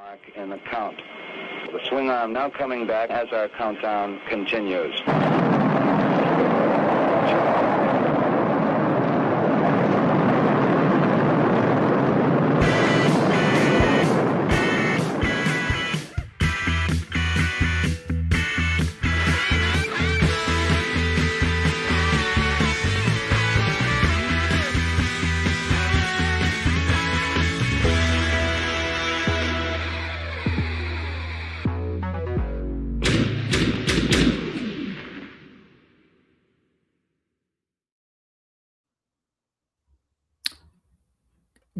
Mark in the count. The swing arm now coming back as our countdown continues.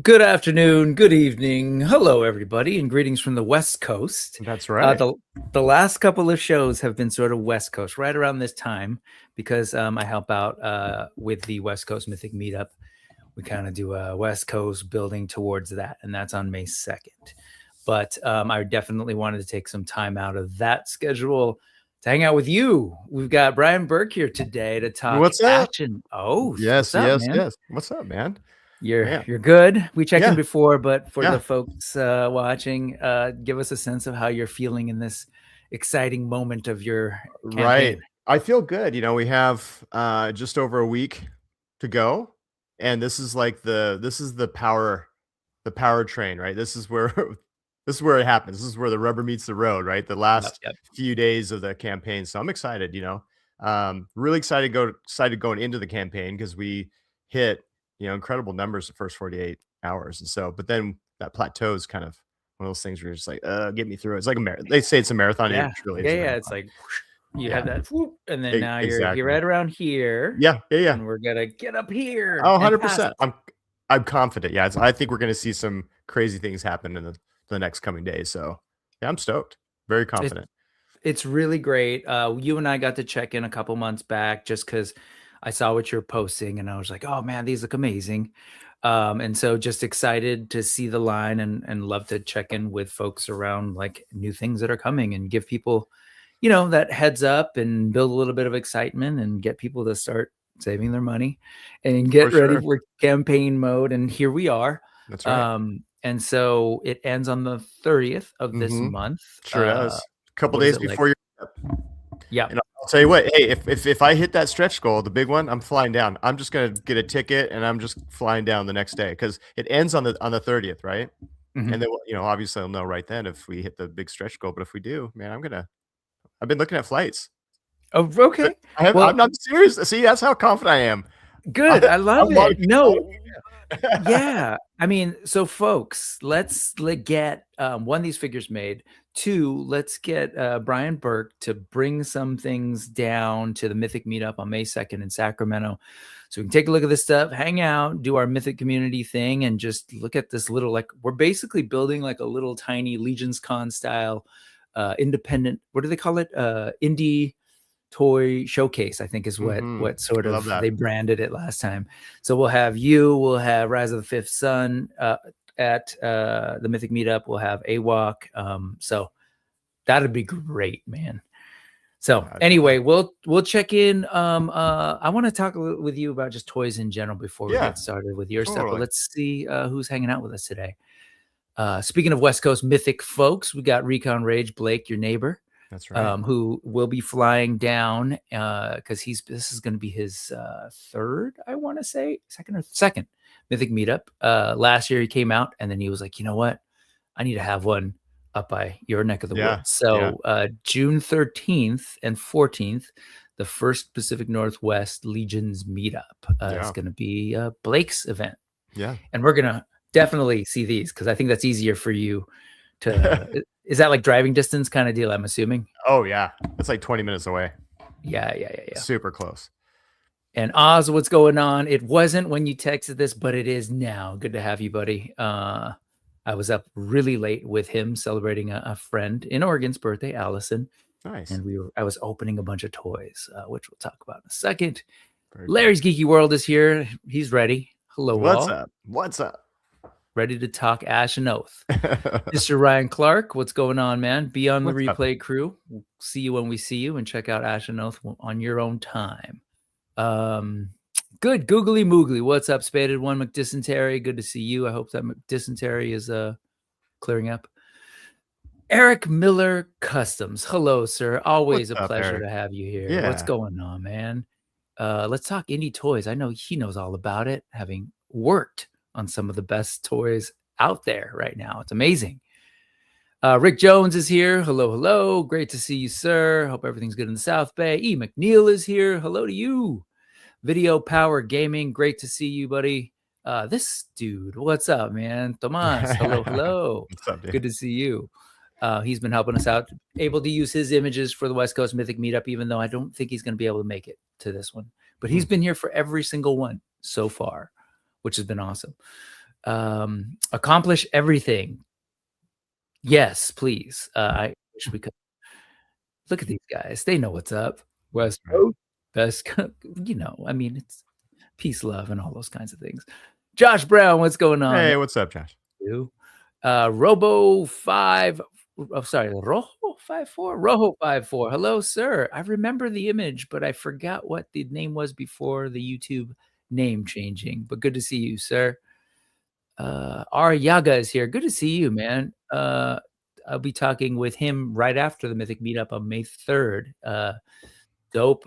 Good afternoon, good evening, hello everybody, and greetings from the West Coast. That's right. The last couple of shows have been sort of West Coast, right around this time, because I help out with the West Coast Mythic Meetup. We kind of do a West Coast building towards that, and that's on May 2nd. But I definitely wanted to take some time out of that schedule to hang out with you. We've got Brian Burke here today to talk. What's up? ASHEN OATH. Yes, What's up, man? yes. What's up, man? You're good. We checked in Yeah. before, but for Yeah. the folks watching, give us a sense of how you're feeling in this exciting moment of your campaign. Right. I feel good. You know, we have just over a week to go, and this is like the power train, right? This is where this is where it happens. This is where the rubber meets the road, right? The last Yep. few days of the campaign. So I'm excited, you know. Really excited going into the campaign because we hit, you know, incredible numbers the first 48 hours. And so, but then that plateau is kind of one of those things where you're just like, get me through it. It's like a marathon. They say it's a marathon. Yeah. It really is Yeah. a Yeah. marathon. It's like you Yeah. have that, whoop, and then now you're Exactly. right around here. Yeah. And we're gonna get up here. Oh, and pass 100%. I'm confident. Yeah. I think we're going to see some crazy things happen in the next coming days. So yeah, I'm stoked. Very confident. It's really great. You and I got to check in a couple months back just because I saw what you're posting and I was like, oh man, these look amazing. And so just excited to see the line and love to check in with folks around like new things that are coming and give people, you know, that heads up and build a little bit of excitement and get people to start saving their money and get For ready sure. for campaign mode. And here we are. That's right. And so it ends on the 30th of this month. Sure does. A couple what is days it like? before Yeah. And I'll tell you what, hey, if I hit that stretch goal, the big one, I'm flying down. I'm just gonna get a ticket and I'm just flying down the next day because it ends on the 30th, right? Mhm. And then, you know, obviously I'll know right then if we hit the big stretch goal. But if we do, man, I've been looking at flights. Oh, okay. I'm not serious. See, that's how confident I am. Good. I love it. No. Yeah. Yeah. I mean, so folks, let's get one, these figures made. Two, let's get Brian Burke to bring some things down to the Mythic Meetup on May 2nd in Sacramento. So we can take a look at this stuff, hang out, do our Mythic community thing, and just look at this little, like, we're basically building like a little tiny Legions Con style independent, what do they call it? Indie toy showcase, I think is what sort of they branded it last time. So we'll have Rise of the Fifth Sun at the Mythic Meetup. We'll have AWOC. So that'd be great, man. So anyway, we'll check in. I want to talk with you about just toys in general before we get started with your stuff. But let's see who's hanging out with us today. Speaking of West Coast Mythic folks, we got Recon Rage, Blake, your neighbor. That's right. Who will be flying down because this is going to be his third, I want to say, second Mythic Meetup. Last year he came out and then he was like, you know what? I need to have one up by your neck of the woods. So June 13th and 14th, the first Pacific Northwest Legions Meetup is going to be Blake's event. Yeah. And we're going to definitely see these because I think that's easier for you to... Is that like driving distance kind of deal, I'm assuming? Oh, yeah. It's like 20 minutes away. Yeah. Super close. And Oz, what's going on? It wasn't when you texted this, but it is now. Good to have you, buddy. I was up really late with him celebrating a friend in Oregon's birthday, Allison. Nice. And I was opening a bunch of toys, which we'll talk about in a second. Larry's Geeky World is here. He's ready. Hello, What's up? Ready to talk ASHEN OATH. Mr. Ryan Clark, what's going on, man? Be on the replay crew. We'll see you when we see you and check out ASHEN OATH on your own time. Good. Googly Moogly. What's up, Spaded One McDysentery? Good to see you. I hope that McDysentery is clearing up. Eric Miller Customs. Hello, sir. Always What's a up, pleasure Eric? to have you here. Yeah. What's going on, man? Let's talk indie toys. I know he knows all about it, having worked on some of the best toys out there right now. It's amazing. Rick Jones is here. Hello, hello. Great to see you, sir. Hope everything's good in the South Bay. E. McNeil is here. Hello to you. Video Power Gaming. Great to see you, buddy. This dude, what's up, man? Tomas, hello, hello. What's up, dude? Good to see you. He's been helping us out, able to use his images for the West Coast Mythic Meetup, even though I don't think he's going to be able to make it to this one. But he's been here for every single one so far, which has been awesome. Accomplish everything. Yes, please. I wish we could. Look at these guys. They know what's up. West Coast, best, you know, I mean, it's peace, love, and all those kinds of things. Josh Brown, what's going on? Hey, what's up, Josh? Robo 5. Oh, sorry, Rojo 54. Rojo 54. Hello, sir. I remember the image, but I forgot what the name was before the YouTube name changing. But good to see you, sir. R Yaga is here. Good to see you, man. I'll be talking with him right after the Mythic Meetup on May 3rd. Dope.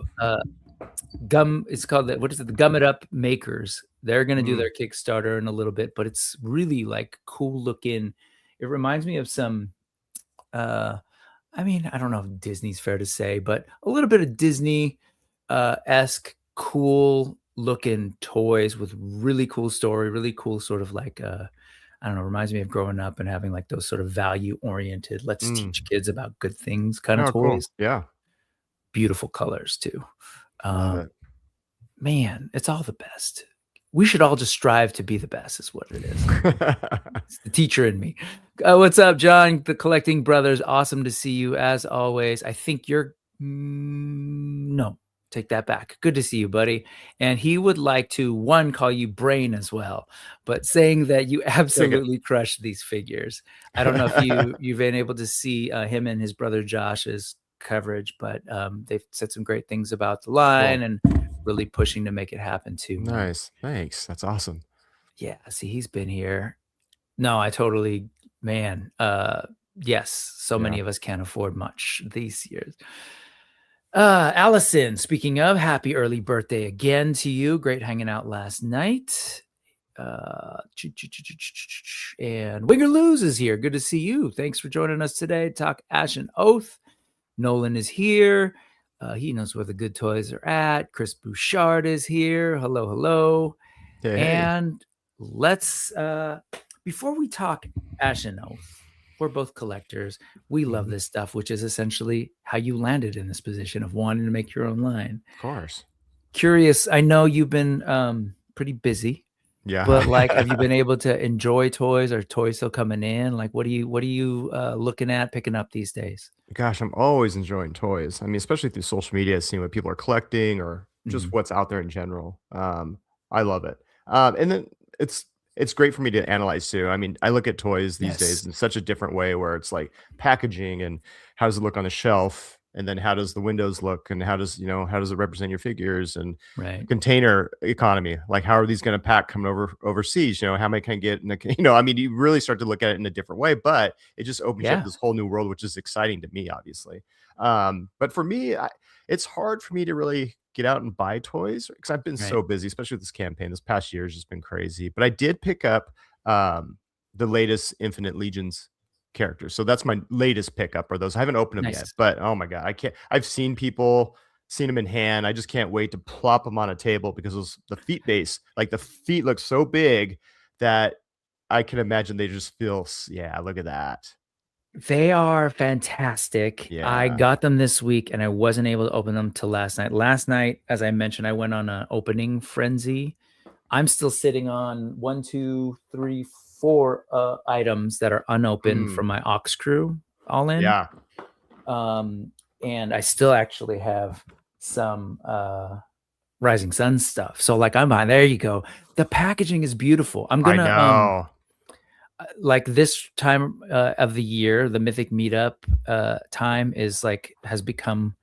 It's called what is it? The Gum It Up Makers. They're gonna do their Kickstarter in a little bit, but it's really like cool looking. It reminds me of some I mean, I don't know if Disney's fair to say, but a little bit of Disney esque cool looking toys with really cool story, really cool sort of like I don't know, reminds me of growing up and having like those sort of value oriented, let's teach kids about good things kind of toys. Cool. Yeah. Beautiful colors too. Love it. Man, it's all the best. We should all just strive to be the best is what it is. It's the teacher in me. What's up, John? The Collecting Brothers. Awesome to see you as always. I think you're no, take that back. Good to see you, buddy. And he would like to call you Brain as well, but saying that you absolutely crushed these figures. I don't know if you've been able to see him and his brother Josh's coverage, but they've said some great things about the line and really pushing to make it happen too. Nice. Thanks. That's awesome. Yeah. See, he's been here. No, I totally, man. Yes. So many of us can't afford much these years. Allison, speaking of, happy early birthday again to you. Great hanging out last night. And Winger Lose is here. Good to see you. Thanks for joining us today. Talk ASHEN OATH. Nolan is here. He knows where the good toys are at. Chris Bouchard is here. Hello, hello. Hey. And let's, before we talk ASHEN OATH, we're both collectors. We love this stuff, which is essentially how you landed in this position of wanting to make your own line. Of course. Curious, I know you've been pretty busy. Yeah. But like, have you been able to enjoy toys? Or toys still coming in? Like, what are you looking at picking up these days? Gosh, I'm always enjoying toys. I mean, especially through social media, seeing what people are collecting or just what's out there in general. I love it. And then it's great for me to analyze too. I mean, I look at toys these days in such a different way where it's like packaging and how does it look on the shelf? And then how does the windows look and how does it represent your figures and container economy? Like, how are these going to pack coming overseas? How many can I get in I mean, you really start to look at it in a different way, but it just opens up this whole new world, which is exciting to me, obviously. But for me, it's hard for me to really get out and buy toys because I've been so busy, especially with this campaign. This past year has just been crazy, but I did pick up the latest Infinite Legions characters. So that's my latest pickup are those. I haven't opened them yet, but oh my God, I've seen them in hand. I just can't wait to plop them on a table because the feet base, like the feet look so big that I can imagine they just feel, look at that. They are fantastic. Yeah. I got them this week and I wasn't able to open them till last night. Last night, as I mentioned, I went on an opening frenzy. I'm still sitting on 1, 2, 3, 4 items that are unopened from my Ox crew all in. Yeah. And I still actually have some Rising Sun stuff. So like I'm behind. There you go. The packaging is beautiful. I'm gonna like this time of the year, the Mythic Meetup time has become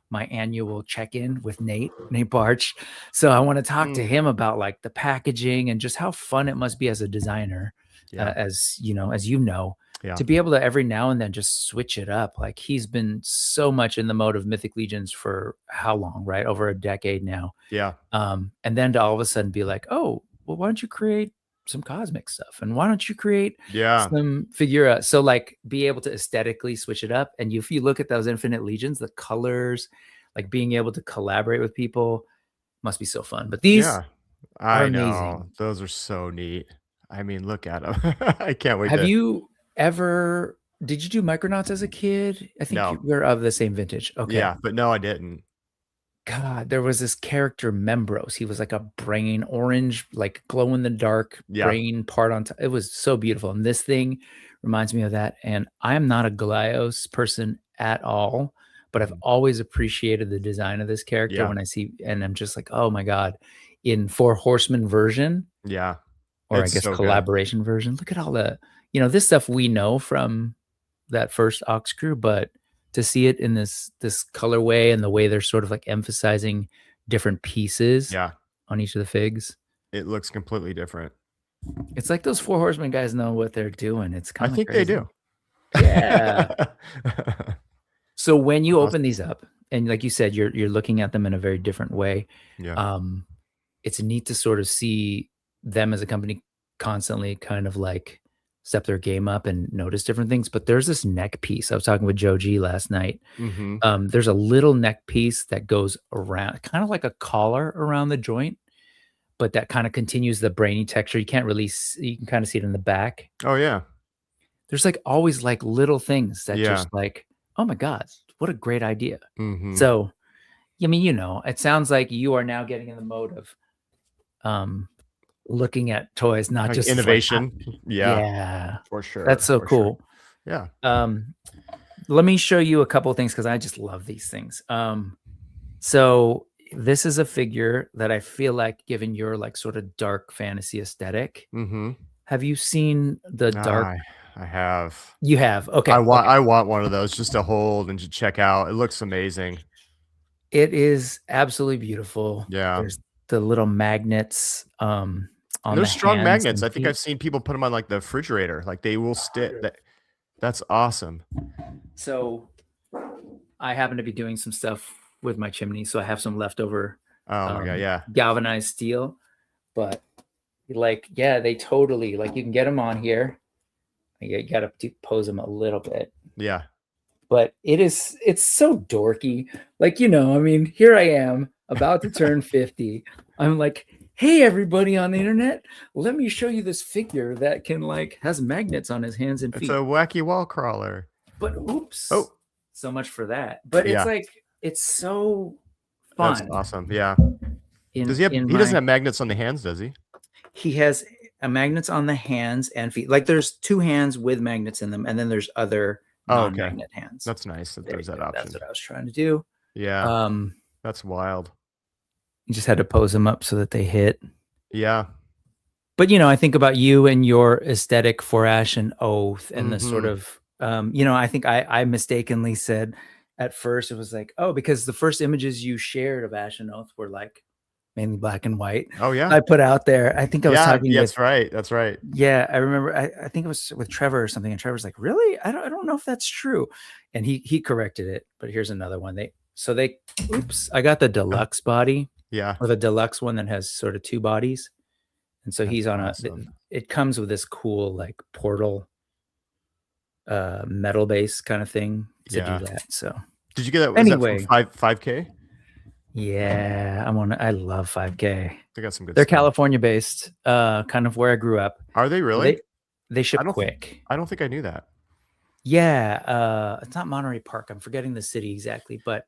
my annual check-in with Nate Barch. So I want to talk to him about like the packaging and just how fun it must be as a designer, as you know. to be able to every now and then just switch it up. Like he's been so much in the mode of Mythic Legions for how long, right? Over a decade now. Yeah. And then to all of a sudden be like, oh, well, why don't you create some cosmic stuff? And why don't you create some Figura? So like be able to aesthetically switch it up. And if you look at those Infinite Legions, the colors, like being able to collaborate with people must be so fun. But these are amazing. Those are so neat. I mean, look at them. I can't wait. Have you ever, did you do Micronauts as a kid? I think we're of the same vintage. Okay. Yeah, but no, I didn't. God, there was this character Membros. He was like a brain, orange, like glow in the dark brain part on top. It was so beautiful. And this thing reminds me of that. And I am not a Glios person at all, but I've always appreciated the design of this character when I see, and I'm just like, oh my God, in 4 Horsemen version. Yeah. Or I guess so collaboration version. Look at all the, this stuff we know from that first Ox crew, but to see it in this colorway and the way they're sort of like emphasizing different pieces on each of the figs. It looks completely different. It's like those 4 Horsemen guys know what they're doing. It's kind of I think crazy. they do. Yeah. So when you open these up, and like you said, you're looking at them in a very different way. Yeah. It's neat to sort of see them as a company constantly kind of like step their game up and notice different things. But there's this neck piece. I was talking with Joe G last night. There's a little neck piece that goes around, kind of like a collar around the joint, but that kind of continues the brainy texture. You can't really see, you can kind of see it in the back. Oh yeah. There's like always like little things that just like, oh my God, what a great idea. So, I mean, it sounds like you are now getting in the mode of looking at toys, not like just innovation. Like, yeah, for sure. That's so cool. Sure. Yeah. Let me show you a couple of things because I just love these things. So this is a figure that I feel like, given your like sort of dark fantasy aesthetic, have you seen the dark? I have. You have. Okay. I want one of those just to hold and to check out. It looks amazing. It is absolutely beautiful. Yeah. There's the little magnets. There's strong magnets. I think I've seen people put them on like the refrigerator. Like they will stick. That's awesome. So I happen to be doing some stuff with my chimney, so I have some leftover my God, yeah, galvanized steel. But like, yeah, they totally, like, you can get them on here. You got to pose them a little bit. Yeah. But it's so dorky. Like, I mean, here I am about to turn 50. I'm like, hey, everybody on the internet, let me show you this figure that can like has magnets on his hands and feet. It's a wacky wall crawler. But oops. Oh, so much for that. But it's like, it's so fun. That's awesome. Yeah. Does he have? He doesn't have magnets on the hands, does he? He has magnets on the hands and feet. Like there's 2 hands with magnets in them, and then there's other non-magnet hands. That's nice that there's that option. That's what I was trying to do. Yeah. That's wild. You just had to pose them up so that they hit. Yeah. But, I think about you and your aesthetic for ASHEN OATH and the sort of, I think I mistakenly said at first, it was like, oh, because the first images you shared of ASHEN OATH were like mainly black and white. Oh, yeah. I put out there. I think I was talking that's right. That's right. Yeah. I remember, I think it was with Trevor or something. And Trevor's like, really? I don't know if that's true. And he corrected it. But here's another one. Oops, I got the deluxe body. Yeah. Or the deluxe one that has sort of 2 bodies. And so he's on it comes with this cool like portal metal base kind of thing to do that. So did you get that? Was anyway, that 5K? Yeah, I love 5K. They got some good They're stuff. California based, kind of where I grew up. Are they really? They ship quick. I don't think I knew that. Yeah, it's not Monterey Park. I'm forgetting the city exactly, but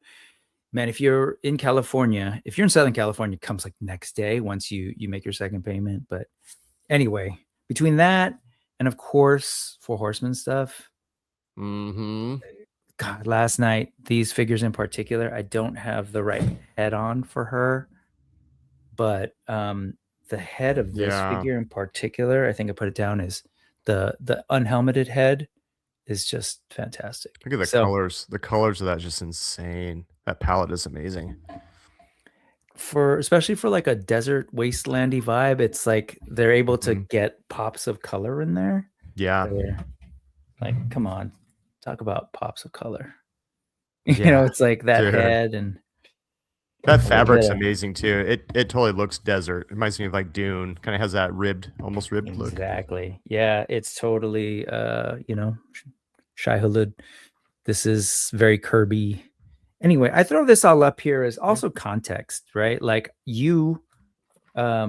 man, if you're in California, if you're in Southern California, it comes like next day once you make your second payment. But anyway, between that and of course 4 Horsemen stuff. God, last night, these figures in particular, I don't have the right head on for her, but the head of this figure in particular, I think I put it down as the unhelmeted head is just fantastic. Look at the colors. The colors of that is just insane. That palette is amazing. Especially for like a desert wastelandy vibe, it's like they're able to get pops of color in there. Yeah. Like, come on, talk about pops of color. Yeah, It's like that dude. head and That a little bit fabric's of amazing too. It totally looks desert. It reminds me of like Dune. Kind of has that almost ribbed look. exactly. Yeah, it's totally Shai Hulud. This is very Kirby. Anyway, I throw this all up here as also context, right? Like you are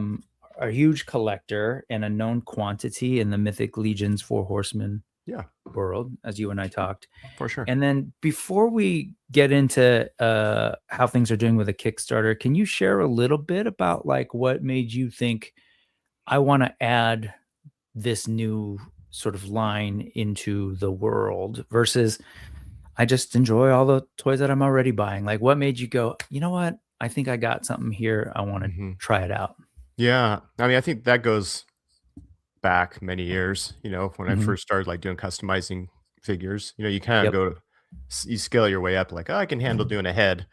a huge collector and a known quantity in the Mythic Legion's Four Horsemen world, as you and I talked. For sure. And then before we get into how things are doing with a Kickstarter, can you share a little bit about like what made you think I want to add this new sort of line into the world versus I just enjoy all the toys that I'm already buying? Like what made you go, you know what? I think I got something here. I want to try it out. Yeah. I mean, I think that goes back many years, when I first started like doing customizing figures, you kind of go, you scale your way up like, oh, I can handle doing a head.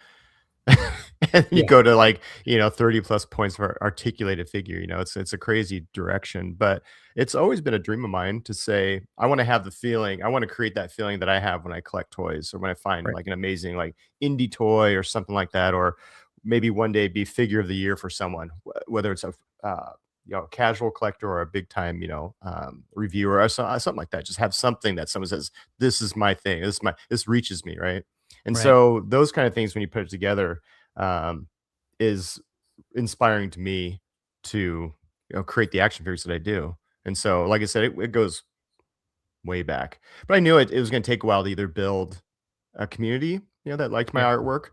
And you go to like 30 plus points for articulated figure. It's a crazy direction, but it's always been a dream of mine to say I want to have the feeling, I want to create that feeling that I have when I collect toys or when I find like an amazing like indie toy or something like that, or maybe one day be figure of the year for someone, whether it's a casual collector or a big time reviewer or something like that. Just have something that someone says, this is my thing, this reaches me, right? And so those kind of things, when you put it together, is inspiring to me to create the action figures that I do. And so, like I said, it goes way back, but I knew it was going to take a while to either build a community, that liked my artwork.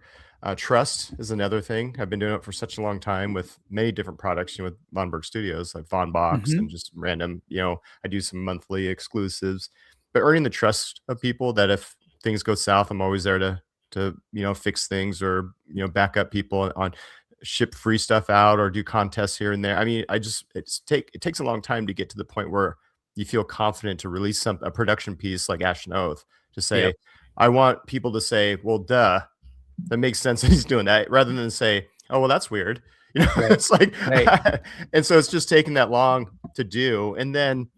Trust is another thing. I've been doing it for such a long time with many different products, with Von Burke Studios, like Von Box and just random, I do some monthly exclusives, but earning the trust of people that if things go south, I'm always there to fix things or, back up people on ship free stuff out or do contests here and there. I mean, it takes a long time to get to the point where you feel confident to release a production piece like ASHEN OATH to say, I want people to say, well, duh, that makes sense that he's doing that, rather than say, oh, well, that's weird. It's like, and so it's just taking that long to do. And then,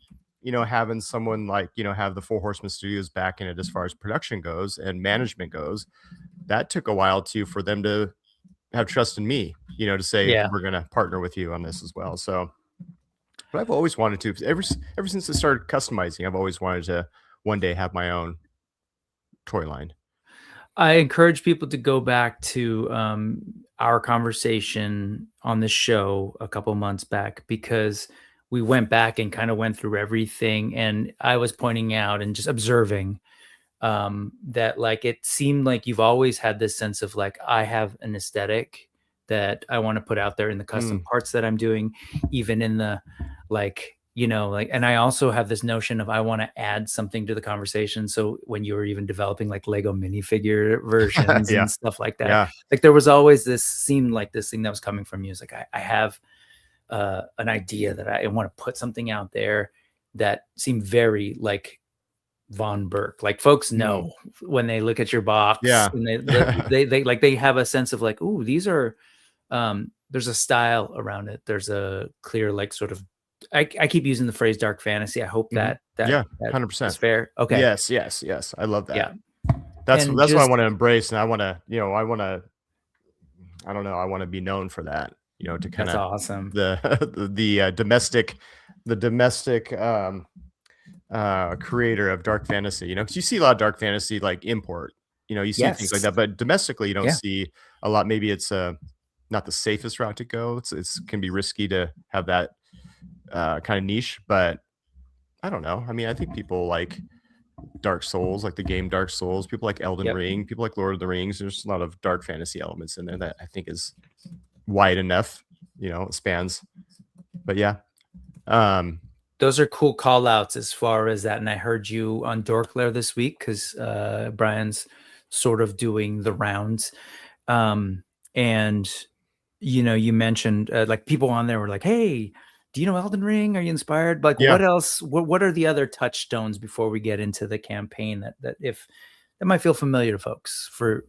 having someone like, have the Four Horsemen Studios back in it as far as production goes and management goes, that took a while too, for them to have trust in me, to say, we're going to partner with you on this as well. So, but I've always wanted to, ever since I started customizing, I've always wanted to one day have my own toy line. I encourage people to go back to our conversation on the show a couple months back, because we went back and kind of went through everything. And I was pointing out and just observing that like it seemed like you've always had this sense of like, I have an aesthetic that I want to put out there in the custom parts that I'm doing, even in the like, and I also have this notion of I want to add something to the conversation. So when you were even developing like Lego minifigure versions and stuff like that, like there was always seemed like this thing that was coming from you. It's like, I have an idea that I want to put something out there that seemed very like Von Burke. Like folks know when they look at your box and they have a sense of like, ooh, these are, there's a style around it. There's a clear, like sort of, I keep using the phrase dark fantasy. I hope that 100% is fair. Okay. Yes. I love that. Yeah. That's what I want to embrace. And I want to, I don't know. I want to be known for that, to kind of awesome. the domestic creator of dark fantasy, because you see a lot of dark fantasy, like import, you see things like that, but domestically you don't see a lot. Maybe it's not the safest route to go. It's can be risky to have that kind of niche, but I don't know. I mean, I think people like Dark Souls, like the game Dark Souls, people like Elden Ring, people like Lord of the Rings. There's a lot of dark fantasy elements in there that I think is wide enough, it spans. But those are cool call outs as far as that. And I heard you on Dorklair this week because Brian's sort of doing the rounds. And you mentioned like people on there were like, hey, do you know Elden Ring? Are you inspired? Like what else? What are the other touchstones before we get into the campaign that might feel familiar to folks for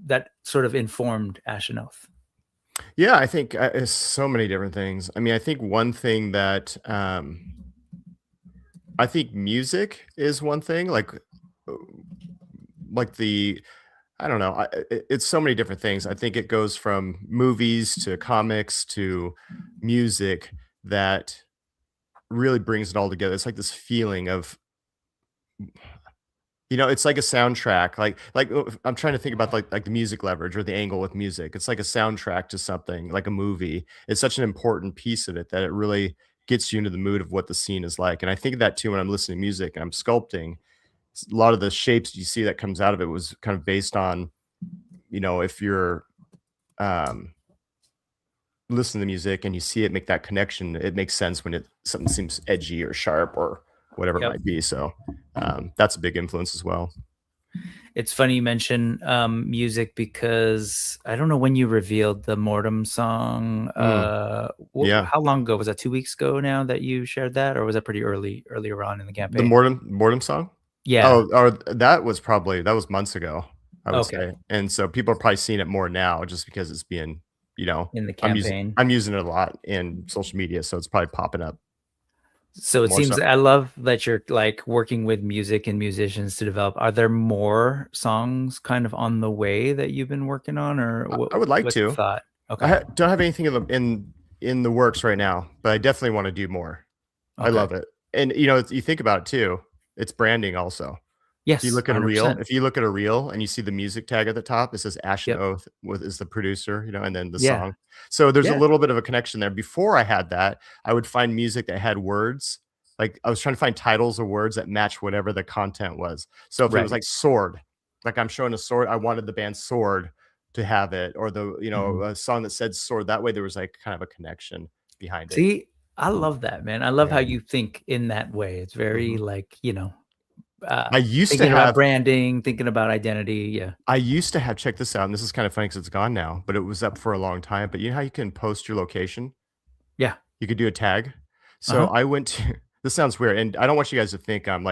that sort of informed ASHEN OATH? Yeah, I think it's so many different things. I mean, I think one thing that I think music is one thing, like the I don't know. It's so many different things. I think it goes from movies to comics to music that really brings it all together. It's like this feeling of, it's like a soundtrack. I'm trying to think about like the music leverage or the angle with music. It's like a soundtrack to something, like a movie. It's such an important piece of it that it really gets you into the mood of what the scene is like. And I think of that too when I'm listening to music and I'm sculpting. A lot of the shapes you see that comes out of it was kind of based on, if you're um listen to the music and you see it make that connection, it makes sense when something seems edgy or sharp or whatever it Yep. might be. So that's a big influence as well. It's funny you mention music because I don't know when you revealed the Mortem song. Yeah. How long ago was that? 2 weeks ago now that you shared that, or was that pretty earlier on in the The campaign? Mortem song? Yeah. Oh, or that was months ago, I would Okay. say. And so people are probably seeing it more now just because it's being, In the I'm using campaign. I'm using it a lot in social media, so it's probably popping up So it more seems so. I love that you're like working with music and musicians to develop. Are there more songs kind of on the way that you've been working on, or I would like what's the to. thought? Okay. Don't have anything in the works right now, but I definitely want to do more. I Okay. love it. And you think about it too, it's branding also. If you Yes, look at a reel 100%. if you look at a reel and you see the music tag at the top, it says ASHEN Yep. OATH is the producer, and then the Yeah. song. So there's a Yeah. little bit of a connection there. Before I had that, I would find music that had words. Like I was trying to find titles of words that match whatever the content was. So if it was Right. like sword, like I'm showing a sword, I wanted the band Sword to have it, or Mhm. a song that said sword. That way there was like kind of a connection behind it. See, I love that, man. I love how Yeah. you think in that way. It's very Mhm. like, I used to thinking about have branding, thinking about identity. Yeah. check this out, and this is kind of funny because it's gone now, but it was up for a long time. But you know how you can post your location? Yeah. You could do a tag. So Uh-huh. I went to this sounds weird, and I don't want you guys to think I'm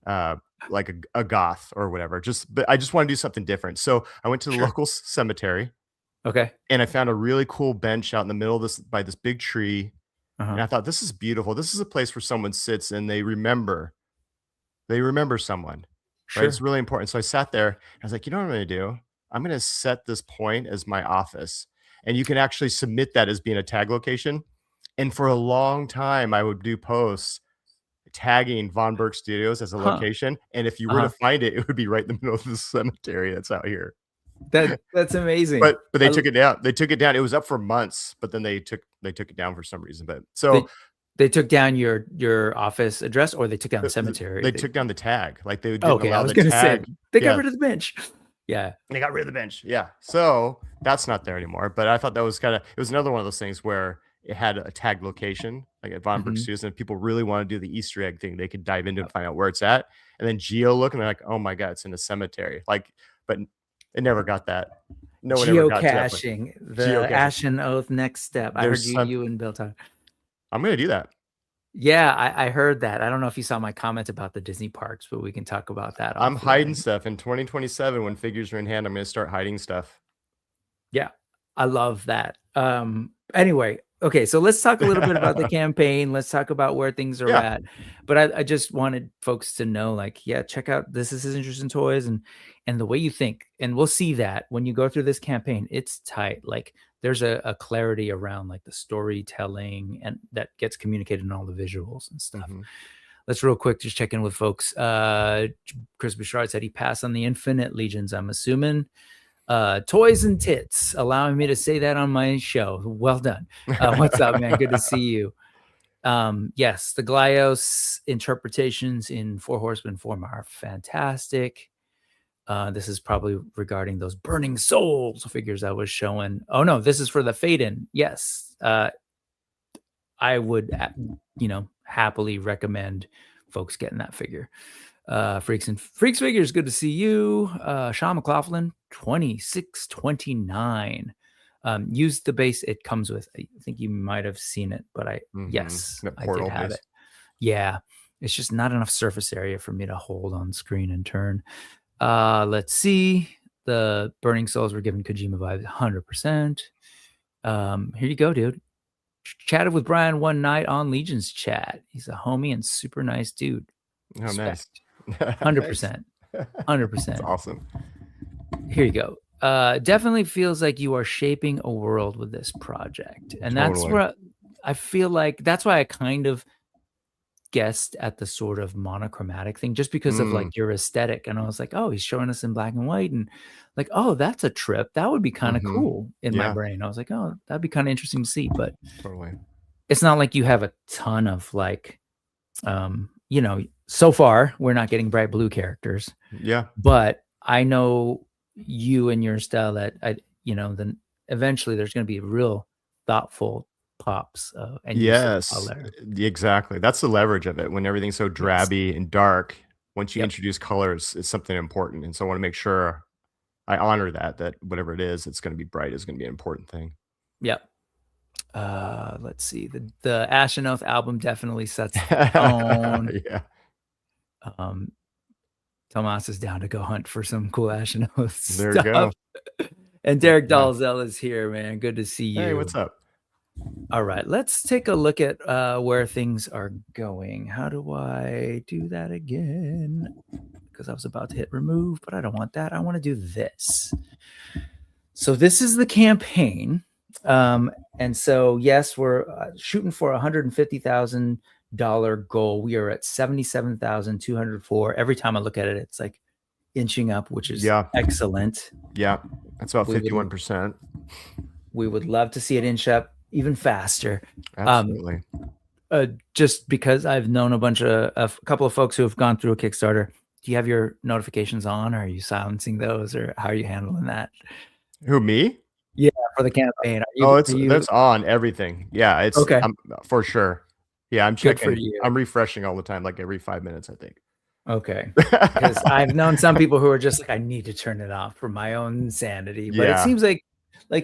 uh, like a goth or whatever. But I just want to do something different. So I went to the Sure. local cemetery, Okay. and I found a really cool bench out in the middle of this by this big tree, Uh-huh. and I thought this is beautiful. This is a place where someone sits and they remember someone, right? It's Sure. really important. So I sat there and I was like, you know what I'm going to do? I'm going to set this point as my office. And you can actually submit that as being a tag location. And for a long time, I would do posts tagging Von Burke Studios as a Huh. location. And if you were to Uh-huh. find it, it would be right in the middle of the cemetery that's out here. That's amazing. But they took it down. They took it down. It was up for months, but then they took it down for some reason. But so They took down your office address, or they took down the cemetery? they took down the tag. Like they didn't Okay, I allow was the gonna say, tag. they got Yeah. rid of the bench. Yeah. They got rid of the bench. Yeah. So that's not there anymore. But I thought that was it was another one of those things where it had a tagged location, like at Von Burke Mhm. Studios, and if people really want to do the Easter egg thing, they could dive into and find out where it's at. And then geo look and they're like, oh my God, it's in a cemetery. But it never got that. No one ever got to that point. Geocaching, the Geocaching. ASHEN OATH next step. I heard There's some you and Bill talk. I'm gonna do that. Yeah, I heard that. I don't know if you saw my comment about the Disney parks, but we can talk about that I'm hiding offline. stuff in 2027 when figures are in hand. I'm gonna start hiding stuff. Yeah, I love that. Anyway, okay, so let's talk a little bit about the campaign. Let's talk about where things are Yeah. at. But I just wanted folks to know, like, yeah, check out This Is His Interest in Toys and the way you think. And we'll see that when you go through this campaign, it's tight. Like there's a clarity around like the storytelling and that gets communicated in all the visuals and stuff. Mhm. Let's real quick just check in with folks. Chris Bouchard said he passed on the Infinite Legions, I'm assuming. Toys and tits, allowing me to say that on my show. Well done. What's up, man? Good to see you. Yes, the Glyos interpretations in Four Horsemen form are fantastic. This is probably regarding those burning souls figures I was showing. Oh no, this is for the Faden. Yes. I would happily recommend folks getting that figure. Freaks Figures, good to see you. Sean McLaughlin, 2629. Use the base it comes with. I think you might have seen it, but yes, That I did portal have base. it. Yeah, it's just not enough surface area for me to hold on screen and turn. Let's see. The Burning Souls were given Kojima vibes 100%. Here you go, dude. chatted with Brian one night on Legion's chat. He's a homie and super nice dude. Oh, nice. 100%. 100%. That's awesome. Here you go. Definitely feels like you are shaping a world with this project. And that's where I feel like that's why I kind of guessed at the sort of monochromatic thing, just because of like your aesthetic. And I was like, oh, he's showing us in black and white, and like, oh, that's a trip. That would be kind of cool in my brain. I was like, oh, that'd be kind of interesting to see. But it's not like you have a ton of like, you know, so far we're not getting bright blue characters. Yeah. But I know you and your style that you know, then eventually there's going to be real thoughtful pops. And yes, exactly. That's the leverage of it. When everything's so drabby and dark, once you introduce colors, it's something important. And so I want to make sure I honor that whatever it is, it's going to be bright is going to be an important thing. Yep. Let's see. The ASHEN OATH album definitely sets the tone. Yeah. Tomas is down to go hunt for some cool ASHEN OATH stuff. There you go. And Derek Dalzell is here, man. Good to see you. Hey, what's up? All right, let's take a look at where things are going. How do I do that again? Because I was about to hit remove, but I don't want that. I want to do this. So this is the campaign. And so, yes, we're shooting for $150,000 goal. We are at 77,204. Every time I look at it, it's like inching up, which is excellent. Yeah, that's about 51%. We would love to see it inch up even faster. Absolutely. Just because I've known a couple of folks who have gone through a Kickstarter. Do you have your notifications on, or are you silencing those, or how are you handling that? Who, me? Yeah, for the campaign. That's on everything. Yeah, it's okay. For sure. Yeah, I'm checking. I'm refreshing all the time, like every 5 minutes, I think. Okay. Because I've known some people who are just like, I need to turn it off for my own sanity. But it seems like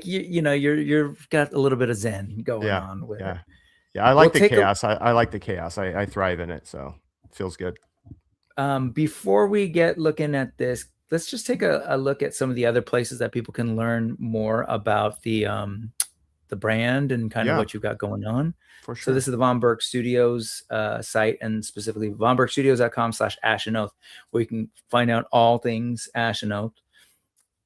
you know, you've got a little bit of zen going on with it. Yeah, I like the chaos. I like the chaos. I thrive in it, so it feels good. Before we get looking at this, let's just take a look at some of the other places that people can learn more about the brand and kind of what you've got going on. For sure. So this is the Von Burke Studios site, and specifically vonburkestudios.com/ASHEN-OATH, where you can find out all things ASHEN OATH.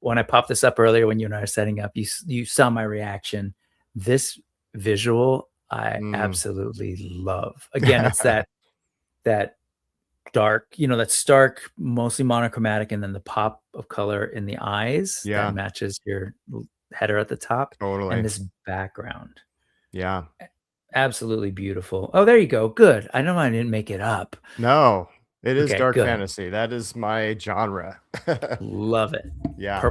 When I popped this up earlier, when you and I are setting up, you saw my reaction. This visual, I absolutely love. Again, it's that dark, you know, that stark, mostly monochromatic, and then the pop of color in the eyes that matches your header at the top. Totally. And this background. Yeah. Absolutely beautiful. Oh, there you go. Good. I know I didn't make it up. No, it is dark fantasy. That is my genre. Love it. Yeah.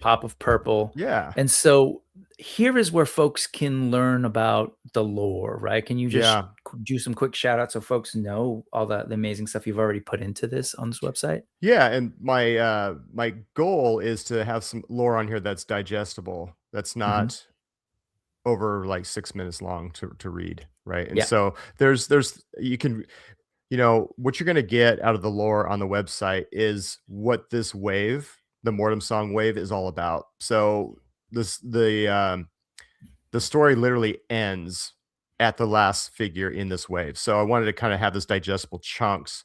Pop of purple. Yeah. And so here is where folks can learn about the lore, right? Can you just do some quick shout outs so folks know all the amazing stuff you've already put into this on this website? Yeah. And my goal is to have some lore on here that's digestible. That's not over like 6 minutes long to read. Right. And so you can, you know, what you're going to get out of the lore on the website is what this wave, the Mortem Song wave, is all about. So the story literally ends at the last figure in this wave. So I wanted to kind of have this digestible chunks,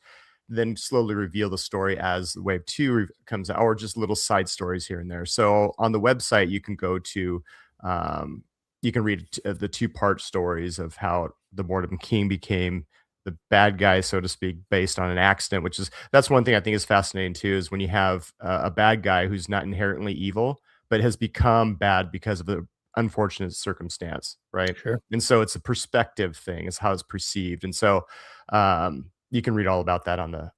then slowly reveal the story as wave 2 comes out, or just little side stories here and there. So on the website, you can go to, you can read the 2-part stories of how the Mortem King became the bad guy, so to speak, based on an accident, that's one thing I think is fascinating too, is when you have a bad guy who's not inherently evil, but has become bad because of an unfortunate circumstance, right? Sure. And so it's a perspective thing, it's how it's perceived. And so you can read all about that on the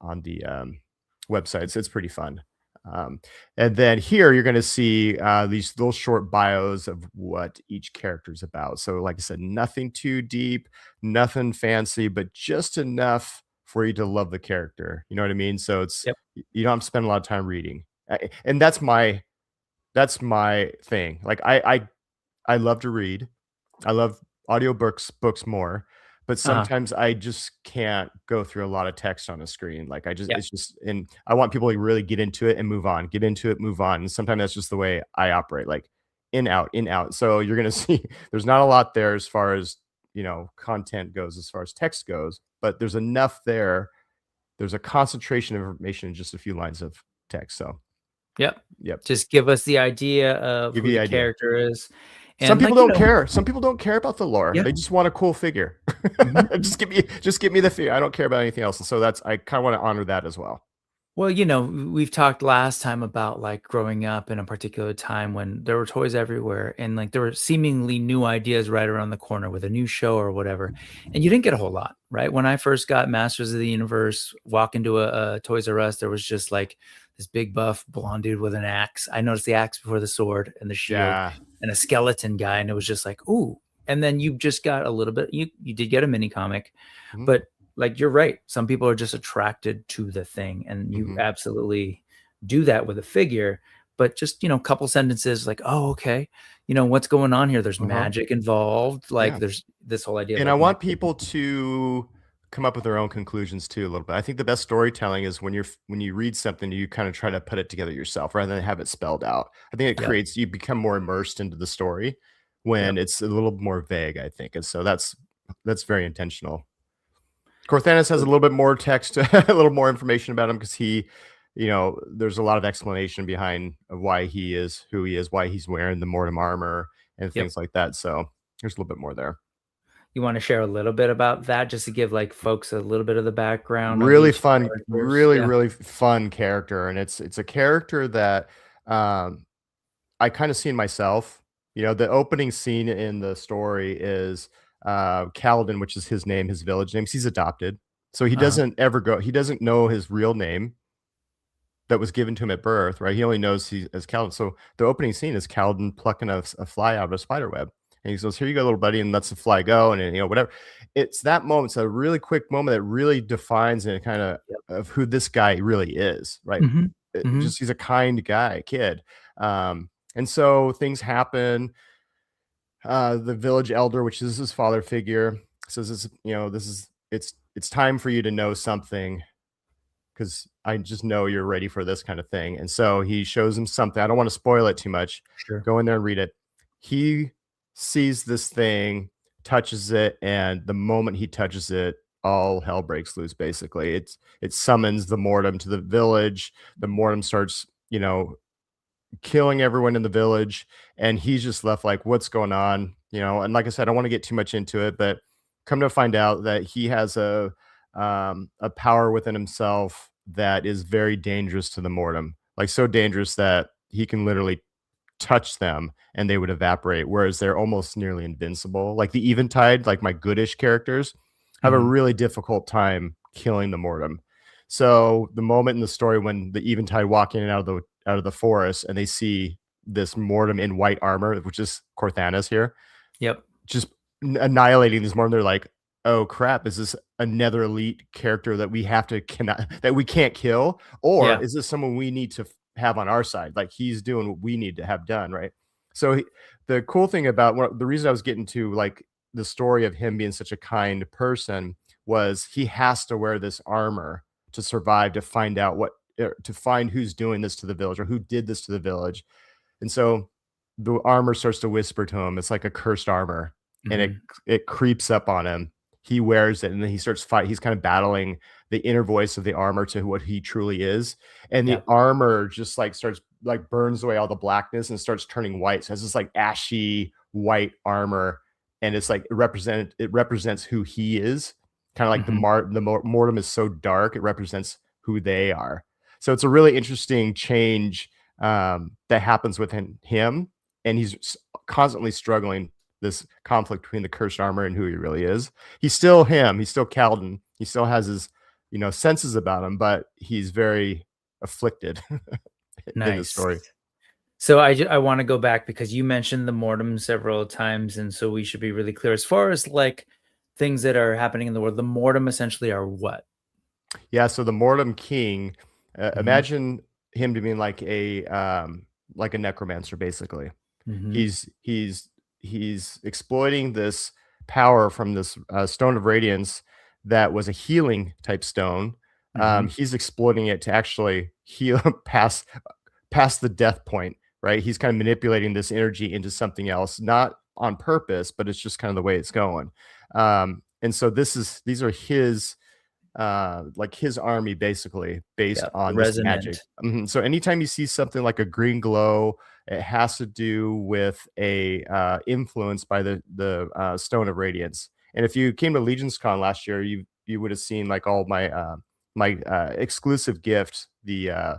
website. So it's pretty fun. And then here you're going to see these little short bios of what each character is about. So like I said, nothing too deep, nothing fancy, but just enough for you to love the character. You know what I mean? So it's you don't have to spend a lot of time reading. And that's my thing. Like I love to read. I love audiobooks more. But sometimes I just can't go through a lot of text on a screen. Like it's just, and I want people to really get into it and move on, get into it, move on. And sometimes that's just the way I operate, like in, out, in, out. So you're going to see there's not a lot there as far as content goes as far as text goes, but there's enough there. There's a concentration of information in just a few lines of text. So Yep. yep. Just give us the idea of Give who you the the idea. character is. Some And people don't care. Some people don't care about the lore. Yeah. They just want a cool figure. Just give me the figure. I don't care about anything else. And so I kind of want to honor that as well. Well, we've talked last time about like growing up in a particular time when there were toys everywhere and like there were seemingly new ideas right around the corner with a new show or whatever. And you didn't get a whole lot, right? When I first got Masters of the Universe, walk into a Toys R Us, there was just like this big buff blonde dude with an axe. I noticed the axe before the sword and the shield and a skeleton guy. And it was just like, ooh. And then you just got a little bit, you did get a mini comic, but like, you're right. Some people are just attracted to the thing, and you absolutely do that with a figure, but just, a couple sentences like, oh, okay. What's going on here? There's magic involved. Like there's this whole idea. And I want people to come up with their own conclusions too, a little bit. I think the best storytelling is when you read something, you kind of try to put it together yourself rather than have it spelled out. I think it creates, you become more immersed into the story when it's a little more vague, I think. And so that's very intentional. Corthanus has a little bit more text, a little more information about him because he, there's a lot of explanation behind why he is who he is, why he's wearing the Mortem armor and things like that. So there's a little bit more there. You want to share a little bit about that just to give like folks a little bit of the background? Really fun, really fun character. And it's a character that I kind of seen myself. The opening scene in the story is Kaladin, which is his name, his village name. He's adopted, so he doesn't he doesn't know his real name that was given to him at birth, right? He only knows he's as Kaladin. So the opening scene is Kaladin plucking a fly out of a spider web, and he goes, "Here you go, little buddy," and lets the fly go, and whatever. It's that moment. It's a really quick moment that really defines and kind of who this guy really is, right? Just he's a kind guy, kid, and so things happen. The village elder, which is his father figure, says, it's time for you to know something because I just know you're ready for this kind of thing. And so he shows him something. I don't want to spoil it too much. Sure. Go in there and read it. He sees this thing, touches it, and the moment he touches it, all hell breaks loose. Basically, it summons the Mortem to the village. The Mortem starts, killing everyone in the village, and he's just left like, what's going on? And like I said, I don't want to get too much into it, but come to find out that he has a power within himself that is very dangerous to the Mortem, like so dangerous that he can literally touch them and they would evaporate, whereas they're almost nearly invincible. Like the Eventide, like my goodish characters, have a really difficult time killing the Mortem. So the moment in the story when the Eventide walk in and out of the forest and they see this Mortem in white armor, which is Corthanus here, just annihilating this Mortem, they're like, oh crap, is this another elite character that we can't kill, or is this someone we need to have on our side? Like he's doing what we need to have done, right? So the cool thing about the reason I was getting to like the story of him being such a kind person was he has to wear this armor to survive, to find out to find who's doing this to the village or who did this to the village. And so the armor starts to whisper to him. It's like a cursed armor, and it creeps up on him. He wears it, and then he starts fight. He's kind of battling the inner voice of the armor to what he truly is. And the armor just like starts like burns away all the blackness and starts turning white. So it's this like ashy white armor. And it's like it represents who he is. Kind of like the Mortem is so dark, it represents who they are. So it's a really interesting change that happens within him, and he's constantly struggling this conflict between the cursed armor and who he really is. He's still him. He's still Kaladin. He still has his senses about him, but he's very afflicted in the story. So I want to go back because you mentioned the Mortem several times, and so we should be really clear as far as like things that are happening in the world. The Mortem essentially are what? Yeah, so the Mortem King, imagine him to being like a necromancer, basically. He's exploiting this power from this stone of radiance that was a healing type stone. He's exploiting it to actually heal past the death point, right? He's kind of manipulating this energy into something else, not on purpose, but it's just kind of the way it's going. And so these are his like his army basically based on this magic. Resonant. So anytime you see something like a green glow, it has to do with a influence by the Stone of Radiance. And if you came to LegionsCon last year, you would have seen like all my exclusive gift, the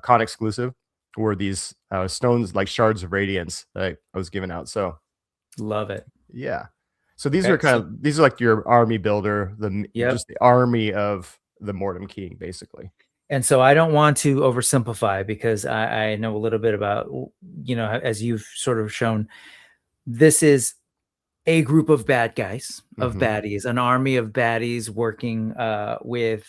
con exclusive, were these stones like shards of radiance that I was giving out. So Love it. yeah. So these are these are like your army builder, just the army of the Mortem King, basically. And so I don't want to oversimplify, because I know a little bit about, you know, as you've sort of shown, this is a group of bad guys, of baddies, an army of baddies working with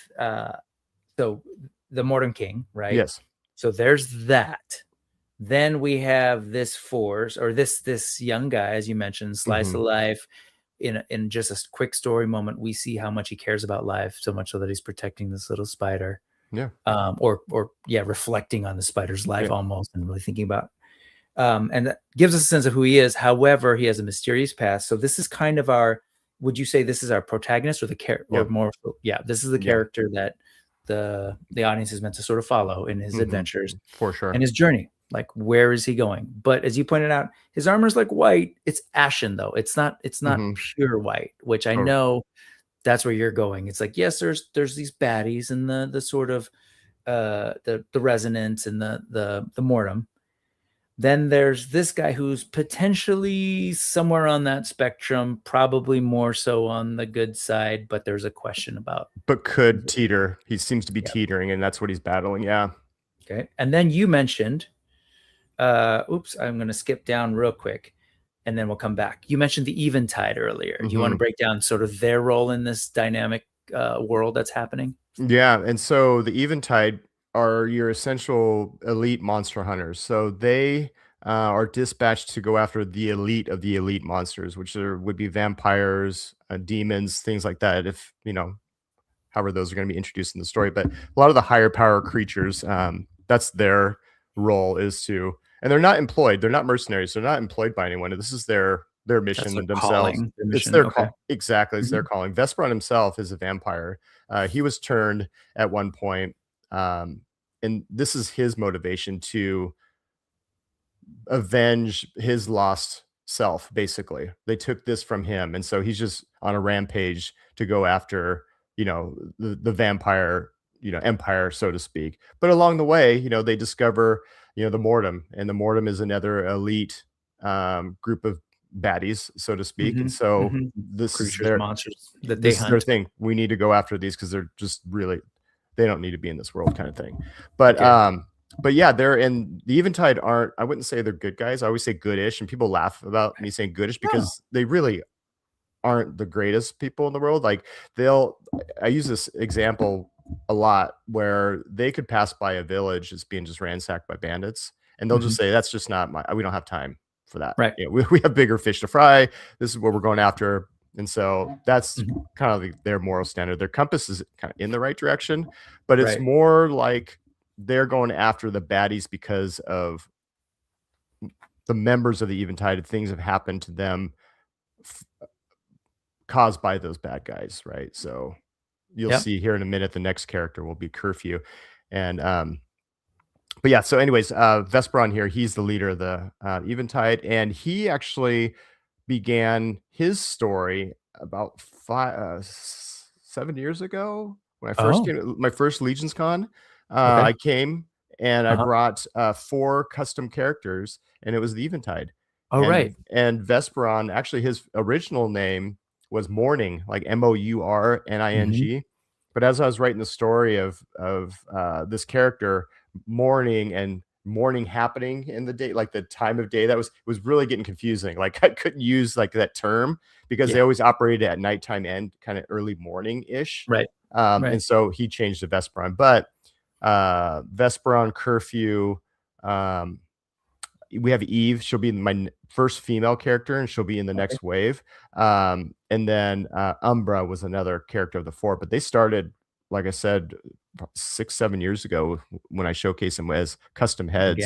so the Mortem King, right? Yes. So there's that. Then we have this force, or this young guy, as you mentioned, slice of life. In just a quick story moment, we see how much he cares about life, so much so that he's protecting this little spider. Yeah. Or reflecting on the spider's life almost, and really thinking about. And that gives us a sense of who he is. However, he has a mysterious past. So this is kind of our, would you say this is our protagonist, or the character, or more? Yeah, this is the character that the audience is meant to sort of follow in his adventures, for sure, and his journey. Like, where is he going? But as you pointed out, his armor is like white. It's ashen though. It's not pure white, which I know that's where you're going. It's like, yes, there's these baddies and the sort of the resonance and the mortem. Then there's this guy who's potentially somewhere on that spectrum, probably more so on the good side, but there's a question about. But could teeter. He seems to be teetering, and that's what he's battling. Yeah. Okay. And then you mentioned, oops, I'm going to skip down real quick, and then we'll come back. You mentioned the Eventide earlier. Do you want to break down sort of their role in this dynamic world that's happening? Yeah. And so the Eventide are your essential elite monster hunters. So they are dispatched to go after the elite of the elite monsters, which would be vampires, demons, things like that. If, you know, however those are going to be introduced in the story. But a lot of the higher power creatures, that's their role, is to, and they're not employed. They're not mercenaries. They're not employed by anyone. This is their mission themselves. Calling, it's their call. Exactly. It's their calling. Vesperon himself is a vampire. He was turned at one point. And this is his motivation to avenge his lost self. Basically, they took this from him. And so he's just on a rampage to go after, you know, the vampire, you know, empire, so to speak. But along the way, you know, they discover, you know, the Mortem, and the Mortem is another elite group of baddies, so to speak. And so this creatures, is their monsters that this is their thing. We need to go after these because they're just really, they don't need to be in this world, kind of thing. But but yeah, they're in the Eventide aren't, I wouldn't say they're good guys. I always say goodish, and people laugh about me saying goodish because they really aren't the greatest people in the world. Like I use this example a lot where they could pass by a village that's being just ransacked by bandits, and they'll just say, that's just not we don't have time for that. Right. You know, we have bigger fish to fry. This is what we're going after. And so that's kind of their moral standard. Their compass is kind of in the right direction, but it's more like they're going after the baddies because of the members of the Eventide. Things have happened to them caused by those bad guys, right? So you'll see here in a minute, the next character will be Curfew. And but yeah, so anyways, Vesperon here, he's the leader of the Eventide, and he actually began his story about 7 years ago when I first came, my first LegionsCon. I came and I brought 4 custom characters, and it was the Eventide. And Vesperon, actually his original name was Morning, like Mourning. But as I was writing the story of this character, morning and morning happening in the day, like the time of day, that was really getting confusing. Like I couldn't use like that term because they always operated at nighttime and kind of early morning ish. And so he changed to Vesperon. But Vesperon, Curfew, we have Eve. She'll be my first female character, and she'll be in the next wave. And then Umbra was another character of the 4, but they started, like I said, 6-7 years ago when I showcased them as custom heads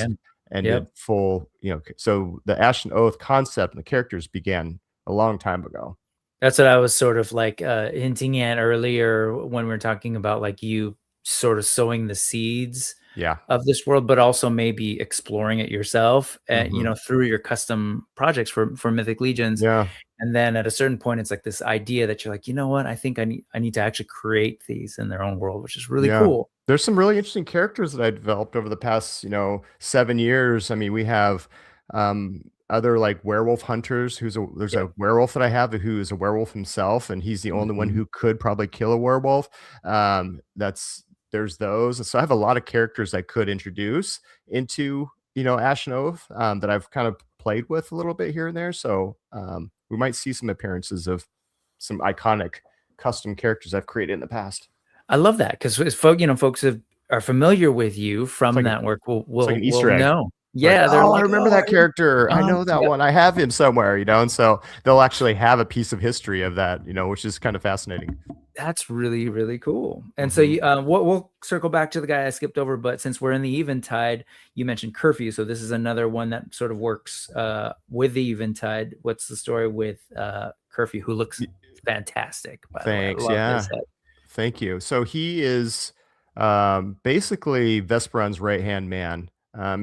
and did full, you know. So the ASHEN Oath concept and the characters began a long time ago. That's what I was sort of like hinting at earlier when we were talking about like you sort of sowing the seeds Yeah. of this world, but also maybe exploring it yourself, you Hmm. know, through your custom projects for Mythic Legions. Yeah. And then at a certain point, it's like this idea that you're like, you know what, I think I need to actually create these in their own world, which is really Yeah. cool. There's some really interesting characters that I developed over the past, 7 years. I mean, we have other like werewolf hunters there's Yeah. a werewolf that I have who is a werewolf himself, and he's the only one Mhm. who could probably kill a werewolf. That's there's those. And so I have a lot of characters I could introduce into, Ashen Oath, that I've kind of played with a little bit here and there. So we might see some appearances of some iconic custom characters I've created in the past. I love that because folks are familiar with you It's from like that work It's like an will Easter egg. know. Like, Yeah, they're "Oh, I like, remember oh, that character. I know that yeah. one. I have him somewhere," and so they'll actually have a piece of history of that, which is kind of fascinating. That's really, really cool. And so Mhm. you, we'll circle back to the guy I skipped over, but since we're in the Eventide, you mentioned Curfew. So this is another one that sort of works with the Eventide. What's the story with Curfew, who looks Y fantastic, by the way. I Thanks, love his yeah. head. Thank you. So he is, basically Vesperon's right-hand man.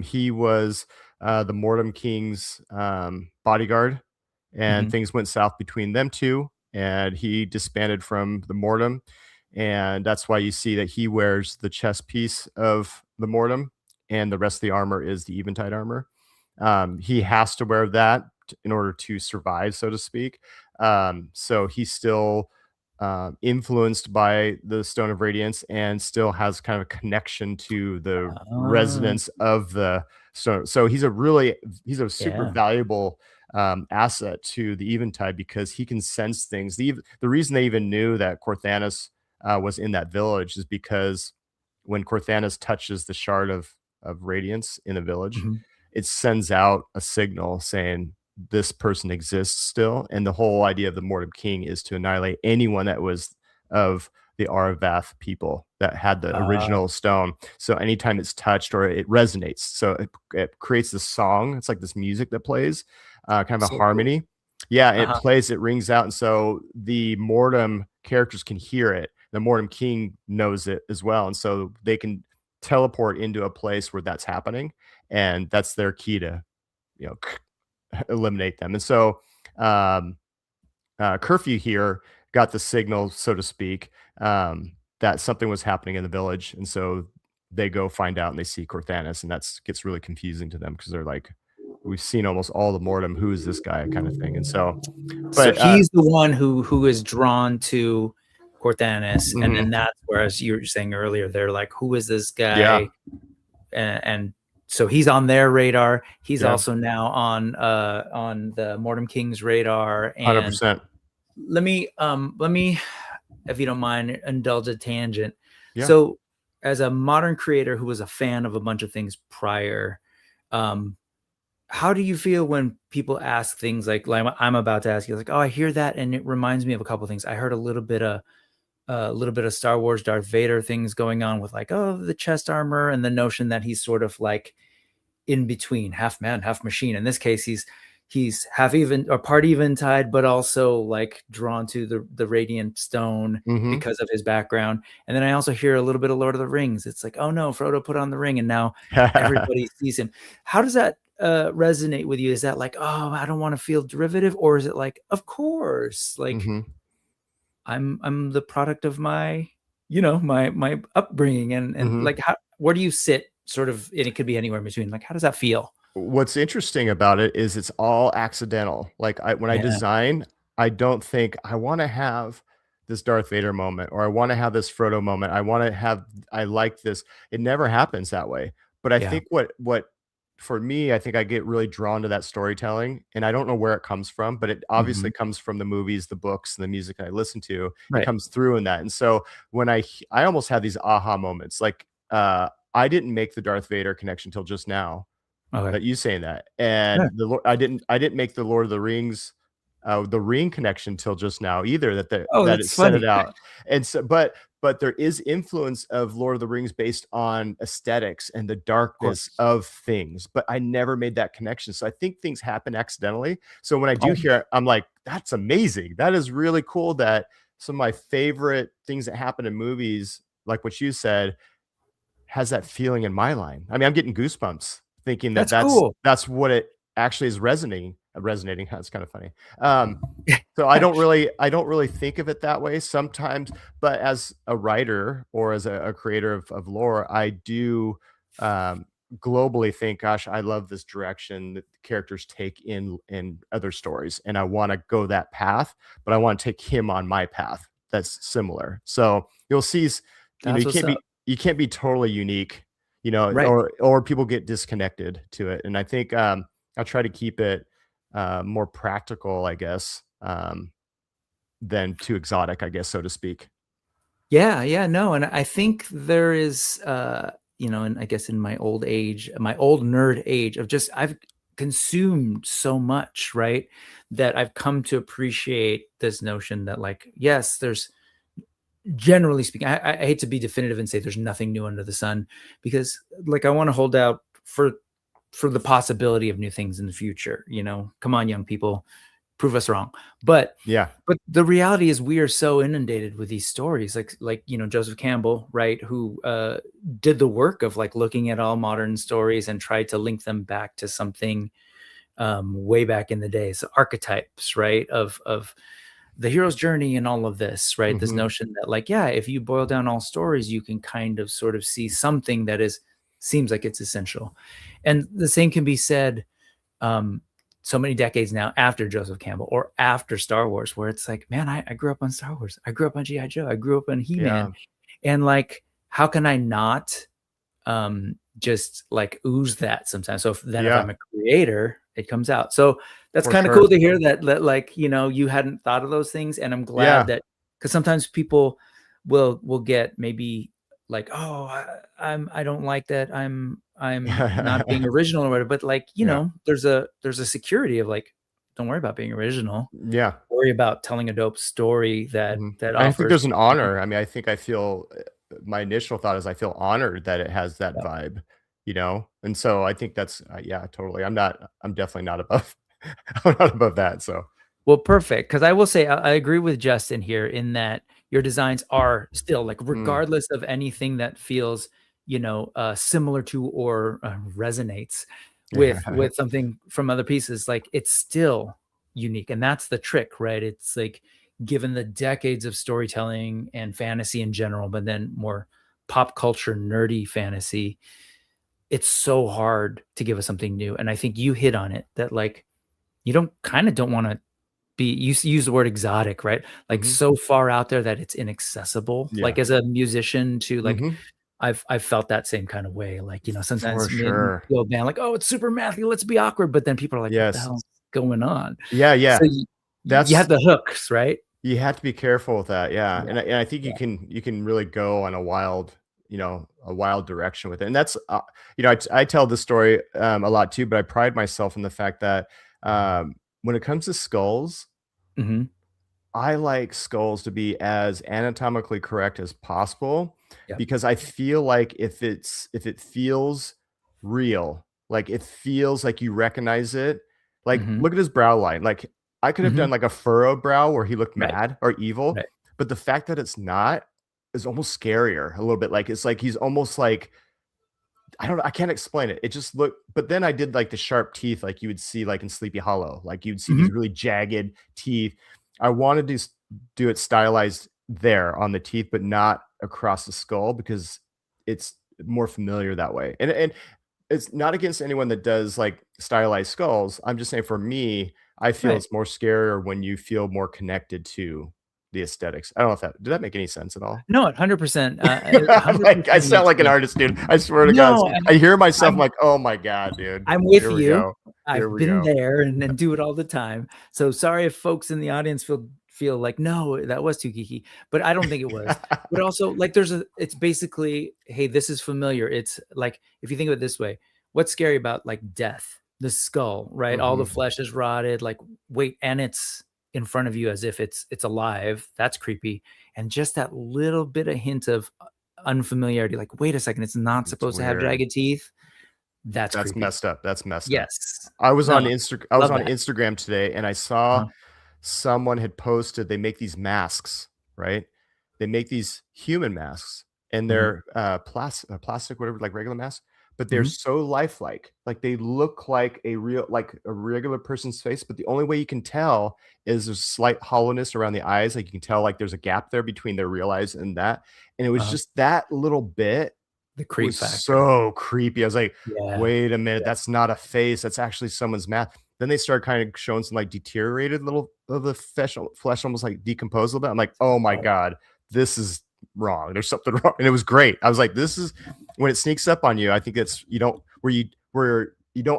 He was, the Mortem King's, bodyguard, and Hmm. things went south between them 2, and he disbanded from the Mortem, and that's why you see that he wears the chest piece of the Mortem, and the rest of the armor is the Eventide armor. He has to wear that in order to survive, so to speak. So he's still influenced by the Stone of Radiance and still has kind of a connection to the Oh, resonance of the stone. So he's a super yeah. valuable asset to the Eventide because he can sense things. The reason they even knew that Corthanis was in that village is because when Corthanis touches the shard of radiance in the village, Mhm. it sends out a signal saying this person exists still. And the whole idea of the Mortem King is to annihilate anyone that was of the Aravath people that had the Uh, original stone. So anytime it's touched or it resonates, so it creates this song. It's like this music that plays, kind of a so cool. harmony. Yeah, it Uh-huh. plays, it rings out. And so the Mortem characters can hear it. The Mortem King knows it as well. And so they can teleport into a place where that's happening. And that's their key to, you know, eliminate them. And so um, Curfew here got the signal, so to speak, that something was happening in the village, and so they go find out and they see Corthanis, and that's gets really confusing to them because they're like, "We've seen almost all the Mortem. Who is this guy?" kind of thing. And so, So but he's the one who is drawn to Corthanis, and then mhm, that's where, as you were saying earlier, they're like, "Who is this yeah, guy?" And so he's on their radar. He's yeah, also now on the Mortem King's radar. And 100%, let me, if you don't mind, indulge a tangent. yeah. So, as a modern creator who was a fan of a bunch of things prior, um, how do you feel when people ask things like I'm about to ask you, like, oh, I hear that, and it reminds me of a couple of things. I heard a little bit of Star Wars Darth Vader things going on with like, oh, the chest armor and the notion that he's sort of like in between, half man, half machine. In this case, he's half even or part eventide, but also like drawn to the radiant stone Hmm. because of his background. And then I also hear a little bit of Lord of the Rings. It's like, oh no, Frodo put on the ring and now everybody sees him. How does that resonate with you? Is that like, oh, I don't want to feel derivative, or is it like, of course, like Hmm. I'm the product of my, my upbringing, and Hmm. like, how, where do you sit sort of, and it could be anywhere in between. Like, how does that feel? What's interesting about it is it's all accidental. Like when I Yeah. design, I don't think I want to have this Darth Vader moment or I want to have this Frodo moment. I like this. It never happens that way. But I Yeah. think what for me, I think I get really drawn to that storytelling and I don't know where it comes from, but it obviously Mhm. comes from the movies, the books, and the music I listen to. It Right. comes through in that. And so when I almost have these aha moments, like I didn't make the Darth Vader connection till just now Okay. that you saying that, Yeah. and I didn't make the Lord of the Rings, the ring connection till just now either, Oh, that it that's set funny. it out, and so but but there is influence of Lord of the Rings based on aesthetics and the darkness of things. But I never made that connection. So I think things happen accidentally. So when I do hear it, I'm like, that's amazing. That is really cool that some of my favorite things that happen in movies, like what you said, has that feeling in my line. I mean, I'm getting goosebumps thinking that cool. that's what it actually is resonating. That's kind of funny. So I don't really think of it that way sometimes, but as a writer or as a creator of lore, I do globally think, gosh, I love this direction that the characters take in other stories, and I want to go that path, but I want to take him on my path that's similar. So you'll see, you can't be totally unique, Right. or people get disconnected to it. And I think I try to keep it more practical, I guess, than too exotic, I guess, so to speak. Yeah, no, and I think there is, and I guess in my old nerd age of just, I've consumed so much, right, that I've come to appreciate this notion that, like, yes, there's, generally speaking, I hate to be definitive and say there's nothing new under the sun, because, like, I want to hold out for the possibility of new things in the future. Come on, young people, prove us wrong. But the reality is we are so inundated with these stories, like Joseph Campbell, right, who did the work of, like, looking at all modern stories and tried to link them back to something way back in the day. So archetypes, right, of the hero's journey and all of this, right? This notion that, like, yeah, if you boil down all stories, you can kind of sort of see something that seems like it's essential. And the same can be said so many decades now after Joseph Campbell or after Star Wars, where it's like, man, I grew up on Star Wars. I grew up on G.I. Joe. I grew up on He-Man. And, like, how can I not just, like, ooze that sometimes? So if I'm a creator, it comes out. So that's kind of cool to hear that, like, you hadn't thought of those things. And I'm glad that, because sometimes people will get maybe like, oh, I don't like that I'm not being original or whatever. But, like, there's a security of, like, don't worry about being original. Worry about telling a dope story that offers. I think there's an honor. I mean, I feel my initial thought is I feel honored that it has that vibe, and so I think that's totally. I'm definitely not above. I'm not above that. So, well, perfect. Because I will say I agree with Justin here in that your designs are still, like, regardless of anything that feels similar to or resonates with something from other pieces, like, it's still unique. And that's the trick, right? It's like, given the decades of storytelling and fantasy in general, but then more pop culture nerdy fantasy, it's so hard to give us something new. And I think you hit on it, that, like, you don't want to be, you use the word exotic, right? Like, so far out there that it's inaccessible. Like, as a musician too, like, I've felt that same kind of way. Like, sometimes feel band, like, oh, it's super mathy, let's be awkward. But then people are like, what the hell's going on? So you have the hooks, right? You have to be careful with that. And I think you can really go on a wild direction with it. And that's, I tell this story a lot too, but I pride myself in the fact that when it comes to skulls, I like skulls to be as anatomically correct as possible, because I feel like if it feels real, like it feels like you recognize it, like look at his brow line. Like, I could have done like a furrowed brow where he looked mad or evil, but the fact that it's not is almost scarier a little bit. Like, it's like he's almost like, I don't know, I can't explain it. It just looked, but then I did like the sharp teeth, like you would see like in Sleepy Hollow, like you'd see these really jagged teeth. I wanted to do it stylized there on the teeth, but not across the skull, because it's more familiar that way. And it's not against anyone that does like stylized skulls. I'm just saying, for me, I feel it's more scarier when you feel more connected to the aesthetics. I don't know if did that make any sense at all? No, 100%. I sound like an artist, dude. I swear to God. I hear myself like, oh my God, dude. I'm with you. I've been there and do it all the time. So sorry if folks in the audience feel like, no, that was too geeky, but I don't think it was. But also, like, it's basically, hey, this is familiar. It's like, if you think of it this way, what's scary about, like, death? The skull, right? All the flesh is rotted, like, wait, and it's in front of you as if it's alive. That's creepy. And just that little bit of hint of unfamiliarity, like, wait a second, it's not supposed to have weird. jagged teeth. That's creepy. Messed up. That's messed up. Yes. I was No, on love that. Instagram today, and I saw someone had posted, they make these masks, right? They make these human masks, and they're plastic, whatever, like regular masks, but they're so lifelike. Like they look like a regular person's face, but the only way you can tell is there's slight hollowness around the eyes. Like you can tell like there's a gap there between their real eyes and that. And it was just that little bit. The creep was factor. so creepy. I was like, Yeah. wait a minute, that's not a face. That's actually someone's mask. Then they started kind of showing some like deteriorated little of the flesh almost like decomposed a little bit. I'm like, oh my God, this is wrong. There's something wrong. And it was great. I was like, this is when it sneaks up on you. I think it's you don't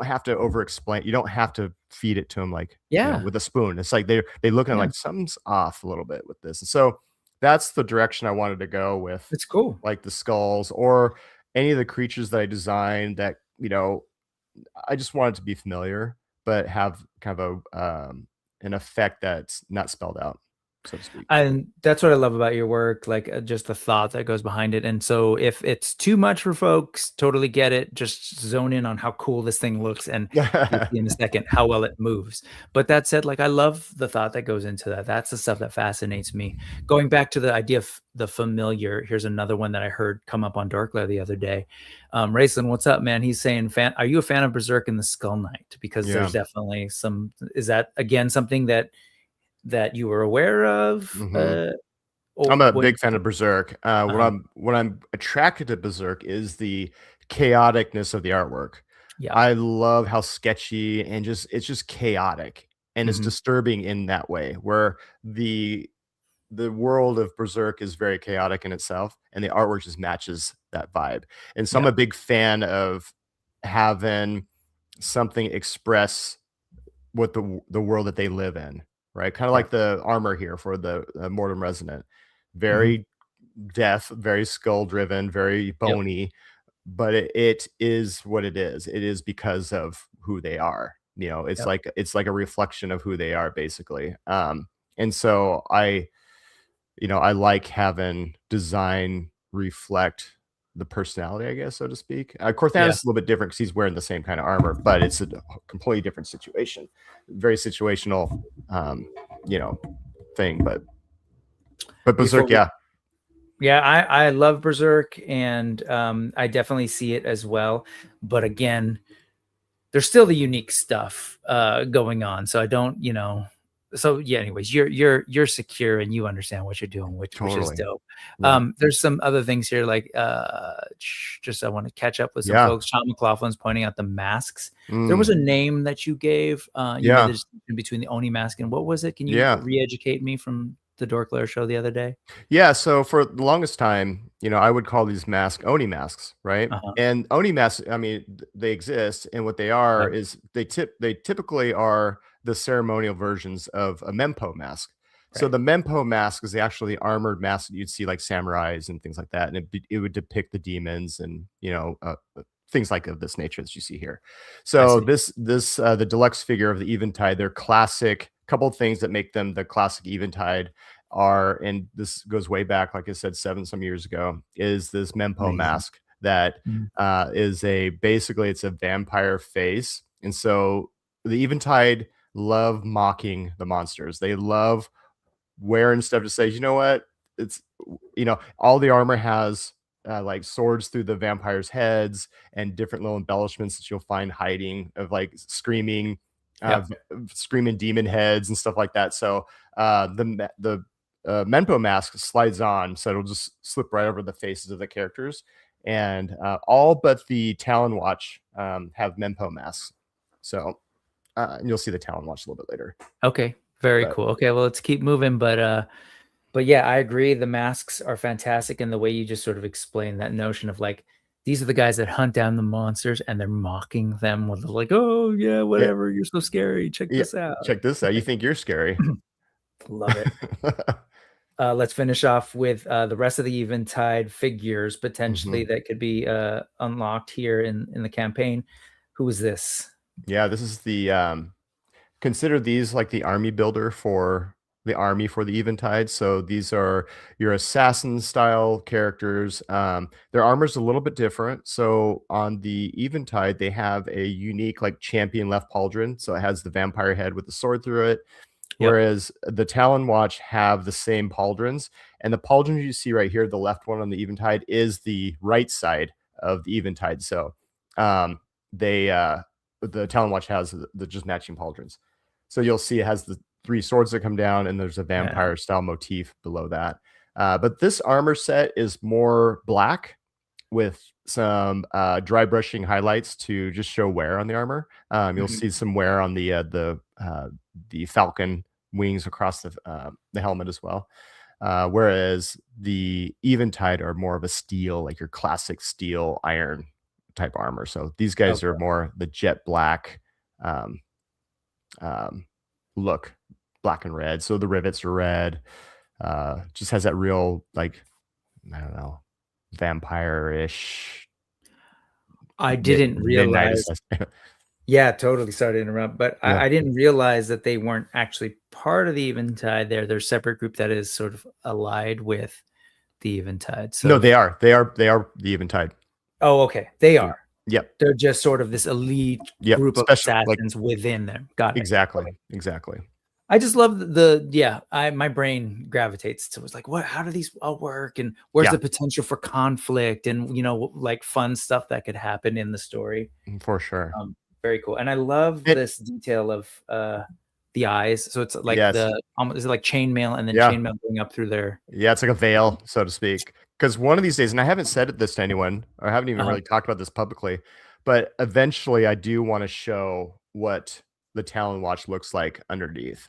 have to over explain. You don't have to feed it to them like with a spoon. It's like they look at it like something's off a little bit with this. And so that's the direction I wanted to go with. It's cool. Like the skulls or any of the creatures that I designed that, I just wanted to be familiar, but have kind of an effect that's not spelled out, so to speak. And that's what I love about your work, like just the thought that goes behind it. And so if it's too much for folks, totally get it. Just zone in on how cool this thing looks, and you'll see in a second how well it moves. But that said, like I love the thought that goes into that. That's the stuff that fascinates me. Going back to the idea of the familiar, here's another one that I heard come up on Dorkler the other day. Rayson, what's up, man? He's saying, are you a fan of Berserk and the Skull Knight? Because there's definitely some. Is that again something that you were aware of? I'm a big fan of Berserk. What I'm attracted to Berserk is the chaoticness of the artwork. I love how sketchy and it's just chaotic, and it's disturbing in that way, where the world of Berserk is very chaotic in itself, and the artwork just matches that vibe. And so I'm a big fan of having something express what the world that they live in, right? Kind of like the armor here for the Mortem Resonant. Very death, very skull driven, very bony, but it is what it is. It is because of who they are. It's like a reflection of who they are, basically. And so I like having design reflect the personality, I guess, so to speak. Corthanus is a little bit different because he's wearing the same kind of armor, but it's a completely different situation. Very situational, thing. But Berserk, I love Berserk, and I definitely see it as well. But again, there's still the unique stuff going on. So I don't, So yeah, anyways, you're secure and you understand what you're doing, which is dope. There's some other things here, like just I want to catch up with some folks. Sean McLaughlin's pointing out the masks. There was a name that you gave. You made the distinction between the Oni mask and what was it? Can you re-educate me from the Dorkler show the other day? Yeah, so for the longest time, I would call these masks Oni masks, right? And Oni masks, I mean, they exist, and what they are is they typically are the ceremonial versions of a Mempo mask. So the Mempo mask is the actually armored mask that you'd see like samurais and things like that, and it would depict the demons and things like of this nature that you see here. So the deluxe figure of the Eventide, their classic couple of things that make them the classic Eventide are, and this goes way back, like I said, 7 some years ago, is this Mempo mask that is basically it's a vampire face. And so the Eventide love mocking the monsters. They love wearing stuff to say, you know what, it's all the armor has like swords through the vampires' heads and different little embellishments that you'll find hiding of like screaming demon heads and stuff like that. So the Mempo mask slides on, so it'll just slip right over the faces of the characters, and all but the Talon Watch have Mempo masks. So you'll see the Talon Watch a little bit later. Okay, very cool. Okay, well, let's keep moving. But yeah, I agree. The masks are fantastic, and the way you just sort of explain that notion of like, these are the guys that hunt down the monsters, and they're mocking them with like, oh yeah, whatever, you're so scary. Check this out. Check this out. You think you're scary? Love it. Let's finish off with the rest of the Eventide figures potentially that could be unlocked here in the campaign. Who is this? Yeah, this is the consider these like the army builder for the army for the Eventide. So these are your assassin style characters. Their armor's a little bit different. So on the Eventide, they have a unique like champion left pauldron. So it has the vampire head with the sword through it. Yep. Whereas the Talon Watch have the same pauldrons. And the pauldron you see right here, the left one on the Eventide, is the right side of the Eventide. So the Talon Watch has the just matching pauldrons. So you'll see it has the 3 swords that come down, and there's a vampire style motif below that. But this armor set is more black with some dry brushing highlights to just show wear on the armor. You'll see some wear on the falcon wings across the helmet as well. Whereas the Eventide are more of a steel, like your classic steel iron type armor. So these guys are more the jet black look, black and red. So the rivets are red. Just has that real, like, I don't know, vampire-ish. I didn't realize. Yeah, totally. Sorry to interrupt, but Yeah. I didn't realize that they weren't actually part of the Eventide. They're a separate group that is sort of allied with the Eventide. So no, they are the Eventide. Oh, okay. They are. Yep. They're just sort of this elite group of assassins within them. Got it. Exactly. Okay. Exactly. I just love my brain gravitates towards like, how do these all work? And where's the potential for conflict and, like fun stuff that could happen in the story. For sure. Very cool. And I love this detail of the eyes. So it's like is it like chainmail and then chainmail going up through there? Yeah, it's like a veil, so to speak. Because one of these days, and I haven't said this to anyone, or I haven't even really talked about this publicly, but eventually I do want to show what the Talon Watch looks like underneath.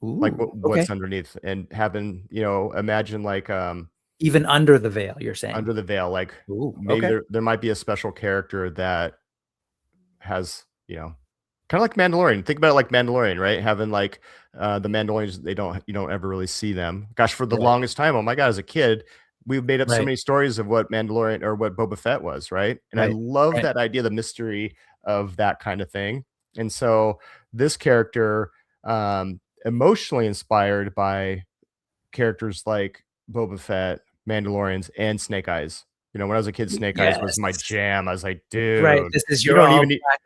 Ooh, like what's underneath, and having, imagine like even under the veil, you're saying? Under the veil, like maybe there might be a special character that has, kind of like Mandalorian. Think about it like Mandalorian, right? Having like the Mandalorians, you don't ever really see them. Gosh, for the longest time, oh my God, as a kid, we made up so many stories of what Mandalorian or what Boba Fett was, right? And I love that idea, the mystery of that kind of thing. And so this character, emotionally inspired by characters like Boba Fett, Mandalorians, and Snake Eyes. When I was a kid, Snake Eyes was my jam. I was like, dude, this is your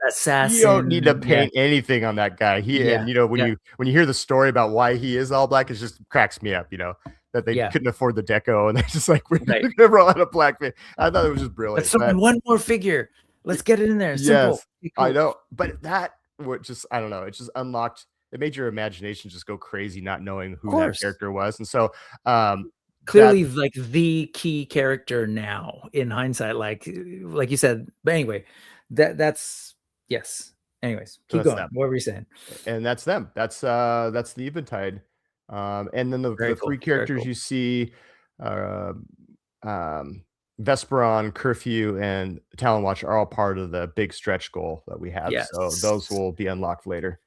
assassin. You don't need to paint anything on that guy. When you hear the story about why he is all black, it just cracks me up. That they couldn't afford the deco, and they're just like, we're gonna roll out a black man. I thought it was just brilliant. Let's one more figure. Let's get it in there. Simple. Yes, cool. I know, but that would just, I don't know. It just unlocked. It made your imagination just go crazy, not knowing who that character was. And so, clearly, like the key character now in hindsight, like you said. But anyway, that's yes. Anyways, keep going. What were you saying? And that's them. That's the Eventide. And then the 3 characters you see, Vesperon, Curfew, and Talon Watch are all part of the big stretch goal that we have. Yes. So those will be unlocked later.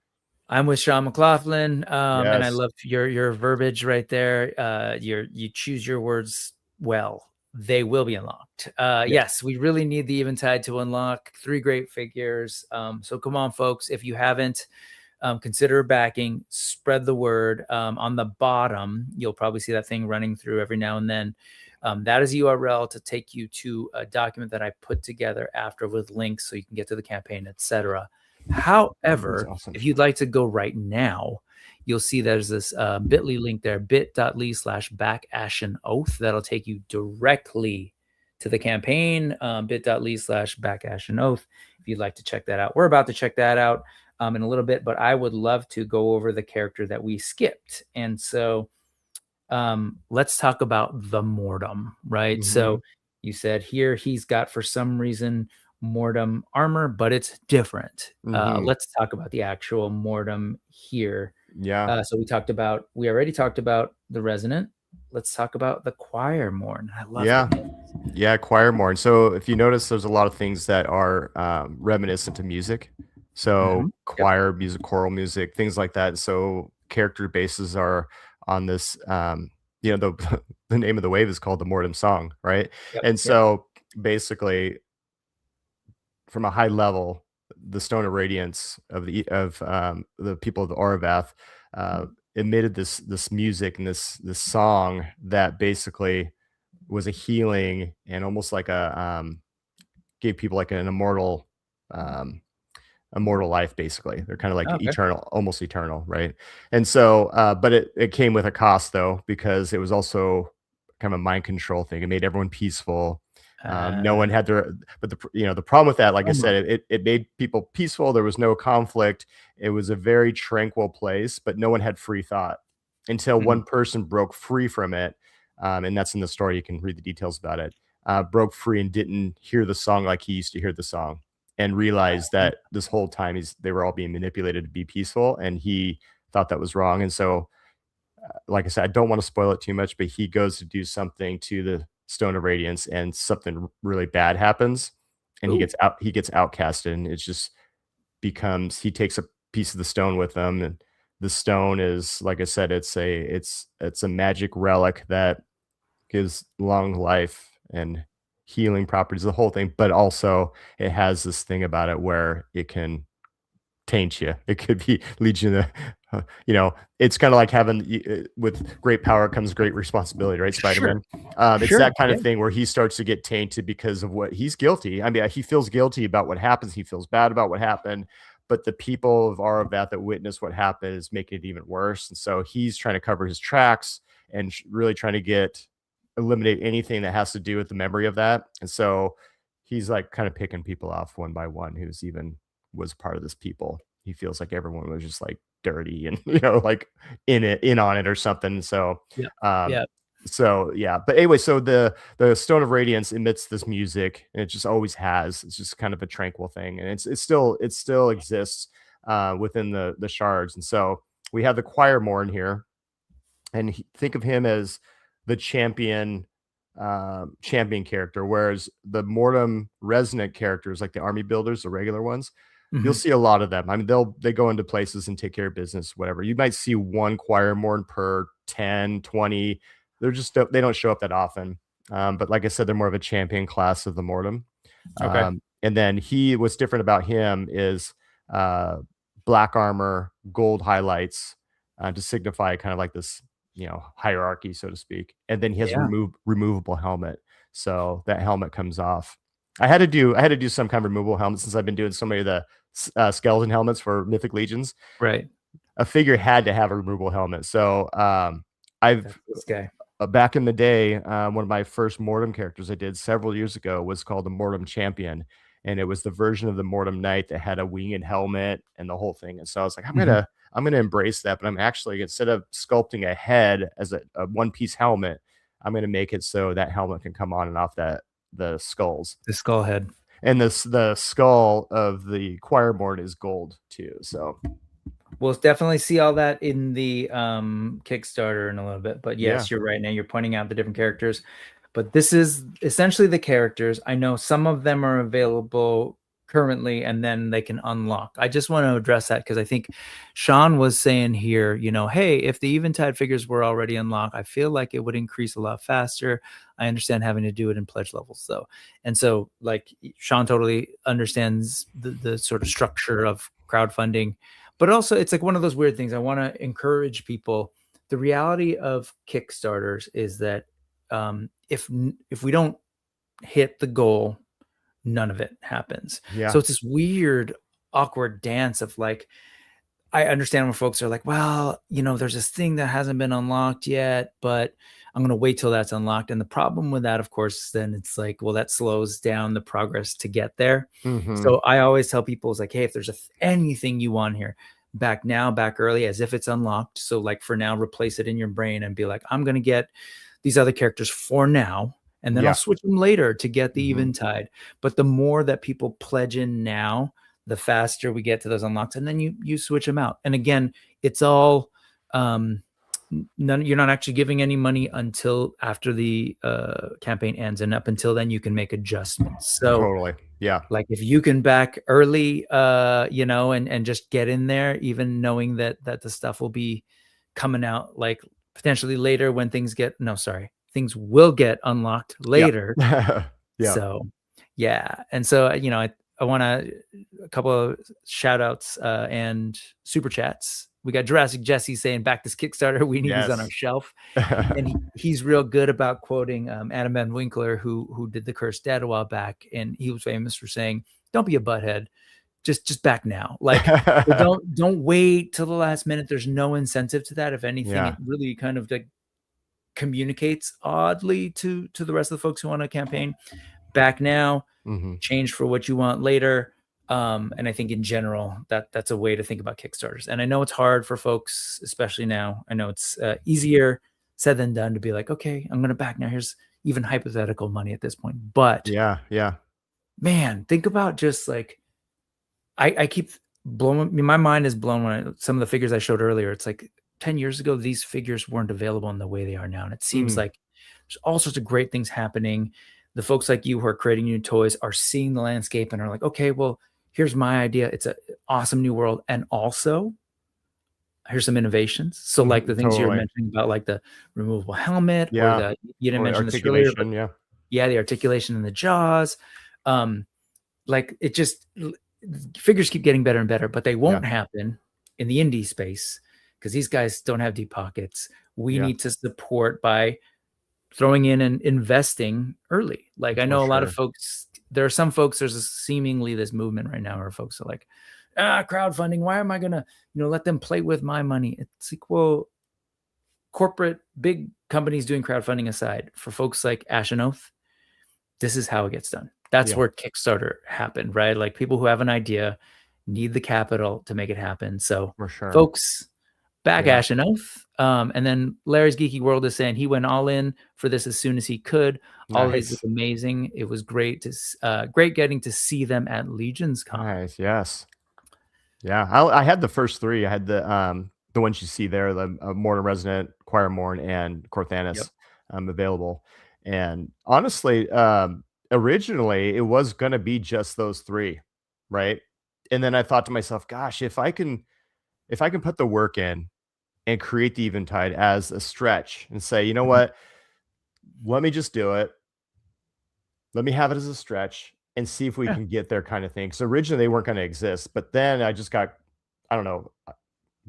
I'm with Sean McLaughlin, and I love your verbiage right there. You choose your words well. They will be unlocked. Yes, we really need the Eventide to unlock 3 great figures. So come on, folks. If you haven't, consider backing. Spread the word. On the bottom, you'll probably see that thing running through every now and then. That is a URL to take you to a document that I put together after with links so you can get to the campaign, etc. However, if you'd like to go right now, you'll see there's this bit.ly link there, bit.ly/backashenoath. That'll take you directly to the campaign, bit.ly/backashenoath. If you'd like to check that out. We're about to check that out in a little bit, but I would love to go over the character that we skipped. And so let's talk about the Mortem, right? So you said here he's got, for some reason, Mortem armor, but it's different. Let's talk about the actual Mortem here. So we already talked about the Resonant. Let's talk about the Choir Morn. I love it. Choir Morn. So if you notice, there's a lot of things that are reminiscent to music. So choir music, choral music, things like that. So character bases are on this, the name of the wave is called the Mortem Song, right? And so basically, from a high level, the Stone of Radiance of the people of the Oravath emitted this music and this song that basically was a healing and almost like a gave people like an immortal life. Basically, they're kind of like Okay. eternal, almost eternal, right? And so but it came with a cost though, because it was also kind of a mind control thing. It made everyone peaceful. No one had their, but the problem with that, like I said, it made people peaceful. There was no conflict. It was a very tranquil place, but no one had free thought until one person broke free from it. And that's in the story. You can read the details about it. Broke free and didn't hear the song like he used to hear the song, and realized that this whole time they were all being manipulated to be peaceful, and he thought that was wrong. And so, like I said, I don't want to spoil it too much, but he goes to do something to the Stone of Radiance, and something really bad happens, and he gets outcasted, and it just becomes, he takes a piece of the stone with him, and the stone is, like I said, it's a magic relic that gives long life and healing properties, the whole thing, but also it has this thing about it where it can taint you. It could be lead you to, it's kind of like having, with great power comes great responsibility, right? Spider-Man. It's that kind of thing where he starts to get tainted because of what he's guilty. I mean, he feels guilty about what happens. He feels bad about what happened, but the people of Aravath that witness what happened is making it even worse. And so he's trying to cover his tracks and really trying to eliminate anything that has to do with the memory of that. And so he's like kind of picking people off one by one who's even was part of this people. He feels like everyone was just like dirty and like in on it or something. So so yeah, but anyway, so the Stone of Radiance emits this music, and it just always has. It's just kind of a tranquil thing, and it still exists within the shards. And so we have the choir Morn here, and think of him as the champion character, whereas the Mortem resonant characters, like the army builders, the regular ones, you'll see a lot of them. I mean, they go into places and take care of business, whatever. You might see one choir Morn per 10, 20. They don't show up that often. But like I said, they're more of a champion class of the Mortem. And then what's different about him is black armor, gold highlights, to signify kind of like this, hierarchy, so to speak. And then he has a removable helmet. So that helmet comes off. I had to do some kind of removable helmet since I've been doing so many of the skeleton helmets for Mythic Legions. Right. A figure had to have a removable helmet. So back in the day, one of my first Mortem characters I did several years ago was called the Mortem Champion. And it was the version of the Mortem Knight that had a winged helmet and the whole thing. And so I was like, I'm gonna embrace that, but I'm actually, instead of sculpting a head as a one-piece helmet, I'm gonna make it so that helmet can come on and off the skulls. The skull head. And the skull of the choir Morn is gold too. So we'll definitely see all that in the Kickstarter in a little bit. But yes, you're right. Now you're pointing out the different characters. But this is essentially the characters. I know some of them are available currently, and then they can unlock. I just want to address that because I think Sean was saying here, hey, if the Eventide figures were already unlocked, I feel like it would increase a lot faster. I understand having to do it in pledge levels though. And so like Sean totally understands the sort of structure of crowdfunding, but also it's like one of those weird things. I want to encourage people. The reality of Kickstarters is that if we don't hit the goal, none of it happens. So it's this weird, awkward dance of like, I understand when folks are like, well, there's this thing that hasn't been unlocked yet, but I'm going to wait till that's unlocked. And the problem with that, of course, then it's like, well, that slows down the progress to get there. So I always tell people, it's like, hey, if there's anything you want here, back now, back early, as if it's unlocked. So like for now, replace it in your brain and be like, I'm going to get these other characters for now, and then I'll switch them later to get the Eventide. But the more that people pledge in now, the faster we get to those unlocks, and then you switch them out. And again, it's all you're not actually giving any money until after the campaign ends, and up until then you can make adjustments. So totally, like if you can back early, and just get in there, even knowing that the stuff will be coming out like potentially later when things will get unlocked later. So yeah. And so, I want a couple of shout outs and super chats. We got Jurassic Jesse saying, back this Kickstarter. We need these on our shelf. And he's real good about quoting Adam Van Winkler, who did The Cursed Dead a while back. And he was famous for saying, don't be a butthead. Just back now. Like, don't wait till the last minute. There's no incentive to that. If anything, it really kind of like communicates oddly to the rest of the folks who want to campaign. Back now, change for what you want later. And I think in general, that's a way to think about Kickstarters. And I know it's hard for folks, especially now. I know it's easier said than done to be like, okay, I'm going to back now. Here's even hypothetical money at this point. But man, think about just like, I keep blowing, my mind is blown when some of the figures I showed earlier. It's like 10 years ago, these figures weren't available in the way they are now. And it seems like there's all sorts of great things happening. The folks like you who are creating new toys are seeing the landscape and are like, okay, well, here's my idea. It's an awesome new world. And also, here's some innovations. So like the things you're mentioning about like the removable helmet, or the, you didn't mention this earlier, but the articulation in the jaws. Like it just, figures keep getting better and better, but they won't happen in the indie space because these guys don't have deep pockets. We need to support by throwing in and investing early. Like I know a lot of folks, there are some folks, there's seemingly this movement right now where folks are like, crowdfunding, why am I going to, let them play with my money? It's like, well, corporate big companies doing crowdfunding aside, for folks like ASHEN OATH, this is how it gets done. That's where Kickstarter happened, right? Like people who have an idea need the capital to make it happen. So folks, back ASHEN OATH. And then Larry's Geeky World is saying he went all in for this as soon as he could. All of it was amazing. It was great great getting to see them at Legions Con. Nice, yes. Yeah, I had the first three. I had the ones you see there, the Morn Resonant, Choir Morn, and Corthanis available. And honestly, originally it was going to be just those three, right? And then I thought to myself, gosh, if I can put the work in and create the Eventide as a stretch and say, you know what, let me just do it. Let me have it as a stretch and see if we can get there, kind of thing. Because originally they weren't going to exist, but then I just got, I don't know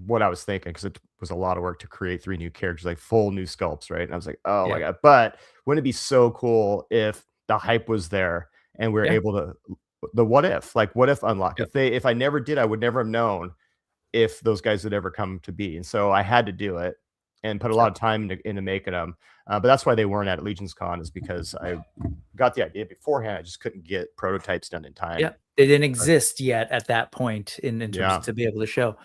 what I was thinking, because it was a lot of work to create 3 new characters, like full new sculpts, right? And I was like, oh my God. But wouldn't it be so cool if the hype was there and we were able to, the what if unlock? If I never did, I would never have known if those guys would ever come to be. And so I had to do it and put a lot of time into making them. But that's why they weren't at Legions Con, is because I got the idea beforehand. I just couldn't get prototypes done in time. Yeah, they didn't exist yet at that point in terms to be able to show.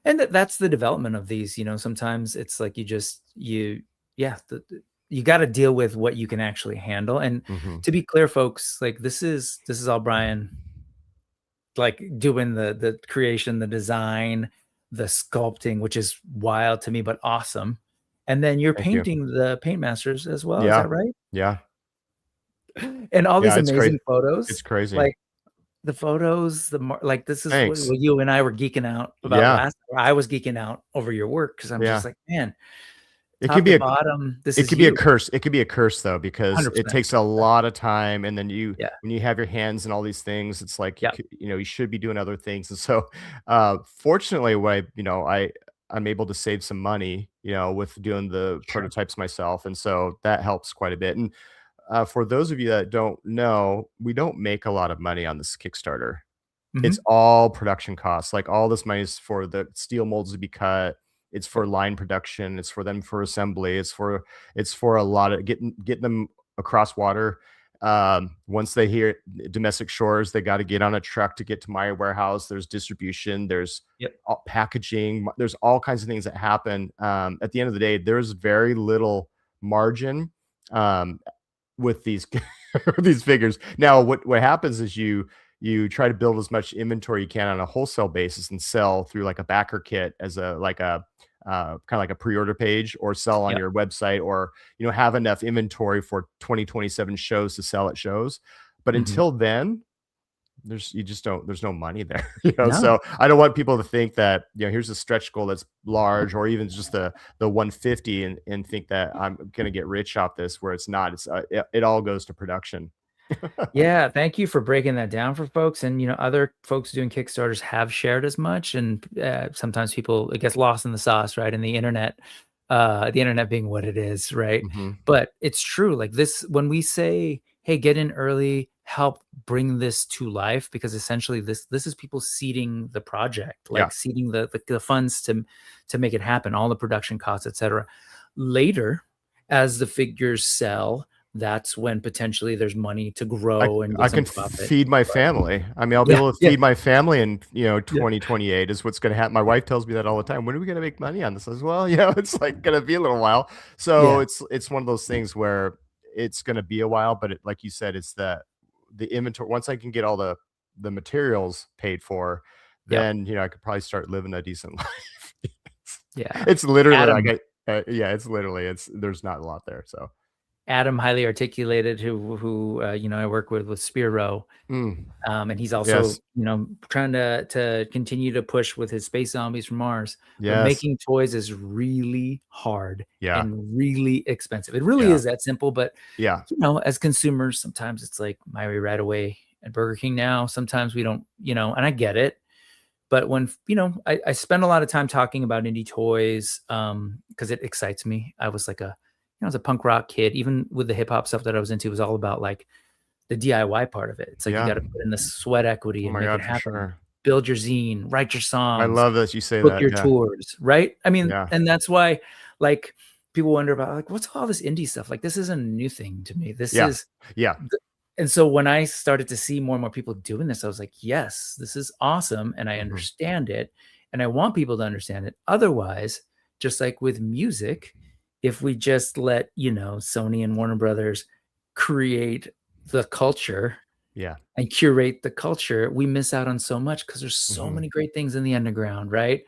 And that's the development of these. Sometimes it's like you got to deal with what you can actually handle. And to be clear, folks, like this is all Brian, like doing the creation, the design, the sculpting, which is wild to me, but awesome. And then you're painting the paint masters as well. Is that right? Yeah. And all these amazing photos. It's crazy. Like the photos, like this is what you and I were geeking out about last. I was geeking out over your work because I'm just like, man, it could be a bottom. It could be a curse. It could be a curse though, because 100%. It takes a lot of time. And then when you have your hands and all these things, it's like, you should be doing other things. And so, fortunately, I'm able to save some money, with doing the prototypes myself. And so that helps quite a bit. And for those of you that don't know, we don't make a lot of money on this Kickstarter. It's all production costs. Like all this money is for the steel molds to be cut. It's for line production. It's for them for assembly. It's for a lot of getting them across water. Once they hit domestic shores, they got to get on a truck to get to my warehouse. There's distribution. There's packaging. There's all kinds of things that happen. At the end of the day, there's very little margin with these these figures. Now, what happens is you try to build as much inventory you can on a wholesale basis and sell through like a backer kit as a kind of like a pre-order page, or sell on your website, or have enough inventory for 2027 shows to sell at shows. But until then, there's no money there. So I don't want people to think that here's a stretch goal that's large, or even just the 150 and think that I'm gonna get rich off this, where it's not. It's it all goes to production. Yeah, thank you for breaking that down for folks. And other folks doing Kickstarters have shared as much. And sometimes it gets lost in the sauce, right? And the internet being what it is, right? Hmm. But it's true. Like this, when we say, "Hey, get in early, help bring this to life," because essentially this is people seeding the project, Yeah. like seeding the funds to make it happen, all the production costs, etc. Later, as the figures sell, that's when potentially there's money to I grow and I get some can profit. feed my But family. I mean, I'll be yeah, able to yeah, feed my family in, yeah, 2028 is what's going to happen. My wife tells me that all the time. When are we going to make money on this as well? It's like going to be a little while. So yeah, it's one of those things where it's going to be a while, but like you said, it's the inventory. Once I can get all the materials paid for, yep, then, I could probably start living a decent life. yeah. It's literally like Adam, yeah, it's literally there's not a lot there. So, Adam, highly articulated, who I work with Spiro, mm, and he's also yes, trying to continue to push with his space zombies from Mars. But yes, making toys is really hard yeah, and really expensive. It really yeah, is that simple. But yeah, as consumers, sometimes it's like my way right away at Burger King now. Sometimes we don't, and I get it. But when I spend a lot of time talking about indie toys because it excites me. I was like I was a punk rock kid. Even with the hip hop stuff that I was into, it was all about like the DIY part of it. It's like you yeah. got to put in the sweat equity Oh and my make it god, for happen. sure. Build your zine, write your I songs, love that you say book that, your yeah, tours, right? I mean, yeah, and that's why like people wonder about like what's all this indie stuff? Like this isn't a new thing to me. This yeah, is yeah, and so when I started to see more and more people doing this, I was like, yes, this is awesome. And I mhm, understand it. And I want people to understand it. Otherwise, just like with music, if we just let, Sony and Warner Brothers create the culture yeah, and curate the culture, we miss out on so much because there's so mhm, many great things in the underground, right?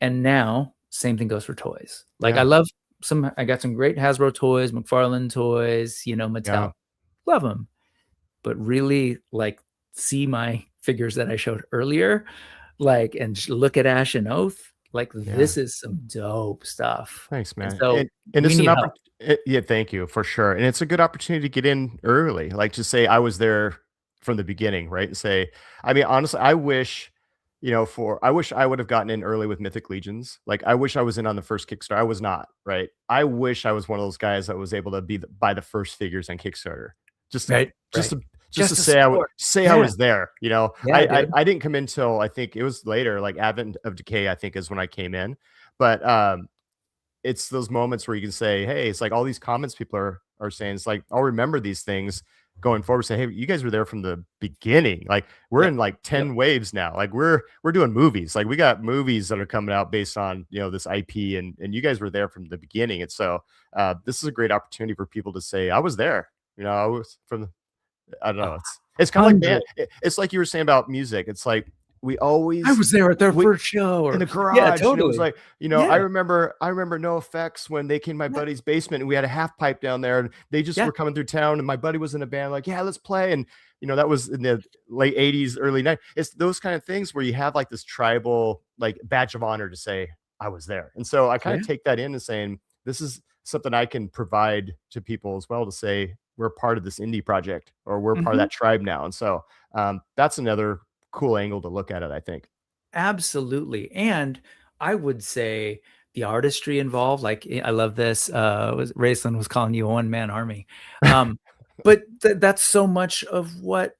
And now, same thing goes for toys. Like yeah, I got some great Hasbro toys, McFarlane toys, Mattel. yeah, Love them, but really like see my figures that I showed earlier, like and look at ASHEN OATH. Like yeah. this is some dope stuff. Thanks, And man, so and we it's an need help. opportunity. Yeah, thank you, for sure, and it's a good opportunity to get in early, like, to say I was there from the beginning, right, and say I mean, honestly, I wish, I wish I would have gotten in early with Mythic Legions, like, I wish I was in on the first Kickstarter, I was not, right? I wish I was one of those guys that was able to buy the first figures on Kickstarter, just to Right. just Right. to just to Just to say support. I Yeah. was there, Yeah, dude. I didn't come in till I think it was later, like, Advent of Decay, I think, is when I came in, but, it's those moments where you can say, "Hey," it's like all these comments people are saying, it's like, I'll remember these things going forward, say, "Hey, you guys were there from the beginning." Like, we're Yep. in like Yep. 10 waves now. Like, we're doing movies. Like, we got movies that are coming out based on, this IP, and you guys were there from the beginning. And so, this is a great opportunity for people to say, "I was there." I was from the I don't know. It's kind of like 100. band. It's like you were saying about music. It's like we I always was there at their we first show in or the yeah, garage, and it was totally. like, I Yeah. remember No Effects when they came to my Yeah. buddy's basement and we had a half pipe down there and they just Yeah. were coming through town and my buddy was in a band like, "Yeah, let's play." And that was in the late 80s, early 90s. It's those kind of things where you have like this tribal like badge of honor to say, "I was there." And so I kind Yeah. of take that in and saying, this is something I can provide to people as well, to say we're part of this indie project or we're part of Mhm. that tribe now. And so that's another cool angle to look at it, I think. Absolutely. And I would say the artistry involved, like I love this. Was Raceland was calling you a one-man army. Um, but that's so much of what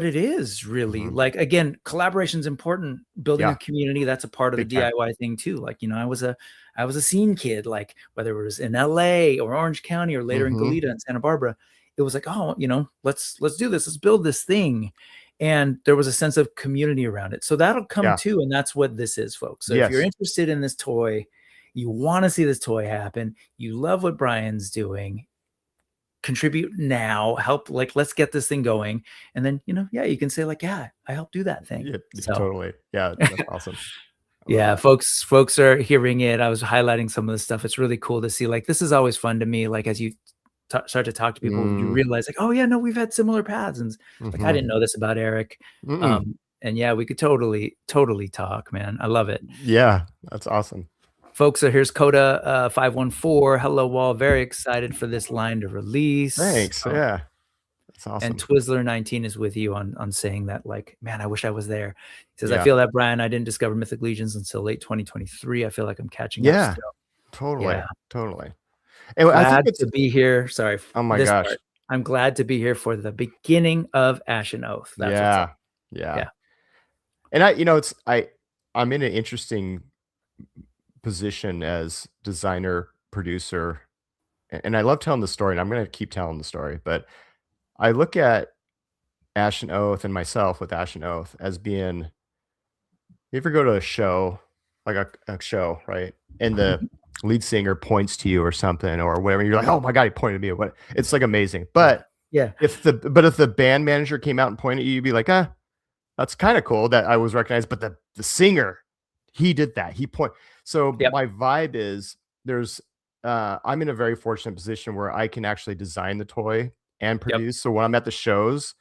it is really. Mhm. Like again, collaboration is important. Building a Yeah, community, that's a part of the big time. DIY thing too. Like, I was a scene kid, like whether it was in LA or Orange County or later in Mhm. Goleta and Santa Barbara, it was like, oh, let's do this, let's build this thing. And there was a sense of community around it. So that'll come Yeah. too, and that's what this is, folks. So if you're Yes. interested in this toy, you wanna see this toy happen, you love what Brian's doing, contribute now, help like, let's get this thing going, and then, yeah, you can say like, "Yeah, I helped do that thing." Yeah, So totally. Yeah, that's awesome. I love yeah, that. folks are hearing it. I was highlighting some of the stuff. It's really cool to see, like, this is always fun to me, like, as you start to talk to people, you Mm, realize like, "Oh, yeah, no, we've had similar paths," and like, "I mhm. didn't know this about Eric." Mm-mm. And yeah, we could totally talk, man. I love it. Yeah, that's awesome. Folks, so here's Coda 514. Hello, Wall. Very excited for this line to release. Thanks, yeah. It's awesome. And Twizzler19 is with you on saying that, like, man, I wish I was there. He says, I Yeah. feel that, Brian, I didn't discover Mythic Legions until late 2023. I feel like I'm catching up Yeah, still. totally. Yeah. Totally. And I think Glad it's to be here. Sorry. oh my this gosh. part. I'm glad to be here for the beginning of ASHEN OATH. That's what's Yeah. up. Yeah. Yeah. And I'm in an interesting position as designer, producer, and I love telling the story, and I'm going to keep telling the story, but I look at ASHEN OATH and myself with ASHEN OATH as being, you ever go to a show, like a show, right? And the lead singer points to you or something or whatever. You're like, oh my God, he pointed to me. What? It's like amazing. But yeah. if the band manager came out and pointed at you, you'd be like, that's kind of cool that I was recognized. But the singer, he did that. He point. So my vibe is I'm in a very fortunate position where I can actually design the toy and produce. So when I'm at the shows,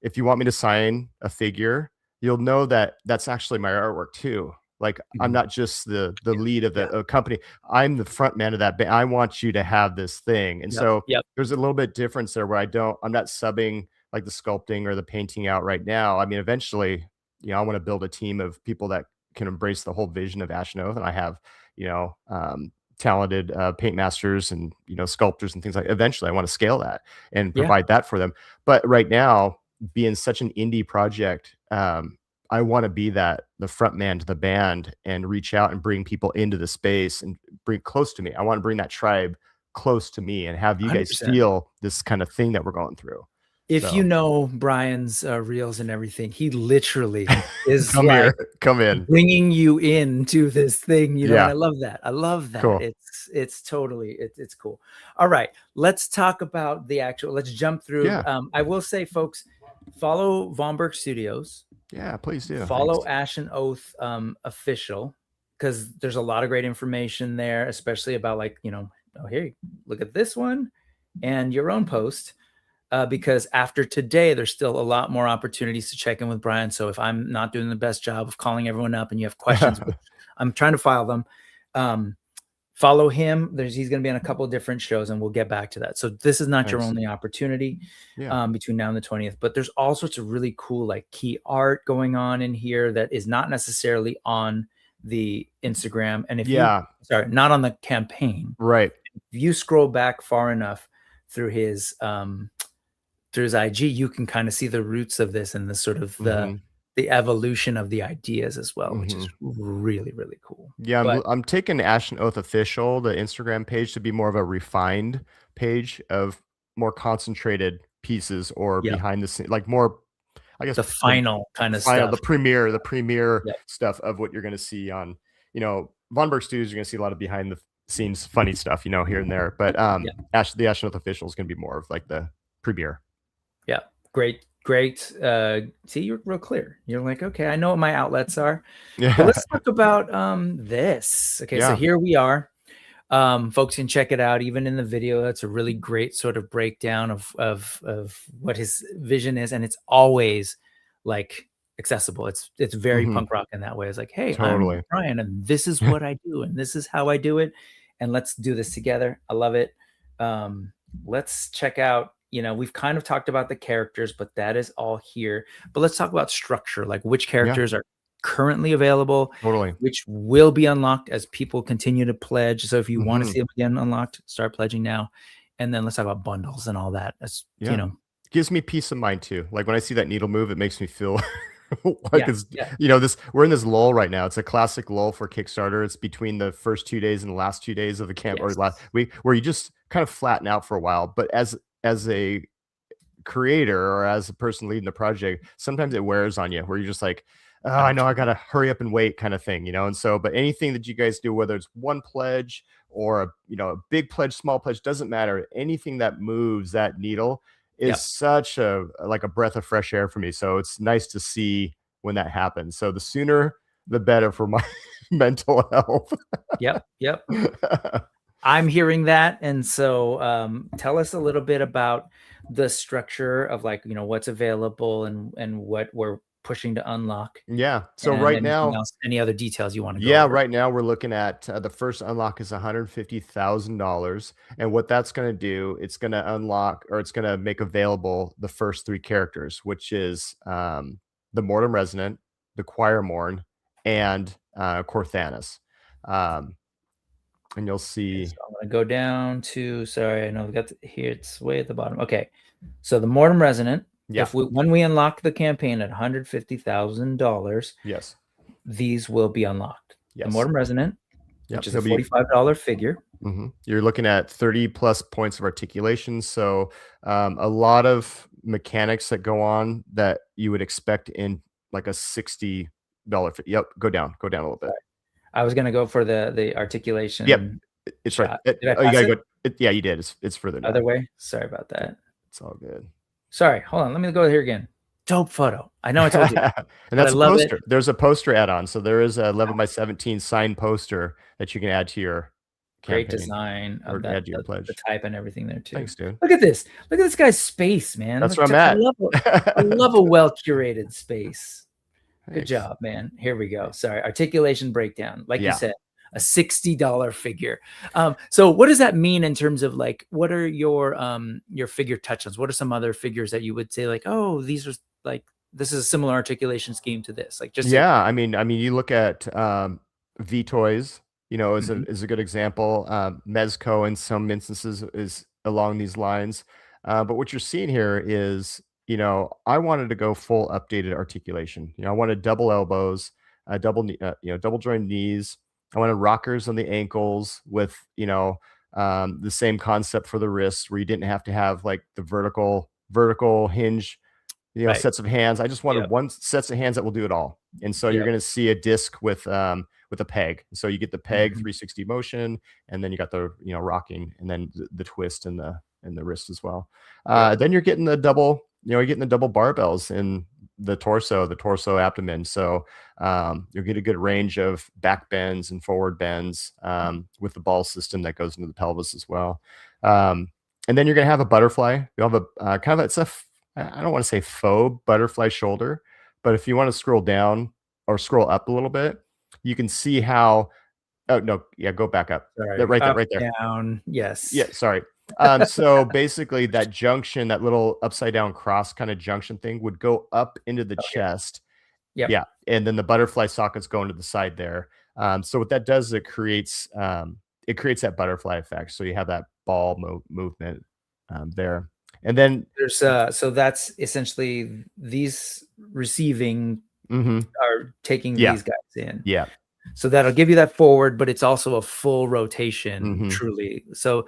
if you want me to sign a figure, you'll know that that's actually my artwork too. Like I'm not just the lead of the company. I'm the front man of that band. I want you to have this thing. And so there's a little bit difference there where I'm not subbing like the sculpting or the painting out right now. I mean, eventually, I want to build a team of people that can embrace the whole vision of ASHEN OATH. And I have, talented paint masters and, sculptors and things like that. Eventually I want to scale that and provide that for them. But right now, being such an indie project, I want to be the front man to the band and reach out and bring people into the space and bring close to me. I want to bring that tribe close to me and have you guys 100%. feel this kind of thing that we're going through. If you know Brian's reels and everything, he literally is come in, bringing you into this thing, and I love that. I love that. Cool. It's totally, it's cool. All right, let's talk about the actual, let's jump through. I will say, folks, follow Von Burke Studios. Yeah, please do. Follow ASHEN OATH official, because there's a lot of great information there, especially about like, oh, here, look at this one and your own post. Because after today, there's still a lot more opportunities to check in with Brian. So if I'm not doing the best job of calling everyone up and you have questions, I'm trying to file them. Follow him. He's going to be on a couple of different shows, and we'll get back to that. So this is not your only opportunity between now and the 20th, but there's all sorts of really cool, like key art going on in here that is not necessarily on the Instagram. And if not on the campaign, right? If you scroll back far enough through his IG, you can kind of see the roots of this and the sort of the evolution of the ideas as well, which is really, really cool. Yeah, I'm taking ASHEN OATH official, the Instagram page, to be more of a refined page of more concentrated pieces or behind the scenes, like more, I guess, the final kind of stuff, the premiere stuff of what you're going to see on, Von Burke Studios. You're going to see a lot of behind the scenes funny stuff, here and there. But the ASHEN OATH official is going to be more of like the premiere. Yeah, great. See, you're real clear. You're like, okay, I know what my outlets are. But let's talk about this. Okay, so here we are. Folks can check it out. Even in the video, that's a really great sort of breakdown of what his vision is, and it's always like accessible. It's very punk rock in that way. It's like, hey, I'm Brian, and this is what I do, and this is how I do it, and let's do this together. I love it. Let's check out. We've kind of talked about the characters, but that is all here. But let's talk about structure, like which characters are currently available, which will be unlocked as people continue to pledge. So if you want to see them again unlocked, start pledging now. And then let's talk about bundles and all that. As gives me peace of mind too. Like when I see that needle move, it makes me feel like we're in this lull right now. It's a classic lull for Kickstarter. It's between the first 2 days and the last 2 days of the camp or last week, where you just kind of flatten out for a while. But as a creator or as a person leading the project, sometimes it wears on you where you're just like, oh, I know I got to hurry up and wait kind of thing, And so, but anything that you guys do, whether it's one pledge or a big pledge, small pledge, doesn't matter. Anything that moves that needle is such a breath of fresh air for me. So it's nice to see when that happens. So the sooner, the better for my mental health. Yep. I'm hearing that. And so tell us a little bit about the structure of what's available and what we're pushing to unlock. Yeah. So And right anything now, else, any other details you want to go yeah, over? right now we're looking at the first unlock is $150,000, and what that's going to do, it's going to unlock, or it's going to make available the first 3 characters, which is the Mortem Resonant, the Choir Morn, and Corthanis. And you'll see. So I'm going to go down to, sorry, I know we got here. It's way at the bottom. Okay. So the Mortem Resonant, Yeah. when we unlock the campaign at $150,000, Yes. these will be unlocked. Yes. The Mortem Resonant, Yep. which is a $45 figure. You're looking at 30 plus points of articulation. So a lot of mechanics that go on that you would expect in like a $60. Yep. Go down a little bit. I was going to go for the articulation. Yep. It's shot. right. Did I Oh, you pass gotta it? go. Yeah, you did. It's further down. Other way. Sorry about that. It's all good. Sorry. Hold on. Let me go here again. Dope photo. I know I told you. And that's I a love poster. it. There's a poster add-on. So there is a 11 by 17 signed poster that you can add to your Great campaign, design or of that, add to your pledge. the type and everything there too. Thanks, dude. Look at this. Look at this guy's space, man. That's where I'm at. I love a well-curated space. Good Thanks. job, man. Here we go. Sorry. Articulation breakdown. Like you said, a $60 figure. So what does that mean in terms of like, what are your figure touch-ons? What are some other figures that you would say like, oh, these are like, this is a similar articulation scheme to this? Like just I mean, you look at V Toys, you know, is a good example. Mezco in some instances is along these lines. But what you're seeing here is, you know, I wanted to go full updated articulation. You know, I wanted double elbows, double joint knees. I wanted rockers on the ankles with, you know, the same concept for the wrists, where you didn't have to have like the vertical hinge, you know, sets of hands. I just wanted one sets of hands that will do it all. And so you're going to see a disc with a peg. So you get the peg 360 motion, and then you got the, you know, rocking, and then the twist and the wrist as well. Then you're getting the double, you know, you're getting the double barbells in the torso abdomen. So you'll get a good range of back bends and forward bends with the ball system that goes into the pelvis as well. And then you're going to have a butterfly. You'll have a kind of, I don't want to say faux butterfly shoulder, but if you want to scroll down or scroll up a little bit, you can see how, oh no, yeah, go back up. Sorry. Right up, there. Down. Yes. Yeah, sorry. So basically that junction, that little upside down cross kind of junction thing would go up into the chest. Yep. Yeah. And then the butterfly sockets go into the side there. So what that does is it creates that butterfly effect. So you have that ball movement there. And then there's so that's essentially these receiving are taking these guys in. Yeah. So that'll give you that forward, but it's also a full rotation, truly. So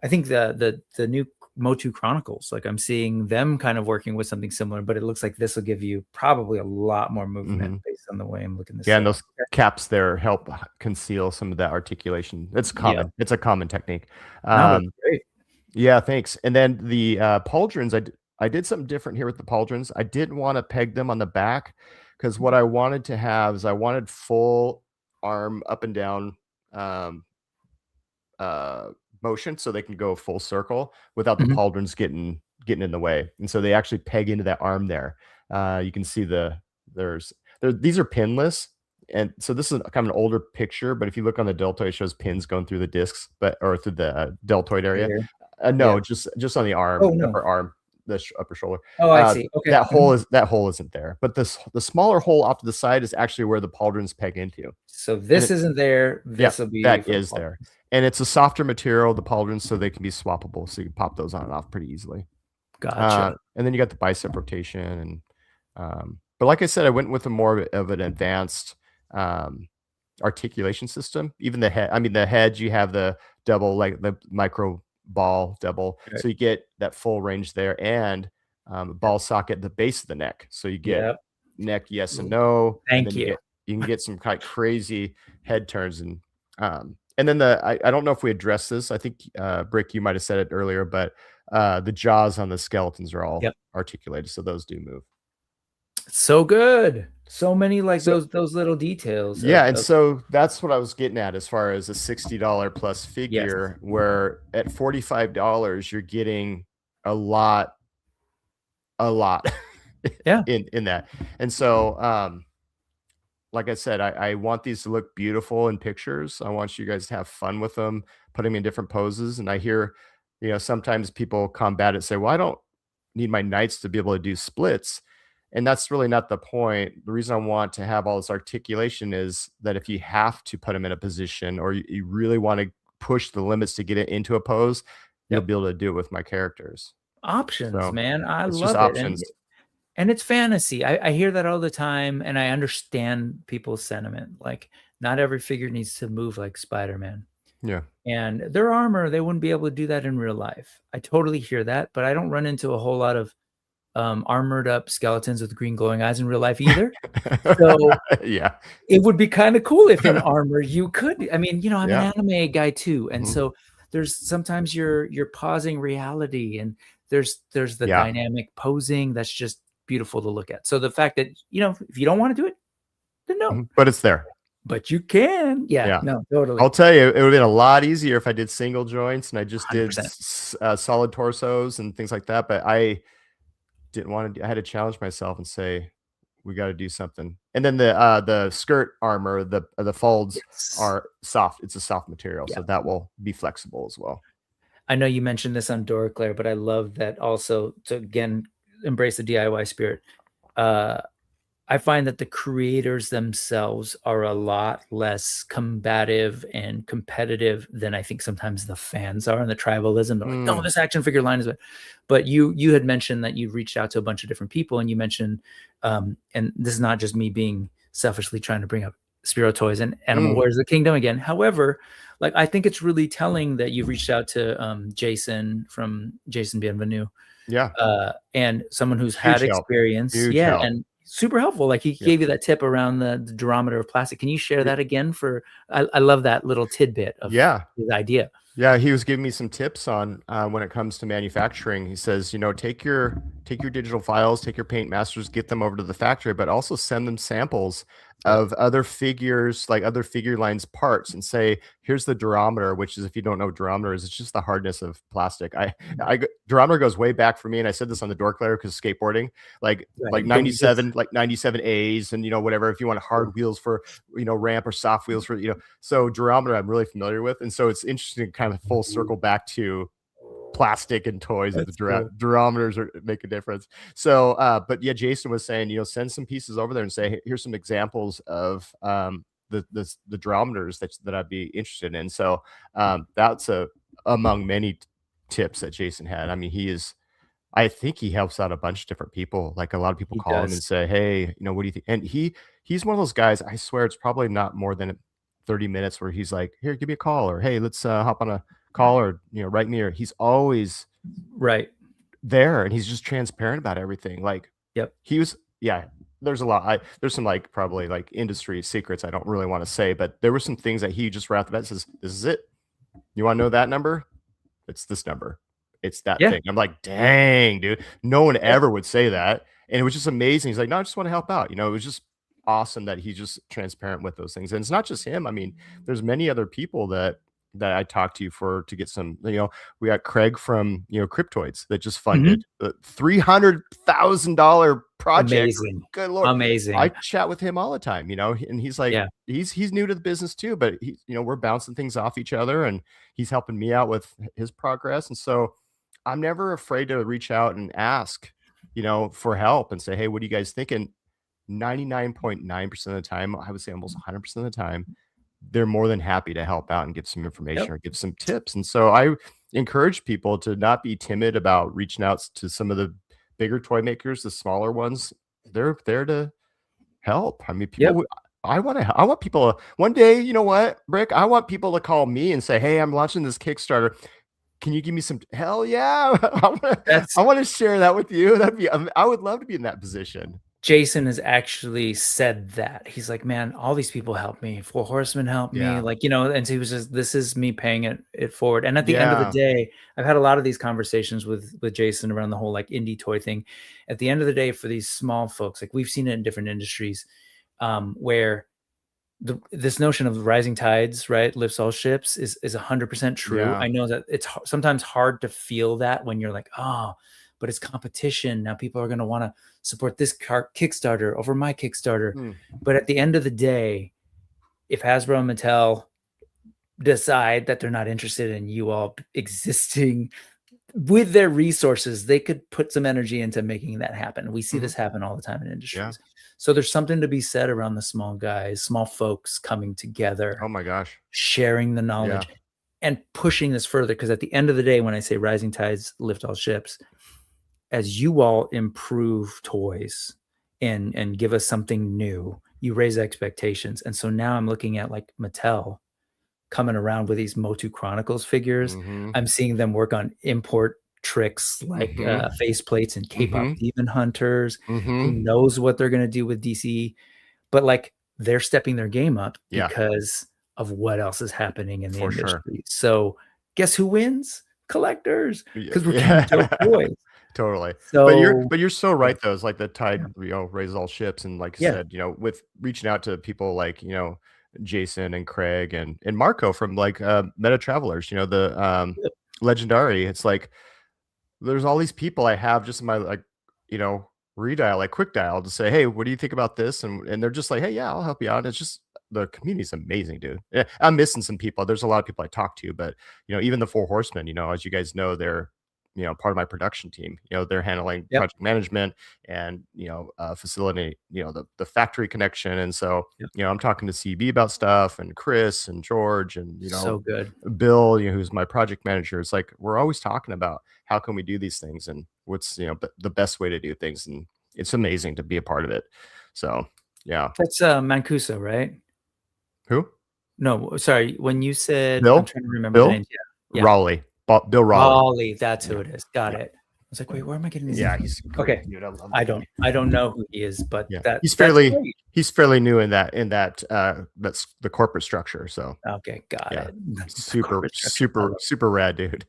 I think the new Motu Chronicles, like I'm seeing them kind of working with something similar, but it looks like this will give you probably a lot more movement based on the way I'm looking at this. Yeah, and those caps there help conceal some of that articulation. It's common. Yeah. It's a common technique. No, great. Yeah, thanks. And then the pauldrons, I did something different here with the pauldrons. I didn't want to peg them on the back, because what I wanted to have is I wanted full arm up and down motion, so they can go full circle without the pauldrons getting in the way. And so they actually peg into that arm there. You can see these are pinless. And so this is kind of an older picture, but if you look on the deltoid, it shows pins going through the discs, or through the deltoid area. No, just on the arm, upper arm, the upper shoulder. Oh, I see. Okay. That hole isn't there, but the smaller hole off to the side is actually where the pauldrons peg into. So this isn't there. This will be that is there, and it's a softer material, the pauldrons, so they can be swappable. So you can pop those on and off pretty easily. Gotcha. And then you got the bicep rotation, and but like I said, I went with a more of an advanced articulation system. Even the head, the head, you have the double, like the micro ball double, so you get that full range there, and ball socket at the base of the neck, so you get neck yes and no. Thank you. You can get some kind of crazy head turns, and then I don't know if we addressed this. I think Brick, you might have said it earlier, but the jaws on the skeletons are all articulated, so those do move. So good. So many those little details. Yeah, and so that's what I was getting at as far as a $60 plus figure, where at $45 you're getting a lot. Yeah. in that. And so, like I said, I want these to look beautiful in pictures. I want you guys to have fun with them, put them in different poses. And I hear, sometimes people combat it, say, well, I don't need my knights to be able to do splits. And that's really not the point. The reason I want to have all this articulation is that if you have to put them in a position, or you really want to push the limits to get it into a pose, you'll Yep. be able to do it with my characters. Options, So man. I it's just love it. options. And it's fantasy. I hear that all the time, and I understand people's sentiment. Like, not every figure needs to move like Spider-Man. Yeah. And their armor, they wouldn't be able to do that in real life. I totally hear that, but I don't run into a whole lot of armored up skeletons with green glowing eyes in real life either. So Yeah. it would be kind of cool if in armor you could. I mean, I'm Yeah. an anime guy too, and Mhm. so there's sometimes you're pausing reality, and there's the Yeah. dynamic posing that's just beautiful to look at. So the fact that if you don't want to do it, then no, But it's there. but you can. Yeah, Yeah. no, totally. I'll tell you, it would have been a lot easier if I did single joints and I just did 100%. solid torsos and things like that. But I didn't want to. I had to challenge myself and say, we got to do something. And then the skirt armor, the folds Yes. are soft. It's a soft material, Yeah. so that will be flexible as well. I know you mentioned this on Doraclair, but I love that also to again embrace the DIY spirit. I find that the creators themselves are a lot less combative and competitive than I think sometimes the fans are, and the tribalism. They're like, no, this action figure line is it. But you had mentioned that you've reached out to a bunch of different people, and you mentioned, and this is not just me being selfishly trying to bring up Spiro Toys and Animal Warriors of the Kingdom again. However, like, I think it's really telling that you've reached out to Jason from Jason Bienvenue. Yeah. And someone who's Huge had help. experience. Huge Yeah. help. And super helpful. Like, he gave you that tip around the durometer of plastic. Can you share that again I love that little tidbit of his idea. Yeah, he was giving me some tips on when it comes to manufacturing. He says, take your digital files, take your paint masters, get them over to the factory, but also send them samples of other figures, like other figure lines parts, and say, here's the durometer, which is, if you don't know what durometer is, it's just the hardness of plastic. Durometer goes way back for me, and I said this on the Doraclair because skateboarding, like 97, like 97 A's, and whatever. If you want hard wheels for ramp, or soft wheels for so durometer I'm really familiar with, and so it's interesting to kind of full circle back to plastic and toys. That the durometers make a difference. So but yeah, Jason was saying, send some pieces over there and say, hey, here's some examples of the durometers that I'd be interested in. So that's among many tips that Jason had. I mean, I think he helps out a bunch of different people. Like, a lot of people call him and say, hey, what do you think? And he's one of those guys, I swear it's probably not more than 30 minutes where he's like, here, give me a call, or hey, let's hop on a call, or write me. Or he's always there, and he's just transparent about everything. Like, there's a lot. There's some probably industry secrets I don't really want to say, but there were some things that he just wrapped up and says, this is it. You want to know that number? It's this number. It's that thing. I'm like, dang, dude. No one ever would say that. And it was just amazing. He's like, no, I just want to help out. It was just awesome that he's just transparent with those things. And it's not just him. I mean, there's many other people that I talked to to get some, we got Craig from, Cryptoids that just funded a $300,000 project. Amazing. Good Lord. Amazing. I chat with him all the time, and he's like, he's new to the business too, but we're bouncing things off each other, and he's helping me out with his progress. And so I'm never afraid to reach out and ask, for help, and say, hey, what are you guys thinking? 99.9% of the time, I would say almost 100% of the time, they're more than happy to help out and give some information or give some tips. And so I encourage people to not be timid about reaching out to some of the bigger toy makers, the smaller ones. They're there to help. I mean, people, I want people one day, you know what, Brick, I want people to call me and say, hey, I'm launching this Kickstarter. Can you give me some? Hell yeah. I want to share that with you. I would love to be in that position. Jason has actually said that. He's like, man, all these people help me. Four Horsemen help me. Like, and so he was just, this is me paying it forward. And at the end of the day, I've had a lot of these conversations with Jason around the whole indie toy thing. At the end of the day, for these small folks, we've seen it in different industries, where this notion of rising tides, right, lifts all ships is 100% true. I know that it's sometimes hard to feel that when you're like, oh, but it's competition. Now people are going to want to support this Kickstarter over my Kickstarter. But at the end of the day, if Hasbro and Mattel decide that they're not interested in you all existing with their resources, they could put some energy into making that happen. We see this happen all the time in industries. So there's something to be said around the small guys, small folks coming together. Oh my gosh. Sharing the knowledge and pushing this further. Because at the end of the day, when I say rising tides lift all ships, as you all improve toys and give us something new, you raise expectations. And so now I'm looking at like Mattel coming around with these Motu Chronicles figures. I'm seeing them work on import tricks like face plates and K-pop demon hunters. Who knows what they're going to do with DC, but like they're stepping their game up because of what else is happening in the industry. So guess who wins? Collectors, because we're getting dope toys. Totally. So, but you're so right though. It's like the tide, raises all ships. And like you said, with reaching out to people like, Jason and Craig and Marco from like Meta Travelers, the Legendary. It's like there's all these people I have just in my like, redial, like quick dial to say, hey, what do you think about this? And they're just like, hey, yeah, I'll help you out. It's just the community's amazing, dude. Yeah, I'm missing some people. There's a lot of people I talk to, but even the Four Horsemen, as you guys know, they're part of my production team. They're handling project management and facilitating the factory connection. And so I'm talking to CB about stuff, and Chris and George and so good Bill, who's my project manager. It's like we're always talking about how can we do these things and what's the best way to do things, and it's amazing to be a part of it. So that's Mancuso, right? Who? No, sorry. When you said Bill, I'm trying to remember the names. Raleigh. Bill Raleigh. That's who it is. Got it. I was like, wait, where am I getting these? He's great, okay. Dude, I don't know who he is, but he's fairly new in that that's the corporate structure. So okay, got it. Super rad, dude.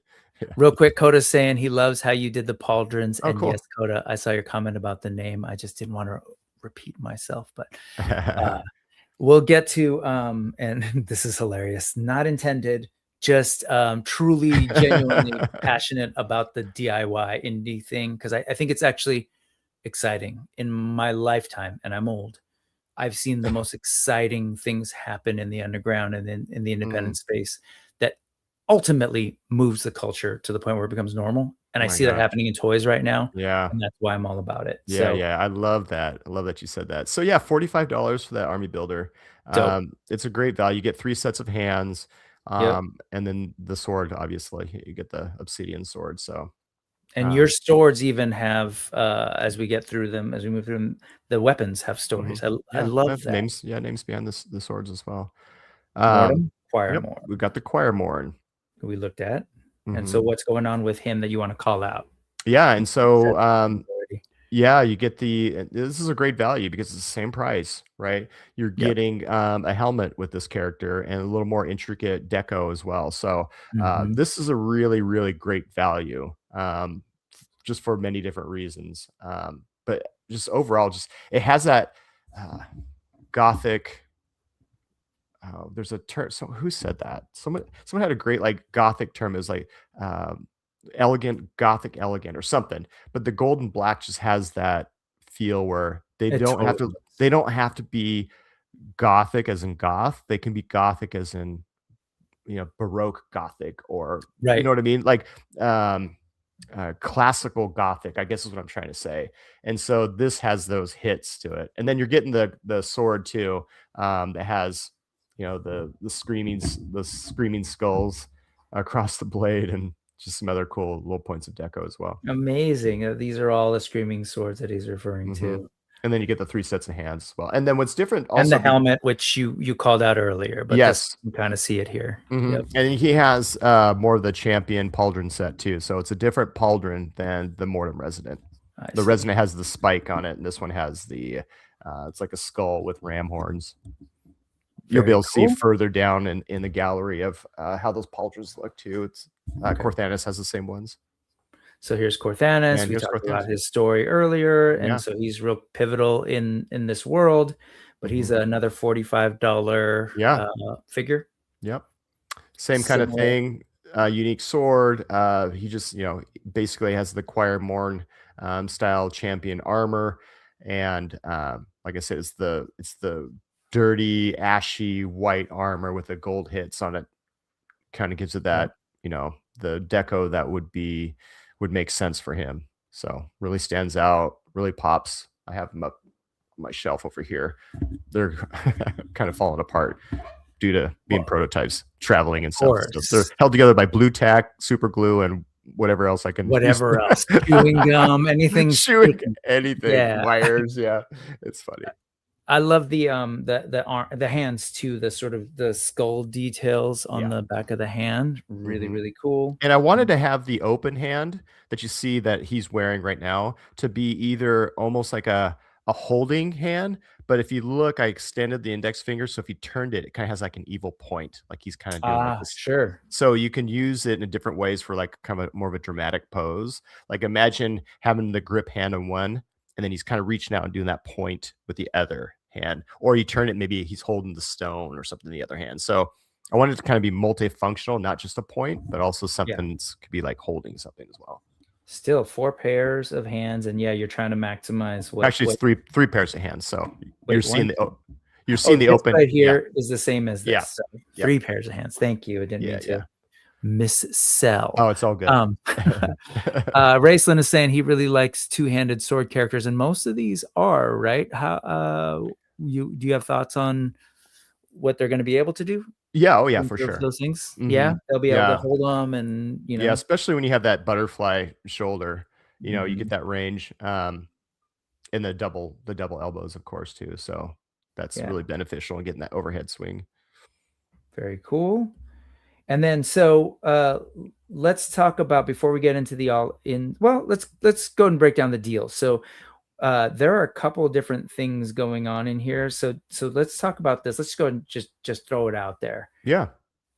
Real quick, Coda's saying he loves how you did the pauldrons. And cool. Yes, Coda, I saw your comment about the name. I just didn't want to repeat myself, but we'll get to and this is hilarious, not intended, just truly genuinely passionate about the DIY indie thing, because I think it's actually exciting. In my lifetime, and I'm old, I've seen the most exciting things happen in the underground and in the independent space that ultimately moves the culture to the point where it becomes normal. And I see that happening in toys right now. Yeah. And that's why I'm all about it. Yeah. I love that. I love that you said that. So yeah, $45 for that army builder. It's a great value. You get 3 sets of hands. And then the sword, obviously you get the obsidian sword. So, and your swords even have, as we get through them, as we move through them, the weapons have stories. I love that. Names behind the swords as well. Quiremore. We've got the Quiremore who we looked at. And so what's going on with him that you want to call out? Yeah. And so, you get this is a great value because it's the same price, right? You're getting a helmet with this character and a little more intricate deco as well. So this is a really, really great value, just for many different reasons. But just overall, it has that gothic. There's a term. So who said that? Someone had a great like gothic term. It was like gothic elegant or something. But the gold and black just has that feel where they don't have to be gothic as in goth. They can be gothic as in Baroque gothic, or you know what I mean, like classical gothic, I guess is what I'm trying to say. And so this has those hits to it, and then you're getting the sword too, that has the screaming skulls across the blade, and just some other cool little points of deco as well. Amazing. These are all the screaming swords that he's referring to. And then you get the 3 sets of hands as well. And then what's different also, and the helmet, which you called out earlier, but yes, you kind of see it here. And he has more of the champion pauldron set too. So it's a different pauldron than the Mortem Resonant. The Resonant has the spike on it, and this one has the it's like a skull with ram horns. You'll be able to see further down in the gallery of how those pauldrons look too. It's Corthanis has the same ones. So here's Corthanis. We talked about his story earlier, and so he's real pivotal in this world. But he's another $45 figure. Yep. Same kind of thing. unique sword. He just, basically has the Choir Morn style champion armor, and like I said, it's the dirty, ashy white armor with the gold hits on it. Kind of gives it that, the deco that would make sense for him. So really stands out, really pops. I have them up on my shelf over here. They're kind of falling apart due to being prototypes, traveling and stuff. So they're held together by blue tack, super glue, and whatever else I can whatever else, chewing gum, anything, anything, wires. Yeah, it's funny. I love the hands too, the sort of the skull details on the back of the hand. Really, really cool. And I wanted to have the open hand that you see that he's wearing right now to be either almost like a holding hand, but if you look, I extended the index finger, so if you turned it, it kind of has like an evil point, like he's kind of doing like this. Sure. So you can use it in different ways for like kind of more of a dramatic pose. Like imagine having the grip hand on one, and then he's kind of reaching out and doing that point with the other hand, or you turn it, maybe he's holding the stone or something in the other hand. So I wanted to kind of be multifunctional, not just a point, but also something that could be like holding something as well. Still 4 pairs of hands, and you're trying to maximize what. Actually, it's three pairs of hands. So you're seeing the open right here is the same as this. Yeah. So 3 pairs of hands. Thank you. I didn't mean to missell. Oh, it's all good. Raceland is saying he really likes 2-handed sword characters, and most of these are right. How do you have thoughts on what they're going to be able to do? Yeah. Oh yeah, for sure. Those things. Yeah. They'll be able to hold them, and yeah, especially when you have that butterfly shoulder, you get that range, and the double elbows, of course, too. So that's really beneficial in getting that overhead swing. Very cool. And then, so let's talk about, before we get into the let's go and break down the deal. So there are a couple of different things going on in here. So let's talk about this. Let's go and just throw it out there. Yeah.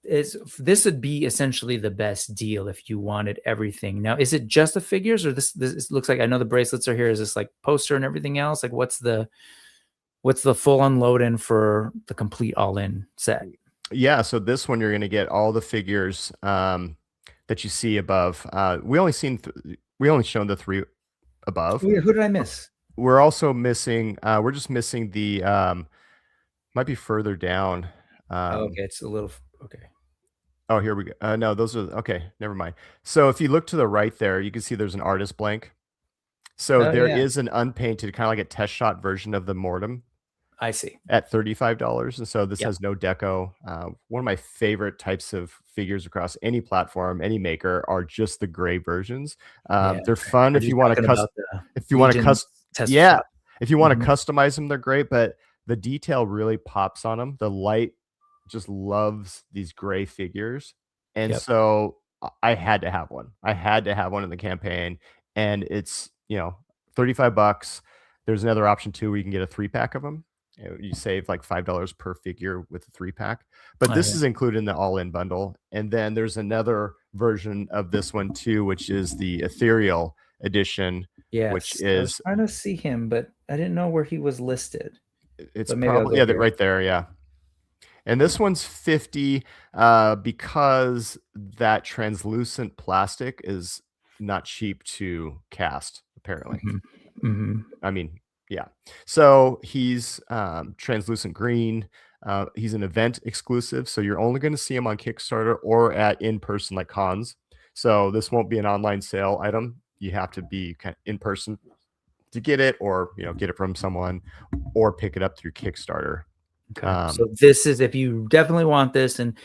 This would be essentially the best deal if you wanted everything. Now, is it just the figures, or this looks like, I know the bracelets are here. Is this like poster and everything else? Like what's the full unload in for the complete all-in set? Yeah. So this one, you're going to get all the figures that you see above. We only shown the 3 above. Who did I miss? We're also missing, we're just missing the, might be further down. Okay. It's a little, okay. Oh, here we go. No, those are, okay. Never mind. So if you look to the right there, you can see there's an artist blank. So there is an unpainted, kind of like a test shot version of the Mortem. I see. At $35. And so this has no deco. One of my favorite types of figures across any platform, any maker, are just the gray versions. They're fun if you want to customize them, they're great, but the detail really pops on them. The light just loves these gray figures. And so I had to have one. I had to have one in the campaign, and it's, $35. There's another option too, where you can get a 3-pack of them. You save like $5 per figure with a 3-pack, but this is included in the all-in bundle. And then there's another version of this one too, which is the ethereal edition. Which is, I was trying to see him, but I didn't know where he was listed. It's probably right there. Yeah. And this one's $50 because that translucent plastic is not cheap to cast, apparently. I mean, yeah. So he's translucent green. He's an event exclusive, so you're only going to see him on Kickstarter or at in-person, like cons. So this won't be an online sale item. You have to be kind of in person to get it, or get it from someone, or pick it up through Kickstarter. Okay. So this is, if you definitely want this and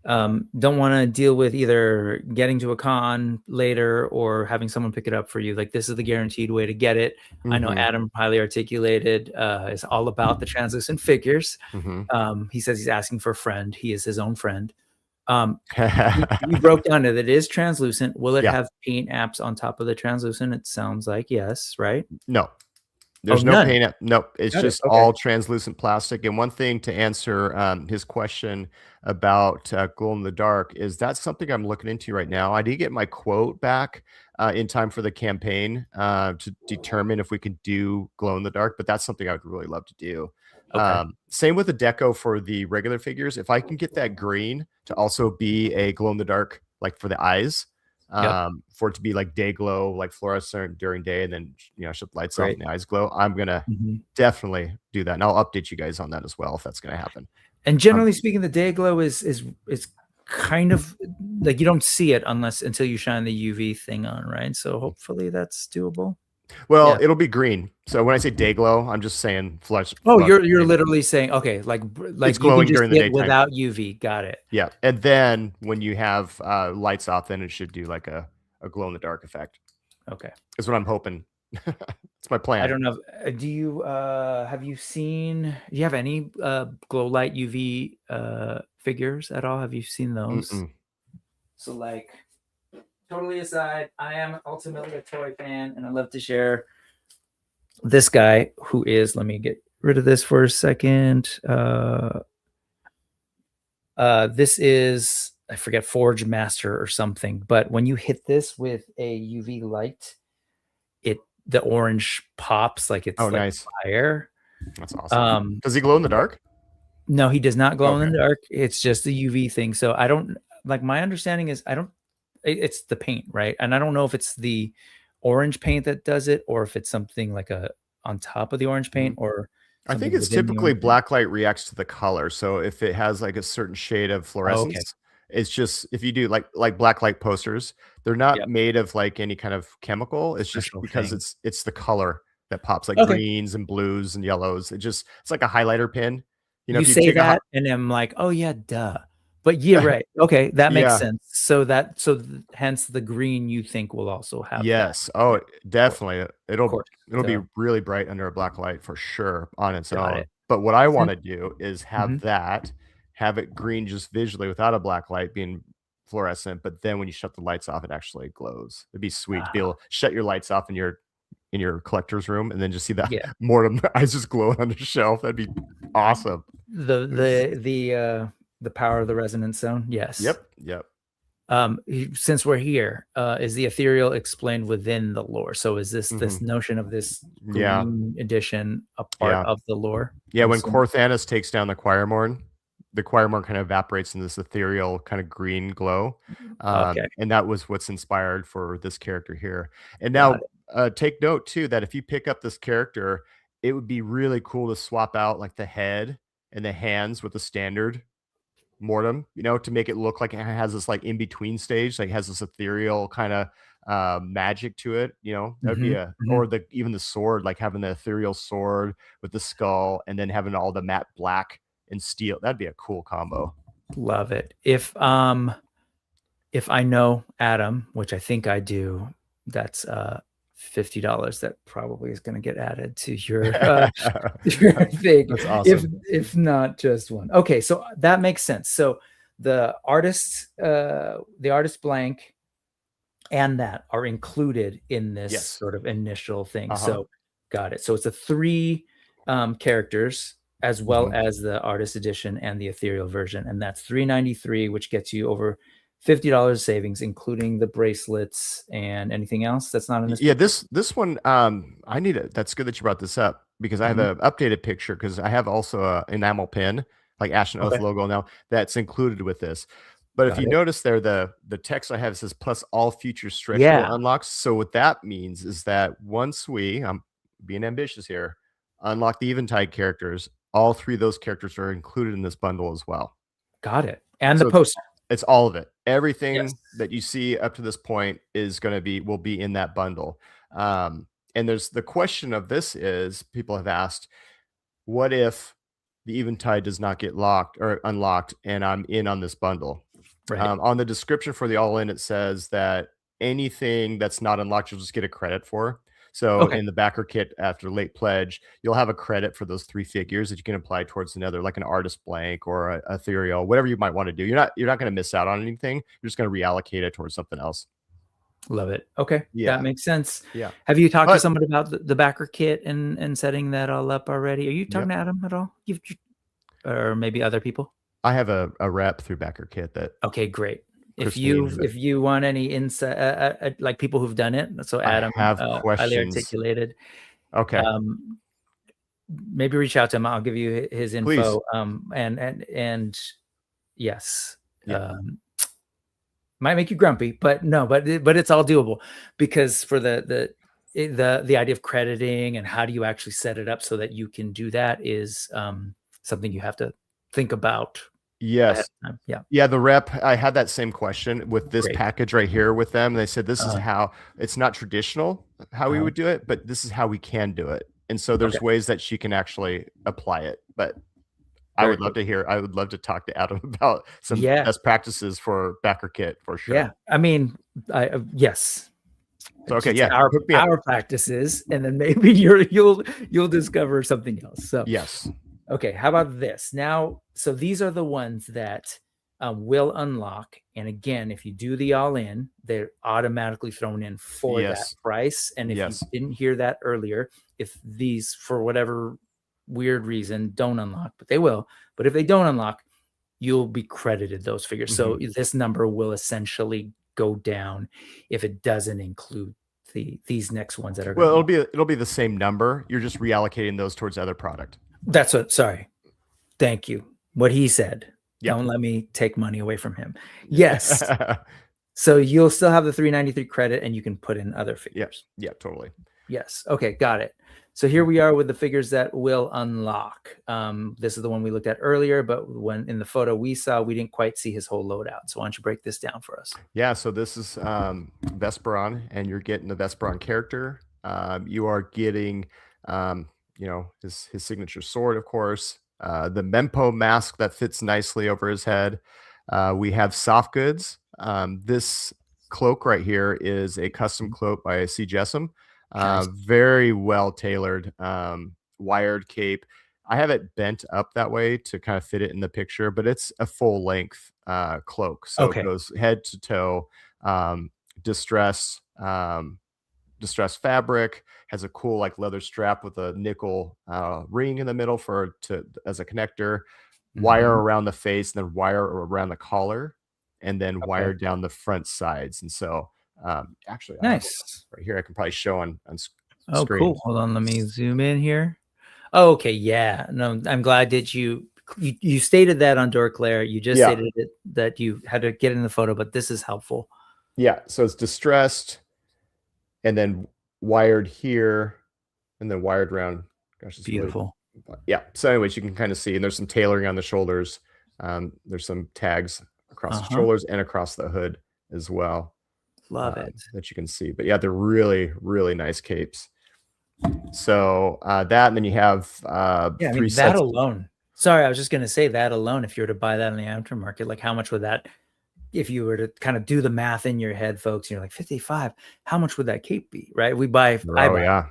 don't want to deal with either getting to a con later or having someone pick it up for you, like this is the guaranteed way to get it. I know Adam highly articulated is all about the translucent figures. He says he's asking for a friend. He is his own friend. You broke down that it is translucent. Will it have paint apps on top of the translucent? It sounds like yes, right? No. There's no paint app. Nope. It's just all translucent plastic. And one thing to answer his question about glow in the dark is that's something I'm looking into right now. I did get my quote back in time for the campaign to determine if we could do glow in the dark, but that's something I would really love to do. Same with the deco for the regular figures. If I can get that green to also be a glow in the dark like for the eyes, Yep. for it to be like day glow, like fluorescent during day, and then shut the lights off Great. and the eyes glow. I'm gonna definitely do that, and I'll update you guys on that as well if that's gonna happen. And generally speaking, the day glow is kind of like you don't see it until you shine the UV thing on, right? So hopefully that's doable. Well, Yeah. it'll be green. So when I say day glow, I'm just saying flush. Oh, you're literally saying, okay, like It's you can glowing just during the see it daytime. without UV. Got it. Yeah, and then when you have lights off, then it should do like a glow in the dark effect. Okay, is what I'm hoping. It's my plan. I don't know. Do you have you any glow light UV figures at all? Have you seen those? So like, totally aside, I am ultimately a toy fan, and I love to share this guy who is. Let me get rid of this for a second. This is, I forget, Forge Master or something, but when you hit this with a UV light, the orange pops like it's nice fire. That's awesome. Does he glow in the dark? No, he does not glow in the dark. It's just a UV thing. So I don't, like, my understanding is it's the paint, right? And I don't know if it's the orange paint that does it, or if it's something like on top of the orange paint, or I think it's typically black light reacts to the color. So if it has like a certain shade of fluorescence, it's just, if you do like black light posters, they're not made of like any kind of chemical. It's just because it's the color that pops, like greens and blues and yellows. It's like a highlighter pen. You say that and I'm like, oh yeah, duh. But yeah, right. Okay, that makes sense. So hence the green you think will also have that. Oh, definitely. It'll be really bright under a black light for sure on its own. But what I want to do is have it green just visually without a black light being fluorescent, but then when you shut the lights off, it actually glows. It'd be sweet to be able to shut your lights off in your collector's room and then just see that Mortem eyes just glowing on the shelf. That'd be awesome. The power of the resonance zone. Yes. Yep. Since we're here, is the ethereal explained within the lore? So is this notion of this green edition a part of the lore? Yeah, when Corthanis takes down the Choirmorn kind of evaporates in this ethereal kind of green glow. And that was what's inspired for this character here. And now take note too that if you pick up this character, it would be really cool to swap out like the head and the hands with the standard Mortem, to make it look like it has this like in between stage, like has this ethereal kind of magic to it. That'd be or even the sword, like having the ethereal sword with the skull and then having all the matte black and steel. That'd be a cool combo. Love it. If I know Adam, which I think I do, that's $50 that probably is going to get added to your thing. That's awesome. If not just one. Okay, so that makes sense. So the artist blank and that are included in this sort of initial thing. So got it. So it's a 3 characters as well as the artist edition and the ethereal version, and that's $393, which gets you over $50 savings, including the bracelets and anything else that's not in this. Yeah, this one, I need it. That's good that you brought this up because I have an updated picture because I have also a enamel pin, like ASHEN OATH logo now that's included with this. But if you notice there, the text I have says plus all future stretch goal unlocks. So what that means is that once I'm being ambitious here, unlock the Eventide characters, all 3 of those characters are included in this bundle as well. Got it. And the poster. It's all of it. Everything that you see up to this point will be in that bundle. And there's the question of this is people have asked, what if the Eventide does not get locked or unlocked and I'm in on this bundle? Right. On the description for the all in, it says that anything that's not unlocked, you'll just get a credit for. So in the backer kit after late pledge, you'll have a credit for those 3 figures that you can apply towards another, like an artist blank or a ethereal, whatever you might want to do. You're not going to miss out on anything. You're just going to reallocate it towards something else. Love it. Okay. That makes sense. Yeah. Have you talked to somebody about the backer kit and setting that all up already? Are you talking to Adam at all? Or maybe other people? I have a rep through backer kit that. Okay, great. If you want any insight, like people who've done it, so Adam, I have questions. highly articulated. Okay. Maybe reach out to him. I'll give you his info. Please. And yes. Might make you grumpy, but no, but it's all doable, because for the idea of crediting and how do you actually set it up so that you can do that is something you have to think about ahead Yes. of time. Yeah. Yeah, the rep, I had that same question with this Great. package right here with them. They said this is Uh-huh. how it's not traditional how we Uh-huh. would do it, but this is how we can do it. And so there's Okay. ways that she can actually apply it. But I Very would love cool. to hear, I would love to talk to Adam about some Yeah. best practices for backer kit for sure. Yeah. I mean, yes. So okay, It's yeah, hook me up. our practices, and then maybe you'll discover something else. So Yes. okay, how about this? Now, so these are the ones that will unlock. And again, if you do the all-in, they're automatically thrown in for that Yes. price. And if Yes. you didn't hear that earlier, if these, for whatever weird reason, don't unlock, but they will. But if they don't unlock, you'll be credited those figures. So this number will essentially go down if it doesn't include these next ones that are Well, going to it'll be the same number. You're just reallocating those towards other product. That's what, sorry. Thank you. What he said. Yeah. Don't let me take money away from him. Yes. So you'll still have the 393 credit and you can put in other figures. Yeah, totally. Yes. Okay, got it. So here we are with the figures that will unlock. This is the one we looked at earlier, but when in the photo we saw, we didn't quite see his whole loadout. So why don't you break this down for us? Yeah, so this is Vesperon, and you're getting the Vesperon character. You are getting, you know, his signature sword, of course. The Mempo mask that fits nicely over his head. We have soft goods. This cloak right here is a custom cloak by C. Jessam. Nice. Very well tailored, wired cape. I have it bent up that way to kind of fit it in the picture, but it's a full length cloak. So Okay. it goes head to toe, distress fabric, has a cool like leather strap with a nickel ring in the middle as a connector, wire around the face, and then wire around the collar, and then wire down the front sides. And so actually Nice. right here I can probably show on Oh, screen. cool. Hold on, let me zoom in here. Oh, okay, yeah. No, I'm glad that you stated that on Dorclair. You just stated it, that you had to get in the photo, but this is helpful. Yeah, so it's distressed and then wired here and then wired around. Gosh, it's beautiful. Really, yeah. So anyways, you can kind of see, and there's some tailoring on the shoulders. There's some tags across the shoulders and across the hood as well. Love it. That you can see. But yeah, they're really, really nice capes. So that, and then you have yeah, I mean, that alone. Sorry, I was just gonna say that alone. If you were to buy that in the aftermarket, like how much would that, if you were to kind of do the math in your head, folks, you're like 55, how much would that cape be? Right? I buy. Yeah.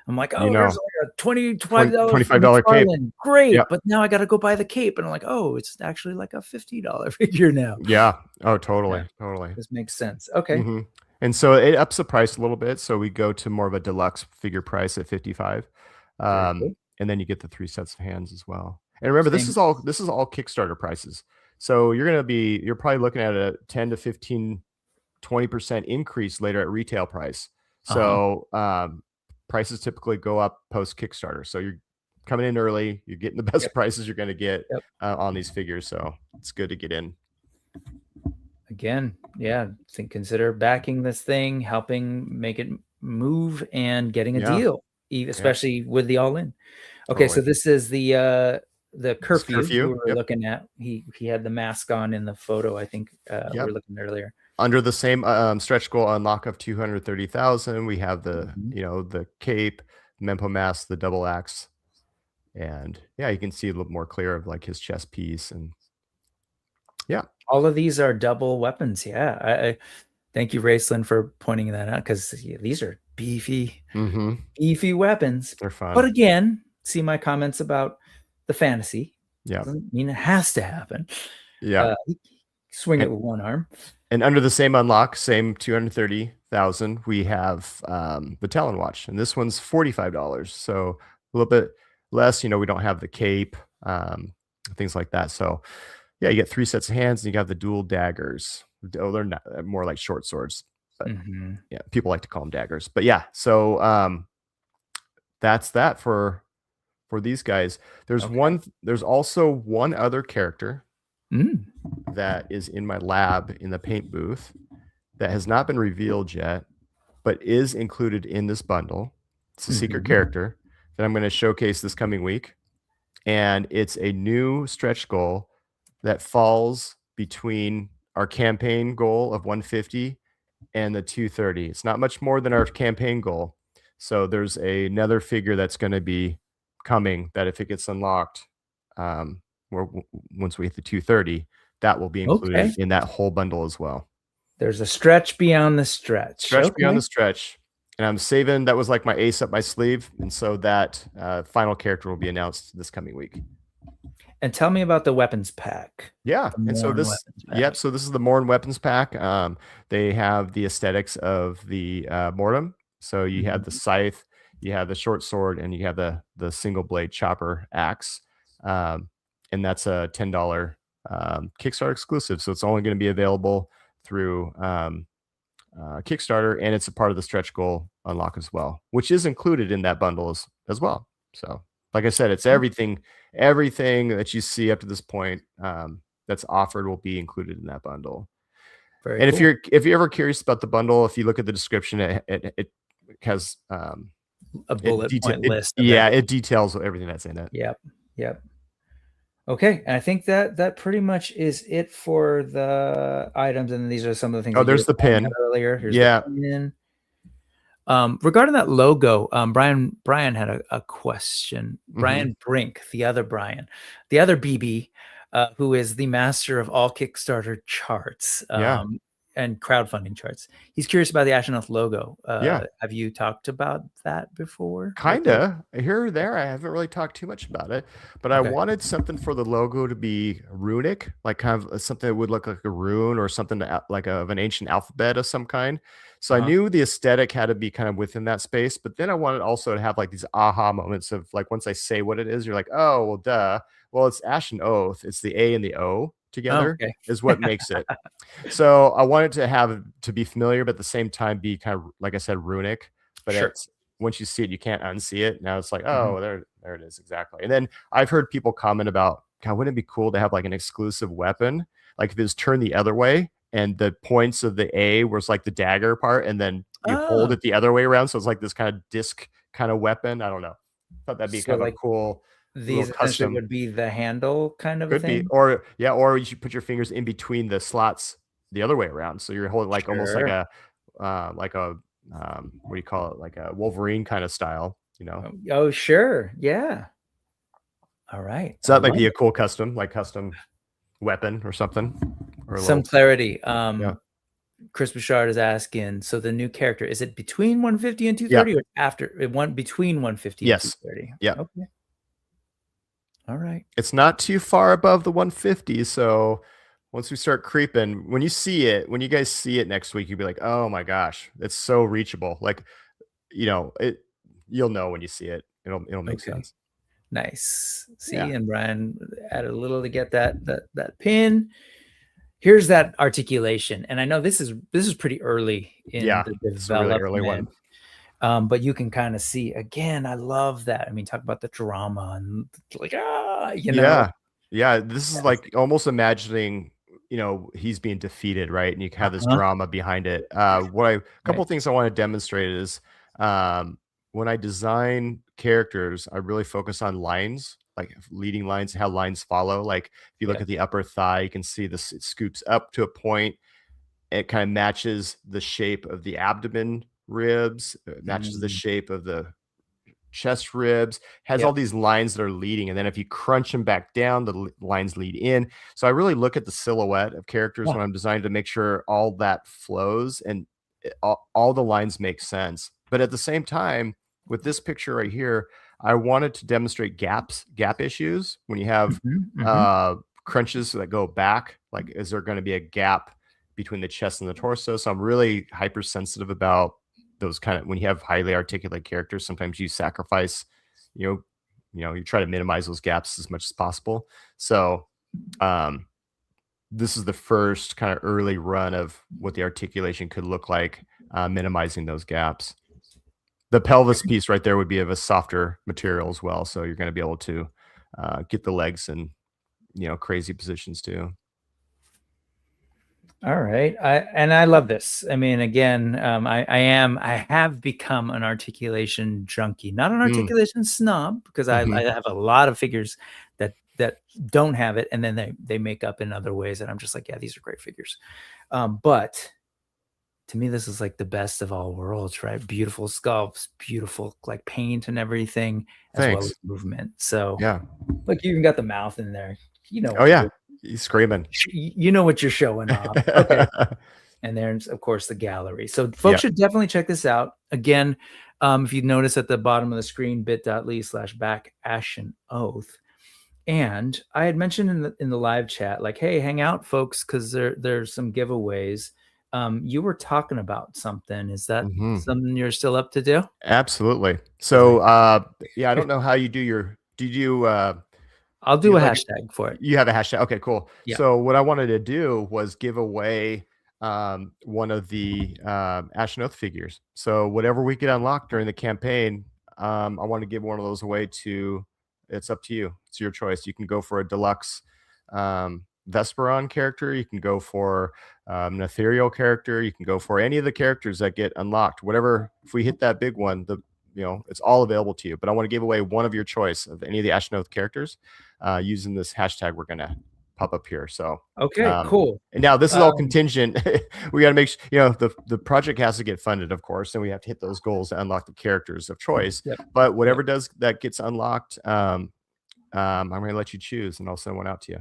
I'm like, oh, you know, there's like a $25 cape. Great. Yep. But now I got to go buy the cape. And I'm like, oh, it's actually like a $50 figure now. Yeah. Oh, totally. Yeah. Totally. This makes sense. Okay. And so it ups the price a little bit. So we go to more of a deluxe figure price at 55. Cool. And then you get the 3 sets of hands as well. And remember, this is all Kickstarter prices. So you're probably looking at a 10 to 15, 20% increase later at retail price. So prices typically go up post Kickstarter. So you're coming in early, you're getting the best prices you're going to get on these figures. So it's good to get in. Again, yeah, consider backing this thing, helping make it move, and getting a deal, especially with the all-in. Okay, so this is the curfew we were looking at. He had the mask on in the photo, I think we were looking earlier. Under the same stretch goal unlock of 230,000, we have the the cape, Mempo mask, the double axe, and yeah, you can see a little more clear of like his chest piece, and all of these are double weapons. Yeah, I thank you, Raceland, for pointing that out, because these are beefy, beefy weapons. They're fun. But again, see my comments about the fantasy. Yeah, doesn't mean it has to happen. Yeah, swing it with one arm. And under the same unlock, same 230,000, we have the Talon watch, and this one's $45. So a little bit less. We don't have the cape, things like that. So yeah, you get 3 sets of hands, and you got the dual daggers. Oh, they're not, more like short swords, but yeah, people like to call them daggers. But yeah, so that's that for these guys. There's also one other character that is in my lab in the paint booth that has not been revealed yet, but is included in this bundle. It's a secret character that I'm going to showcase this coming week. And it's a new stretch goal that falls between our campaign goal of 150 and the 230. It's not much more than our campaign goal. So there's another figure that's going to be coming that if it gets unlocked, once we hit the 230, that will be included in that whole bundle as well. There's a stretch beyond the stretch. Stretch beyond the stretch. And I'm saving, that was like my ace up my sleeve. And so that final character will be announced this coming week. And tell me about the weapons pack. Yeah. And so this, so this is the Morn weapons pack. They have the aesthetics of the Mortem. So you have the scythe, you have the short sword, and you have the single blade chopper axe. And that's a $10 Kickstarter exclusive. So it's only going to be available through Kickstarter, and it's a part of the stretch goal unlock as well, which is included in that bundle as well. So like I said, it's everything that you see up to this point that's offered will be included in that bundle. Very and cool. if you're ever curious about the bundle, if you look at the description, it has a bullet point list. It details everything that's in it. Yep. Okay, and I think that pretty much is it for the items, and these are some of the things. Oh, there's the pin earlier. Here's the pin. Regarding that logo, Brian had a question. Brian Brink, the other BB, who is the master of all Kickstarter charts and crowdfunding charts. He's curious about the ASHEN OATH logo. Have you talked about that before? Kinda here or there. I haven't really talked too much about it, but I wanted something for the logo to be runic, like kind of something that would look like a rune or something like of an ancient alphabet of some kind. So I knew the aesthetic had to be kind of within that space, but then I wanted also to have like these aha moments of like, once I say what it is, you're like, oh, well, duh. Well, it's ASHEN OATH. It's the A and the O together is what makes it. So I wanted to be familiar, but at the same time be kind of, like I said, runic. But it's, once you see it, you can't unsee it. Now it's like, oh, there it is. Exactly. And then I've heard people comment about, God, wouldn't it be cool to have like an exclusive weapon? Like if it was turned the other way and the points of the A was like the dagger part, and then you hold it the other way around. So it's like this kind of disc kind of weapon. I don't know. I thought that'd be kind of a cool. These custom would be the handle kind of thing. Or you should put your fingers in between the slots the other way around. So you're holding like almost like a what do you call it? Like a Wolverine kind of style, you know? Oh, sure. Yeah. All right. So that might be a cool custom weapon or something. Or some clarity. Chris Bouchard is asking, so the new character, is it between 150 and 230 or after between 150 and 230? Yeah. Okay. All right. It's not too far above the 150. So once we start creeping, when you guys see it next week, you'll be like, oh my gosh, it's so reachable. Like, you'll know when you see it. It'll make sense. Nice. See, and Brian added a little to get that pin. Here's that articulation. And I know this is pretty early in the development. It's a really early one. But you can kind of see, again, I love that. I mean, talk about the drama and like, this is like almost imagining, he's being defeated, right? And you have this drama behind it. Couple things I want to demonstrate is when I design characters, I really focus on lines, like leading lines, how lines follow. Like if you look at the upper thigh, you can see this, it scoops up to a point. It kind of matches the shape of the abdomen ribs, it matches the shape of the chest ribs, has all these lines that are leading, and then if you crunch them back down, the lines lead in. So I really look at the silhouette of characters when I'm designing to make sure all that flows and all the lines make sense. But at the same time, with this picture right here, I wanted to demonstrate gap issues when you have crunches that go back. Like, is there going to be a gap between the chest and the torso? So I'm really hypersensitive about those kind of, when you have highly articulate characters, sometimes you sacrifice, you try to minimize those gaps as much as possible. So this is the first kind of early run of what the articulation could look like, minimizing those gaps. The pelvis piece right there would be of a softer material as well. So you're going to be able to get the legs and, crazy positions too. All right. I love this. I mean, again, I have become an articulation junkie, not an articulation snob, because I have a lot of figures that don't have it, and then they make up in other ways, and I'm just like, yeah, these are great figures. But to me, this is like the best of all worlds, right? Beautiful sculpts, beautiful like paint and everything, as well as Thanks. movement. So Yeah. look, you even got the mouth in there. You know Oh what yeah. He's screaming. you know what you're showing off. Okay. And there's, of course, the gallery. So folks should definitely check this out. Again, if you notice at the bottom of the screen, bit.ly/back ASHEN OATH. And I had mentioned in the live chat, like, hey, hang out, folks, because there's some giveaways. You were talking about something. Is that something you're still up to do? Absolutely. So yeah, I don't know how you do I'll do a hashtag for it. You have a hashtag. Okay, cool. Yeah. So what I wanted to do was give away one of the ASHEN OATH figures. So whatever we get unlocked during the campaign, I want to give one of those away to. It's up to you. It's your choice. You can go for a deluxe Vesperon character. You can go for an ethereal character. You can go for any of the characters that get unlocked. Whatever. If we hit that big one, it's all available to you. But I want to give away one of your choice of any of the ASHEN OATH characters using this hashtag we're going to pop up here. So okay, cool. And now this is all contingent. We got to make sure, the project has to get funded, of course, and we have to hit those goals to unlock the characters of choice. But whatever that gets unlocked, I'm going to let you choose, and I'll send one out to you.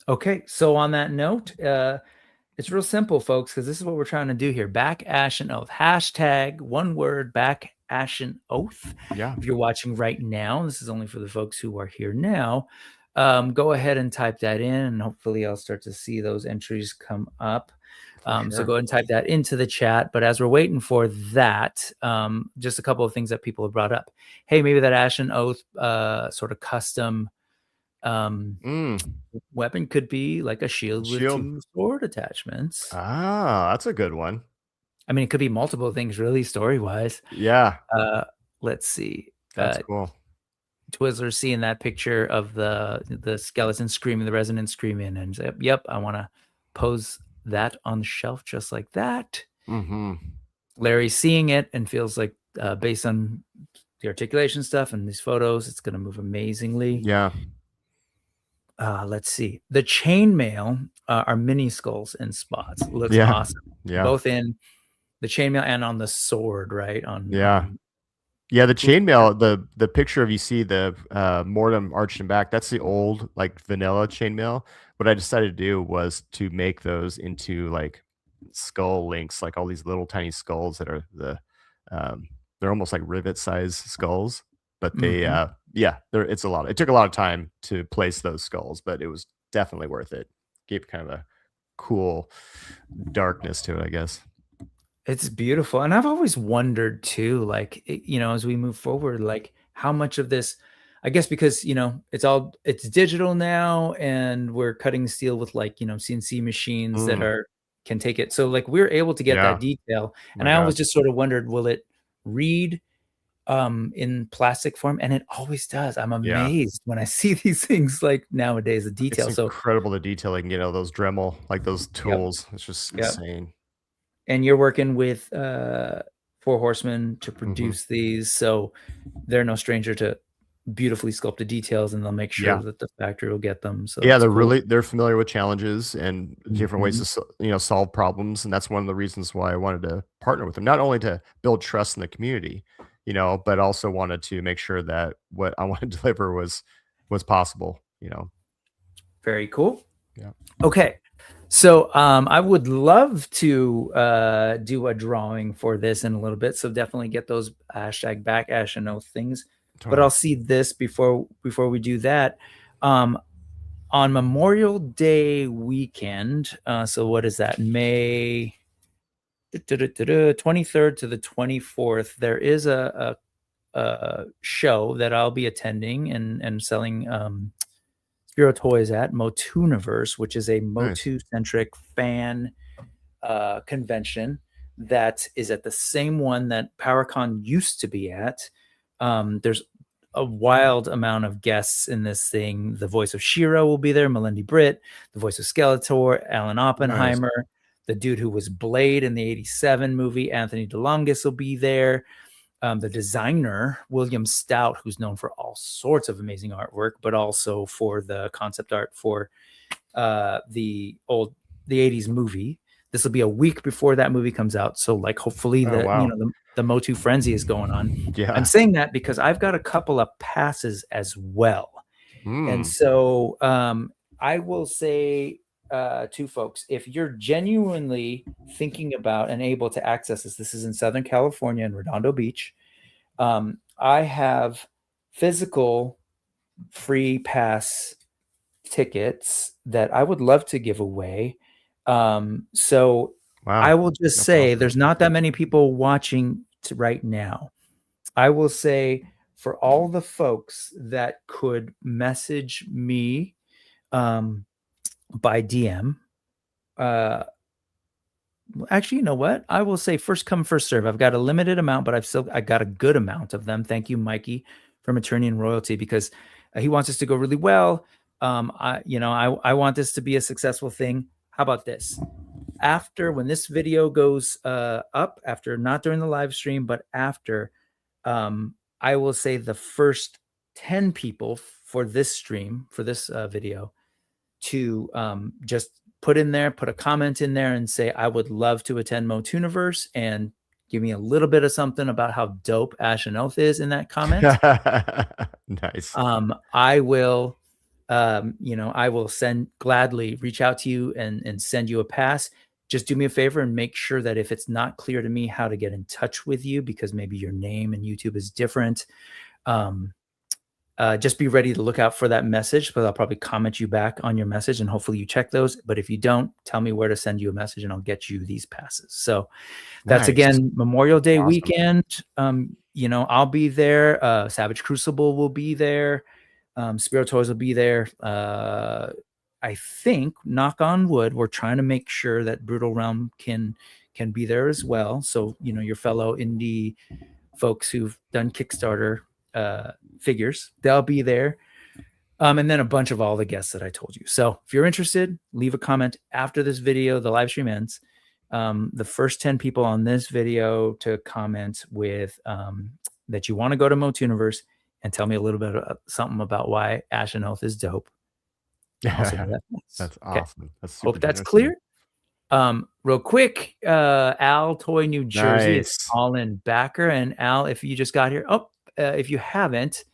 Okay, so on that note, it's real simple, folks, because this is what we're trying to do here. Back ASHEN OATH. Hashtag, one word, back ASHEN OATH. Yeah. If you're watching right now, this is only for the folks who are here now. Go ahead and type that in, and hopefully I'll start to see those entries come up. Sure. So go ahead and type that into the chat. But as we're waiting for that, just a couple of things that people have brought up. Hey, maybe that ASHEN OATH sort of custom weapon could be like a shield with 2 sword attachments. Ah, that's a good one. I mean, it could be multiple things, really, story-wise. Yeah. Let's see. That's cool. Twizzler seeing that picture of the skeleton screaming, the resonance screaming, and say, yep, I want to pose that on the shelf just like that. Larry seeing it and feels like, based on the articulation stuff and these photos, it's going to move amazingly. Yeah. Let's see. The chainmail are mini skulls in spots. Looks awesome. Yeah. Both in the chainmail and on the sword, right? Yeah, the chainmail, the picture of you see the mortem arched and back, that's the old like vanilla chainmail. What I decided to do was to make those into like skull links, like all these little tiny skulls that are they're almost like rivet size skulls, but they it's a lot. It took a lot of time to place those skulls, but it was definitely worth it. Gave kind of a cool darkness to it, I guess. It's beautiful. And I've always wondered too, like, as we move forward, like how much of this, I guess, because, it's digital now and we're cutting steel with like, CNC machines that can take it. So like we're able to get that detail. And I always just sort of wondered, will it read in plastic form? And it always does. I'm amazed when I see these things like nowadays, the detail. It's incredible, the detail. Like, those Dremel, like those tools. It's just insane. And you're working with 4 Horsemen to produce these, so they're no stranger to beautifully sculpted details, and they'll make sure that the factory will get them. So they're familiar with challenges and different ways to solve problems, and that's one of the reasons why I wanted to partner with them. Not only to build trust in the community, but also wanted to make sure that what I want to deliver was possible. Very cool. Yeah. Okay. So I would love to do a drawing for this in a little bit. So definitely get those hashtag back ASHEN OATH things. Totally. But I'll see this before we do that. On Memorial Day weekend, so what is that? May 23rd to the 24th, there is a show that I'll be attending and selling Spiro toys at Motooniverse, which is a Motu-centric fan convention that is at the same one that PowerCon used to be at. There's a wild amount of guests in this thing. The voice of Shiro will be there, Melindy Britt, the voice of Skeletor, Alan Oppenheimer, the dude who was Blade in the 87 movie, Anthony DeLongis will be there. The designer, William Stout, who's known for all sorts of amazing artwork, but also for the concept art for the 80s movie. This will be a week before that movie comes out. So like, hopefully the Motu frenzy is going on. Yeah. I'm saying that because I've got a couple of passes as well. And so I will say to folks, if you're genuinely thinking about and able to access this is in Southern California in Redondo Beach. I have physical free pass tickets that I would love to give away. So I will just say there's not that many people watching right now. I will say for all the folks that could message me by DM, actually, you know what? I will say first come, first serve. I've got a limited amount, but I got a good amount of them. Thank you, Mikey, from Attorney and Royalty, because he wants us to go really well. I want this to be a successful thing. How about this? After, when this video goes up, after, not during the live stream, but after, I will say the first 10 people for this stream, for this video, to just put a comment in there and say, I would love to attend Motuniverse, and give me a little bit of something about how dope ASHEN OATH is in that comment. Nice. I will, I will gladly reach out to you and send you a pass. Just do me a favor and make sure that if it's not clear to me how to get in touch with you, because maybe your name and YouTube is different, just be ready to look out for that message, but I'll probably comment you back on your message and hopefully you check those. But if you don't, tell me where to send you a message and I'll get you these passes. So that's again, Memorial Day weekend. I'll be there. Savage Crucible will be there. Spirit Toys will be there. I think, knock on wood, we're trying to make sure that Brutal Realm can be there as well. So, your fellow indie folks who've done Kickstarter figures, they'll be there. And then a bunch of all the guests that I told you. So if you're interested, leave a comment after this video, the live stream ends. The first 10 people on this video to comment with that you want to go to Motuniverse and tell me a little bit of something about why ASHEN OATH is dope. That's Okay. awesome. That's Hope that's clear. Real quick, Al Toy New Jersey is all-in backer. And Al, if you just got here, if you haven't,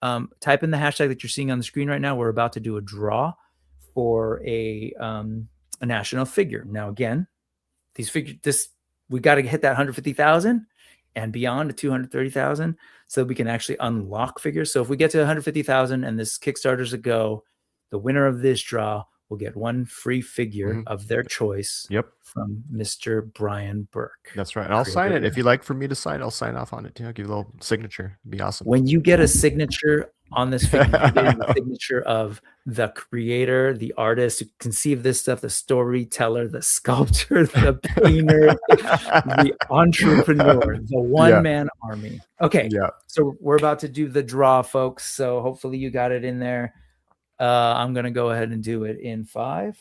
type in the hashtag that you're seeing on the screen right now. We're about to do a draw for a national figure. Now, again, these figures, we got to hit that 150,000 and beyond to 230,000 so we can actually unlock figures. So if we get to 150,000 and this Kickstarter's a go, the winner of this draw will get one free figure of their choice from Mr. Brian Burke. That's right. And I'll sign it. If you'd like for me to sign, I'll sign off on it too. I'll give you a little signature. It'd be awesome. When you get a signature on this figure, you get the signature of the creator, the artist who conceived this stuff, the storyteller, the sculptor, the painter, the entrepreneur, the one-man army. Okay. So we're about to do the draw, folks. So hopefully you got it in there. I'm going to go ahead and do it in 5,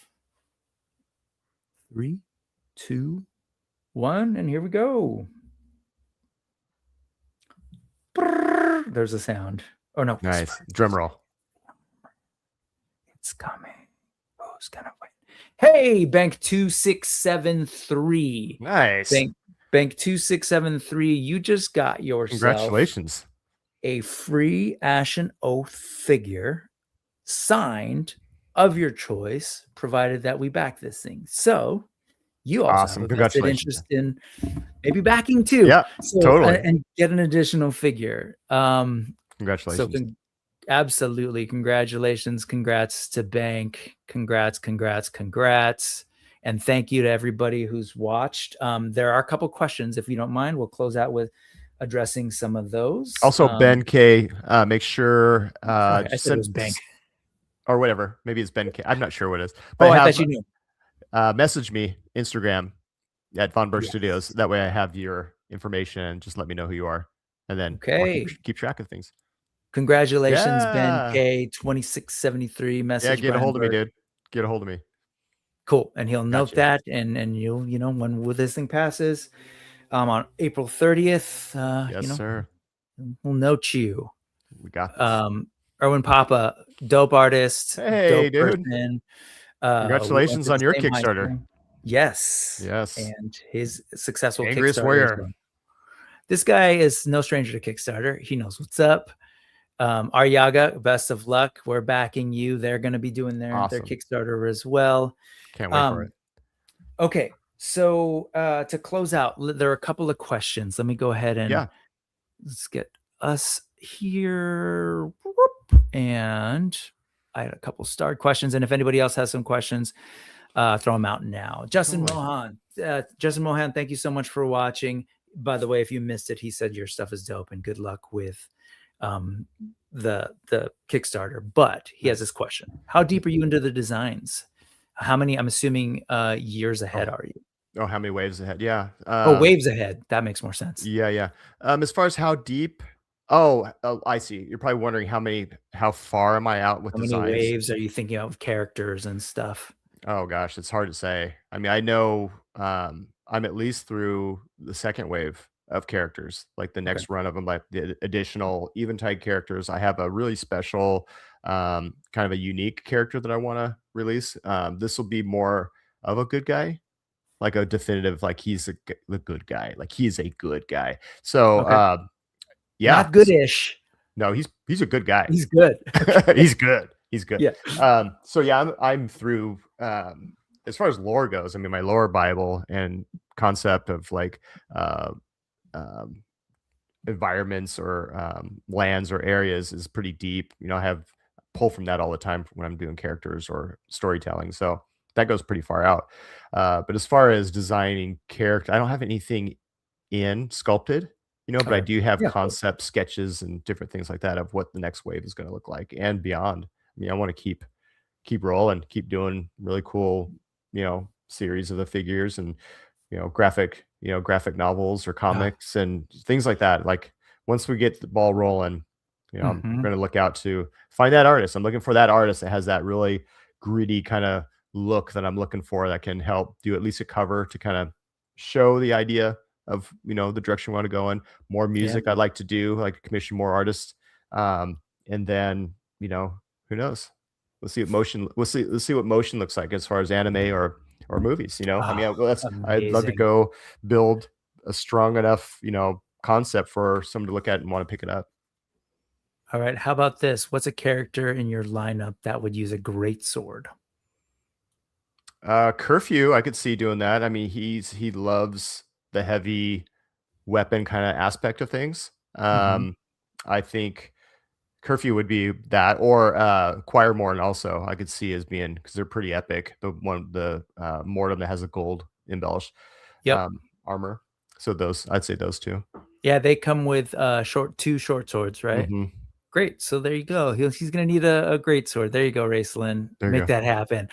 3, 2, 1, and here we go. There's a sound. Oh, no. Nice. Drum roll. It's coming. Who's going to win? Hey, Bank 2673. Nice. Bank 2673, you just got yourself. Congratulations. A free ASHEN OATH figure signed of your choice, provided that we back this thing. So you also have a vested interest in maybe backing too. Yeah, so, totally. And get an additional figure. Congratulations. So absolutely. Congratulations. Congrats to Bank. Congrats. And thank you to everybody who's watched. There are a couple questions. If you don't mind, we'll close out with addressing some of those. Also, Ben K, make sure I said it was Bank. Or whatever. Maybe it's Ben K. I'm not sure what it is. But I thought you knew. Message me Instagram at Von Burke Studios. That way I have your information and just let me know who you are. And then keep track of things. Congratulations, Ben Yeah. K 2673 Yeah, message. get a Brian hold of me, Burke. dude. Get a hold of me. Cool. And he'll note Gotcha. that, and you'll, when this thing passes, on April 30th, Yes, sir. we'll note you. We got this. Erwin Papa, dope artist, Hey, dope dude. person. We went Congratulations to the on your same high Kickstarter. school. Yes. Yes. And his successful Angriest Kickstarter. Warrior. This guy is no stranger to Kickstarter. He knows what's up. Aryaga, best of luck. We're backing you. They're going to be doing their Kickstarter as well. Can't wait for it. Okay. So to close out, there are a couple of questions. Let me go ahead and let's get us here. And I had a couple starred questions. And if anybody else has some questions, throw them out now. Justin Mohan. Justin Mohan, thank you so much for watching. By the way, if you missed it, he said your stuff is dope and good luck with the Kickstarter. But he has this question: how deep are you into the designs? How many? I'm assuming years ahead are you? Oh, how many waves ahead? Yeah. Waves ahead. That makes more sense. Yeah. As far as how deep, I see. You're probably wondering how far am I out with designs? How many waves are you thinking of characters and stuff? Oh gosh, it's hard to say. I mean, I know I'm at least through the second wave of characters, like the next run of them, like the additional Eventide characters. I have a really special, kind of a unique character that I want to release. This will be more of a good guy, like a definitive, like he's the good guy, like he's a good guy. So, yeah, not goodish. No, he's a good guy. He's good. He's good. He's good. Yeah. So yeah, I'm through. As far as lore goes, I mean, my lore Bible and concept of like environments or lands or areas is pretty deep. I have pull from that all the time when I'm doing characters or storytelling. So that goes pretty far out. But as far as designing character, I don't have anything sculpted, but I do have concept sketches and different things like that of what the next wave is going to look like and beyond. I mean, I want to keep rolling, keep doing really cool, series of the figures and, graphic novels or comics and things like that. Like once we get the ball rolling, I'm going to look out to find that artist. I'm looking for that artist that has that really gritty kind of look that I'm looking for that can help do at least a cover to kind of show the idea of, the direction we want to go in. More music I'd like to do, like commission more artists. And then, who knows? Let's see what motion looks like as far as anime or movies. I mean, I'd love to go build a strong enough, concept for someone to look at and want to pick it up. All right. How about this? What's a character in your lineup that would use a great sword? Curfew, I could see doing that. I mean, he loves the heavy weapon kind of aspect of things. I think Curfew would be that, or Quiremorn also I could see as being, because they're pretty epic. The Mortem that has a gold embellished armor. So I'd say those two. Yeah, they come with two short swords, right? Great. So there you go. He's gonna need a great sword. There you go, Raceland. Make that happen.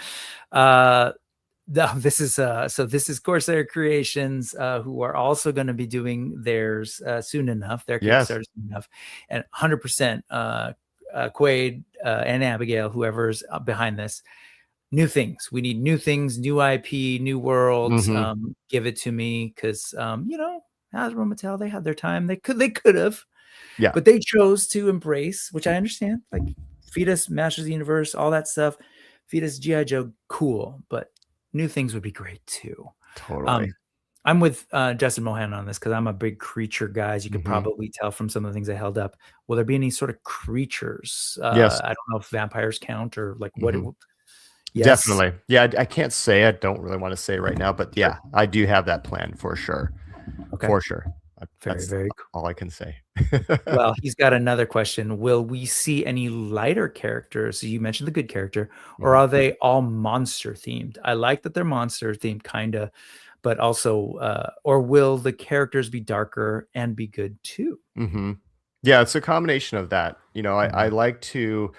This is Corsair Creations, who are also going to be doing theirs soon enough. Their Kickstarter soon enough, and 100% Quaid and Abigail, whoever's behind this. New things. We need new things, new IP, new worlds. Give it to me, because Hasbro, Mattel, they had their time. They could have, but they chose to embrace, which I understand. Like feed us Masters of the Universe, all that stuff. Feed us G.I. Joe, cool, but new things would be great too. Totally. I'm with Justin Mohan on this because I'm a big creature guy. As you can probably tell from some of the things I held up. Will there be any sort of creatures? Yes. I don't know if vampires count or like what. Yes. Definitely. Yeah, I can't say. I don't really want to say right now, but yeah, I do have that plan for sure. Okay. For sure. That's very cool. All I can say. Well, he's got another question. Will we see any lighter characters? So you mentioned the good character, or are they all monster themed? I like that they're monster themed, kind of, but also, or will the characters be darker and be good too? Yeah, it's a combination of that. I like to,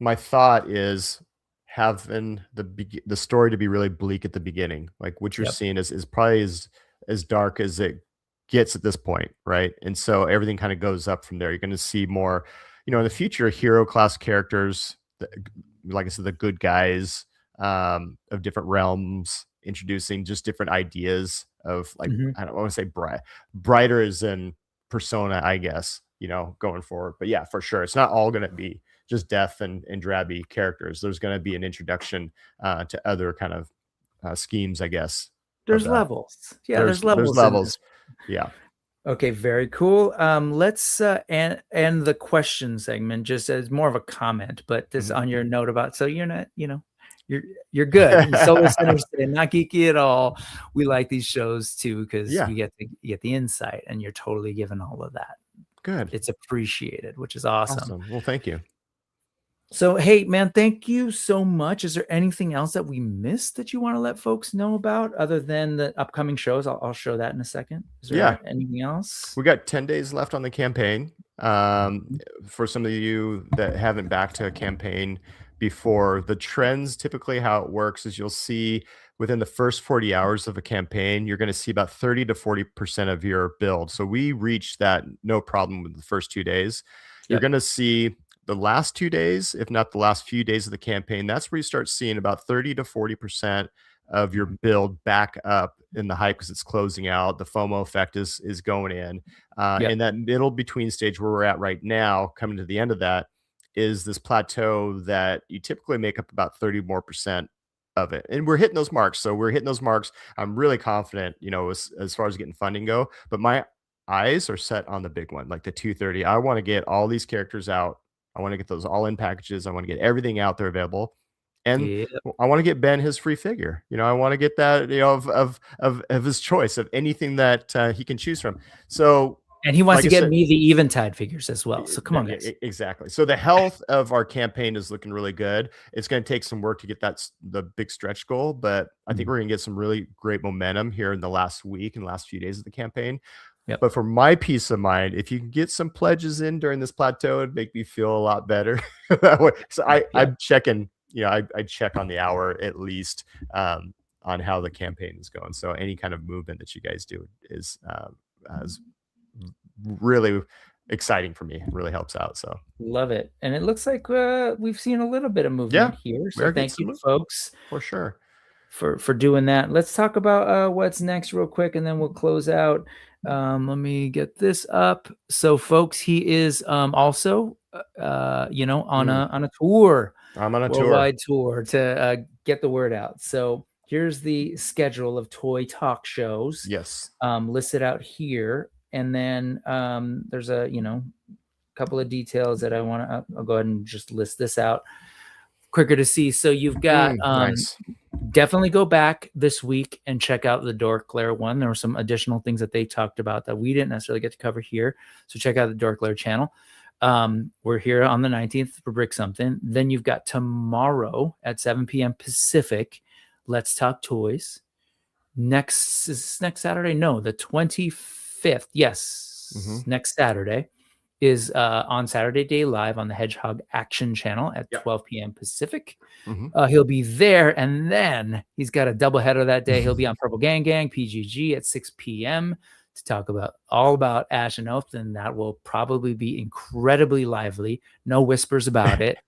my thought is having the story to be really bleak at the beginning. Like what you're seeing is probably as dark as it gets at this point, right? And so everything kind of goes up from there. You're going to see more, in the future, hero class characters, like I said, the good guys of different realms, introducing just different ideas of like, I don't want to say brighter as in persona, I guess, going forward. But yeah, for sure, it's not all going to be just death and drabby characters. There's going to be an introduction to other kind of schemes, I guess. There's levels. Yeah, there's levels. There's levels. Yeah. Okay, very cool. Let's end the question segment just as more of a comment, but this on your note about, so you're not, you're good. So listeners, not geeky at all. We like these shows too because you get the insight, and you're totally given all of that. Good. It's appreciated, which is awesome. Well, thank you. So, hey, man, thank you so much. Is there anything else that we missed that you want to let folks know about other than the upcoming shows? I'll show that in a second. Is there anything else? We got 10 days left on the campaign. For some of you that haven't backed a campaign before, the trends, typically how it works is you'll see within the first 40 hours of a campaign, you're going to see about 30 to 40% of your build. So we reached that no problem with the first 2 days. You're going to see the last 2 days, if not the last few days of the campaign, that's where you start seeing about 30 to 40% of your build back up in the hype because it's closing out. The FOMO effect is going in. And that middle between stage where we're at right now, coming to the end of that, is this plateau that you typically make up about 30 more percent of it. And we're hitting those marks. So we're hitting those marks. I'm really confident, as far as getting funding go, but my eyes are set on the big one, like the 230. I want to get all these characters out. I want to get those all in packages. I want to get everything out there available. And I want to get Ben his free figure. I want to get that, of his choice of anything that he can choose from. So, and he wants to get me the Eventide figures as well. So come on, guys. Exactly. So the health of our campaign is looking really good. It's going to take some work to get the big stretch goal, but I think we're going to get some really great momentum here in the last week and last few days of the campaign. But for my peace of mind, if you can get some pledges in during this plateau, it'd make me feel a lot better that way. So I'm checking, I check on the hour at least on how the campaign is going. So any kind of movement that you guys do is really exciting for me. It really helps out. So love it. And it looks like we've seen a little bit of movement here. So thank you, folks. For sure. For doing that. Let's talk about what's next real quick, and then we'll close out. Let me get this up. So folks, he is also on a tour. I'm on a worldwide tour to get the word out. So here's the schedule of toy talk shows. Yes. Listed out here. And then there's a couple of details that I want to I'll go ahead and just list this out quicker to see. So you've got nice. Definitely go back this week and check out the Dork Lair one. There were some additional things that they talked about that we didn't necessarily get to cover here. So check out the Dork Lair channel. We're here on the 19th for Brick Something. Then you've got tomorrow at 7 p.m. Pacific, Let's Talk Toys. Next Saturday? No, the 25th. Yes. Next Saturday is on Saturday Day Live on the Hedgehog Action channel at 12 p.m. Pacific. He'll be there, and then he's got a doubleheader that day. He'll be on Purple Gang Gang, PGG at 6 p.m. to talk all about ASHEN OATH, and that will probably be incredibly lively. No whispers about it.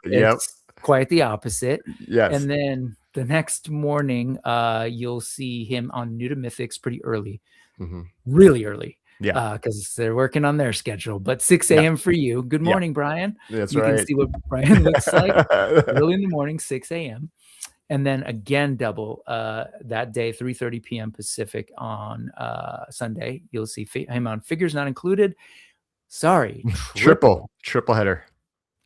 It's quite the opposite. Yes. And then the next morning, you'll see him on New to Mythics pretty early, really early. Yeah, because they're working on their schedule. But 6 a.m. for you. Good morning, Brian. That's you right. You can see what Brian looks like early in the morning, 6 a.m. And then again, double that day, 3:30 p.m. Pacific on Sunday. You'll see him on Figures Not Included. Sorry, triple header.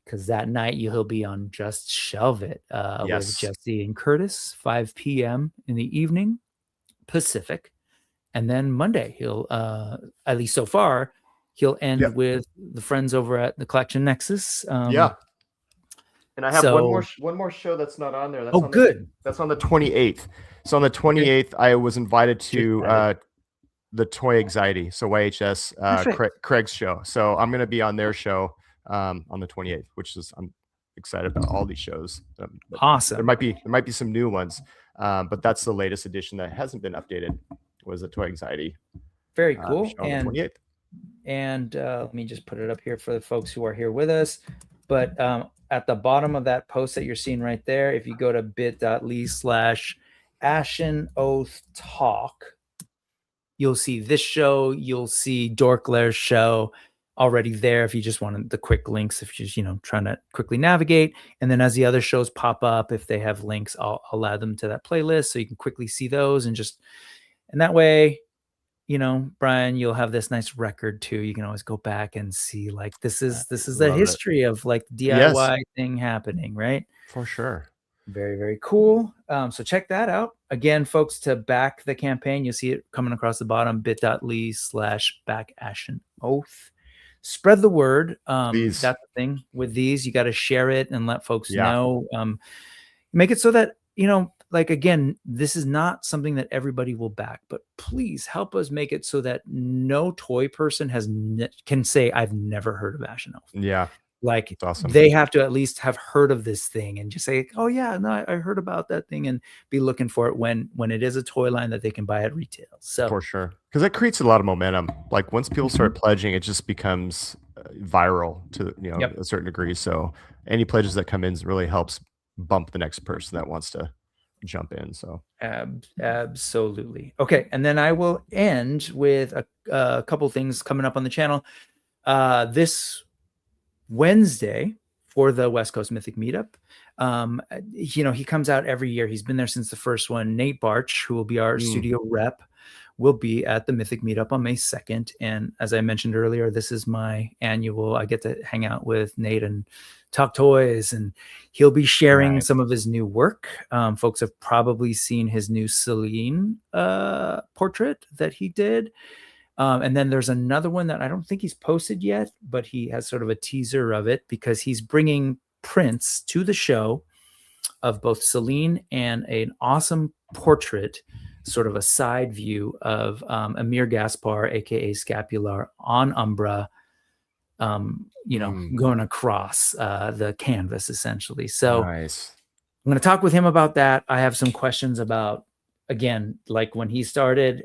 Because that night he'll be on Just Shelve It with Jesse and Curtis, 5 p.m. in the evening Pacific. And then Monday, he'll, at least so far, he'll end with the friends over at the Collection Nexus. And I have one more show that's not on there. That's that's on the 28th. So on the 28th, I was invited to the Toy Anxiety, so YHS, Craig's show. So I'm going to be on their show on the 28th, which is I'm excited about all these shows. Awesome. There might be some new ones, but that's the latest edition that hasn't been updated. Was a Toy Anxiety Very cool. Show on the 28th. And let me just put it up here for the folks who are here with us. But at the bottom of that post that you're seeing right there, if you go to bit.ly/Ashen Oath Talk, you'll see this show. You'll see Dorklair's show already there if you just wanted the quick links, if you're just, trying to quickly navigate. And then as the other shows pop up, if they have links, I'll add them to that playlist so you can quickly see those. And that way, Brian, you'll have this nice record too. You can always go back and see, like, this is the history of like the DIY thing happening, right? For sure. Very, very cool. So check that out. Again, folks, to back the campaign, you'll see it coming across the bottom, bit.ly/backashenoath. Spread the word. That's the thing with these. You got to share it and let folks know. Make it so that, like, again, this is not something that everybody will back, but please help us make it so that no toy person can say, I've never heard of Ashen Oath. Yeah. Like, awesome. They have to at least have heard of this thing and just say, oh yeah, no, I heard about that thing, and be looking for it when it is a toy line that they can buy at retail. So for sure, because that creates a lot of momentum. Like once people start pledging, it just becomes viral to a certain degree. So any pledges that come in really helps bump the next person that wants to jump in. So absolutely. Okay, and then I will end with a couple things coming up on the channel this Wednesday for the West Coast Mythic Meetup. He comes out every year. He's been there since the first one. Nate Barch, who will be our studio rep, will be at the Mythic Meetup on May 2nd. And as I mentioned earlier, this is my annual. I get to hang out with Nate and talk toys, and he'll be sharing some of his new work. Folks have probably seen his new Celine portrait that he did. And then there's another one that I don't think he's posted yet, but he has sort of a teaser of it because he's bringing prints to the show of both Celine and an awesome portrait, sort of a side view of Amir Gaspar, aka Scapular, on Umbra, going across the canvas essentially. So I'm going to talk with him about that. I have some questions about, again, like when he started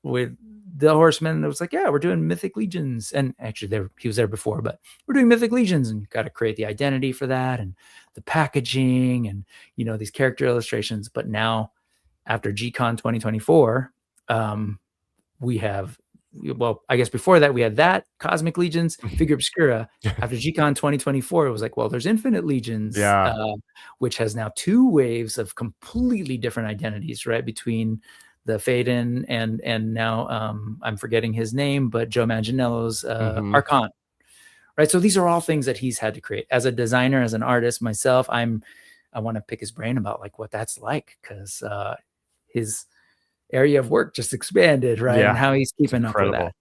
with the Horsemen, it was like, yeah, we're doing Mythic Legions. And actually he was there before, but we're doing Mythic Legions, and got to create the identity for that and the packaging and, these character illustrations. But now after G-Con 2024, we have, well, I guess before that we had that Cosmic Legions, Figure Obscura. After G-Con 2024, it was like, well, there's Infinite Legions, which has now 2 waves of completely different identities, right? Between the Faden and now I'm forgetting his name, but Joe Manganiello's Archon, right? So these are all things that he's had to create. As a designer, as an artist myself, I want to pick his brain about like what that's like, because his area of work just expanded, right? And how he's keeping up with that.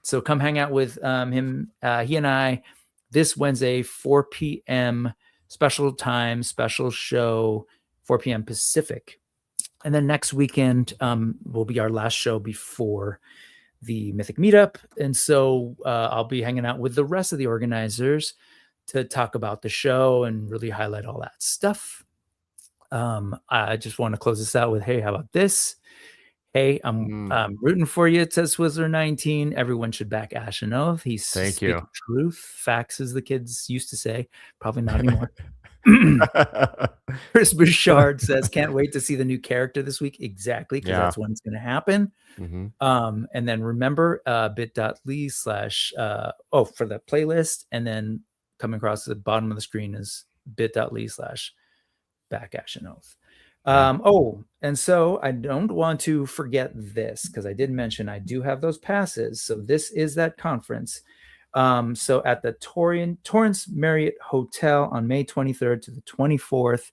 So come hang out with him, he and I, this Wednesday, 4 p.m. special time, special show, 4 p.m. Pacific. And then next weekend will be our last show before the Mythic Meetup. And so I'll be hanging out with the rest of the organizers to talk about the show and really highlight all that stuff. I just want to close this out with, hey, how about this? Hey, I'm rooting for you. It says Swizzler19. Everyone should back Ashen Oath. He's speaking truth. Facts, as the kids used to say. Probably not anymore. Chris Bouchard says, can't wait to see the new character this week. Exactly, because that's when it's going to happen. And then remember bit.ly/ for the playlist, and then coming across the bottom of the screen is bit.ly/backashenoath. And so I don't want to forget this, because I did mention I do have those passes. So this is that conference. So at the Torrance Marriott Hotel on May 23rd to the 24th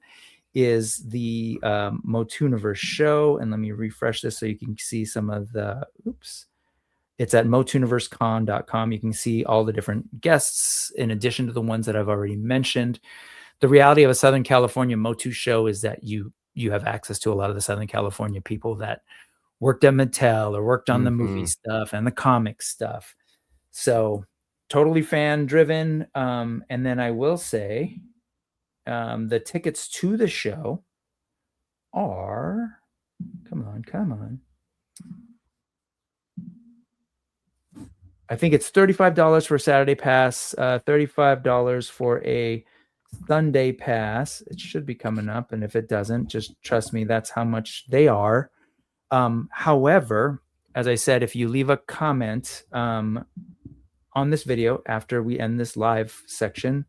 is the Motooniverse show. And let me refresh this so you can see some of the, it's at motooniversecon.com. You can see all the different guests in addition to the ones that I've already mentioned. The reality of a Southern California Motu show is that you have access to a lot of the Southern California people that worked at Mattel or worked on the movie stuff and the comic stuff. So totally fan driven. And then I will say the tickets to the show are, come on. I think it's $35 for a Saturday pass, $35 for a Sunday pass. It should be coming up, and if it doesn't, just trust me, that's how much they are. However, as I said, if you leave a comment on this video after we end this live section,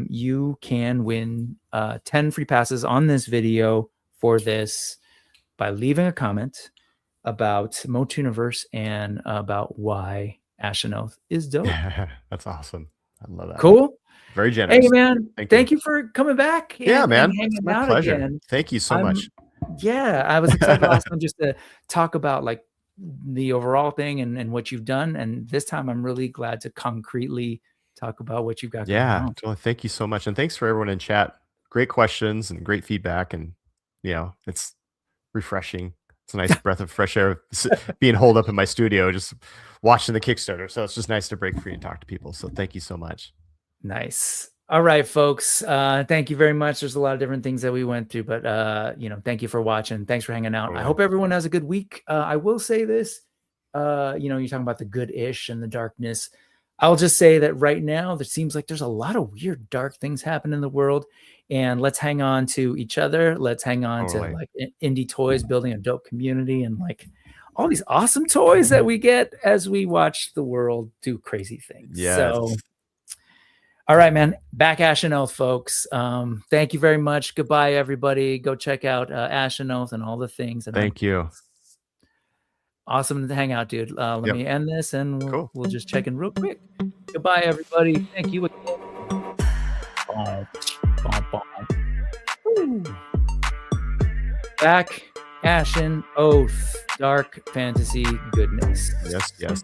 you can win 10 free passes on this video for this by leaving a comment about Motooniverse and about why Ashen Oath is dope. That's awesome. I love that. Cool. Very generous. Hey, man. Thank you for coming back. Yeah, man. And hanging It's my out pleasure. again. Thank you so much. Yeah, I was excited last time just to talk about like the overall thing and what you've done. And this time I'm really glad to concretely talk about what you've got going on. Well, thank you so much. And thanks for everyone in chat. Great questions and great feedback. And, it's refreshing. It's a nice breath of fresh air being holed up in my studio, just watching the Kickstarter. So it's just nice to break free and talk to people. So thank you so much. Nice. All right, folks. Thank you very much. There's a lot of different things that we went through, but thank you for watching. Thanks for hanging out. I hope everyone has a good week. I will say this, you're talking about the good-ish and the darkness. I'll just say that right now, it seems like there's a lot of weird, dark things happening in the world. And let's hang on to each other. Let's hang on to like indie toys, building a dope community, and like all these awesome toys that we get as we watch the world do crazy things. Yes. So, all right, man. Back Ashen Oath, folks. Thank you very much. Goodbye, everybody. Go check out Ashen Oath and all the things. And thank you. Awesome to hang out, dude. Let me end this, and we'll just check in real quick. Goodbye, everybody. Thank you again. Back Ashen Oath, dark fantasy goodness. Yes.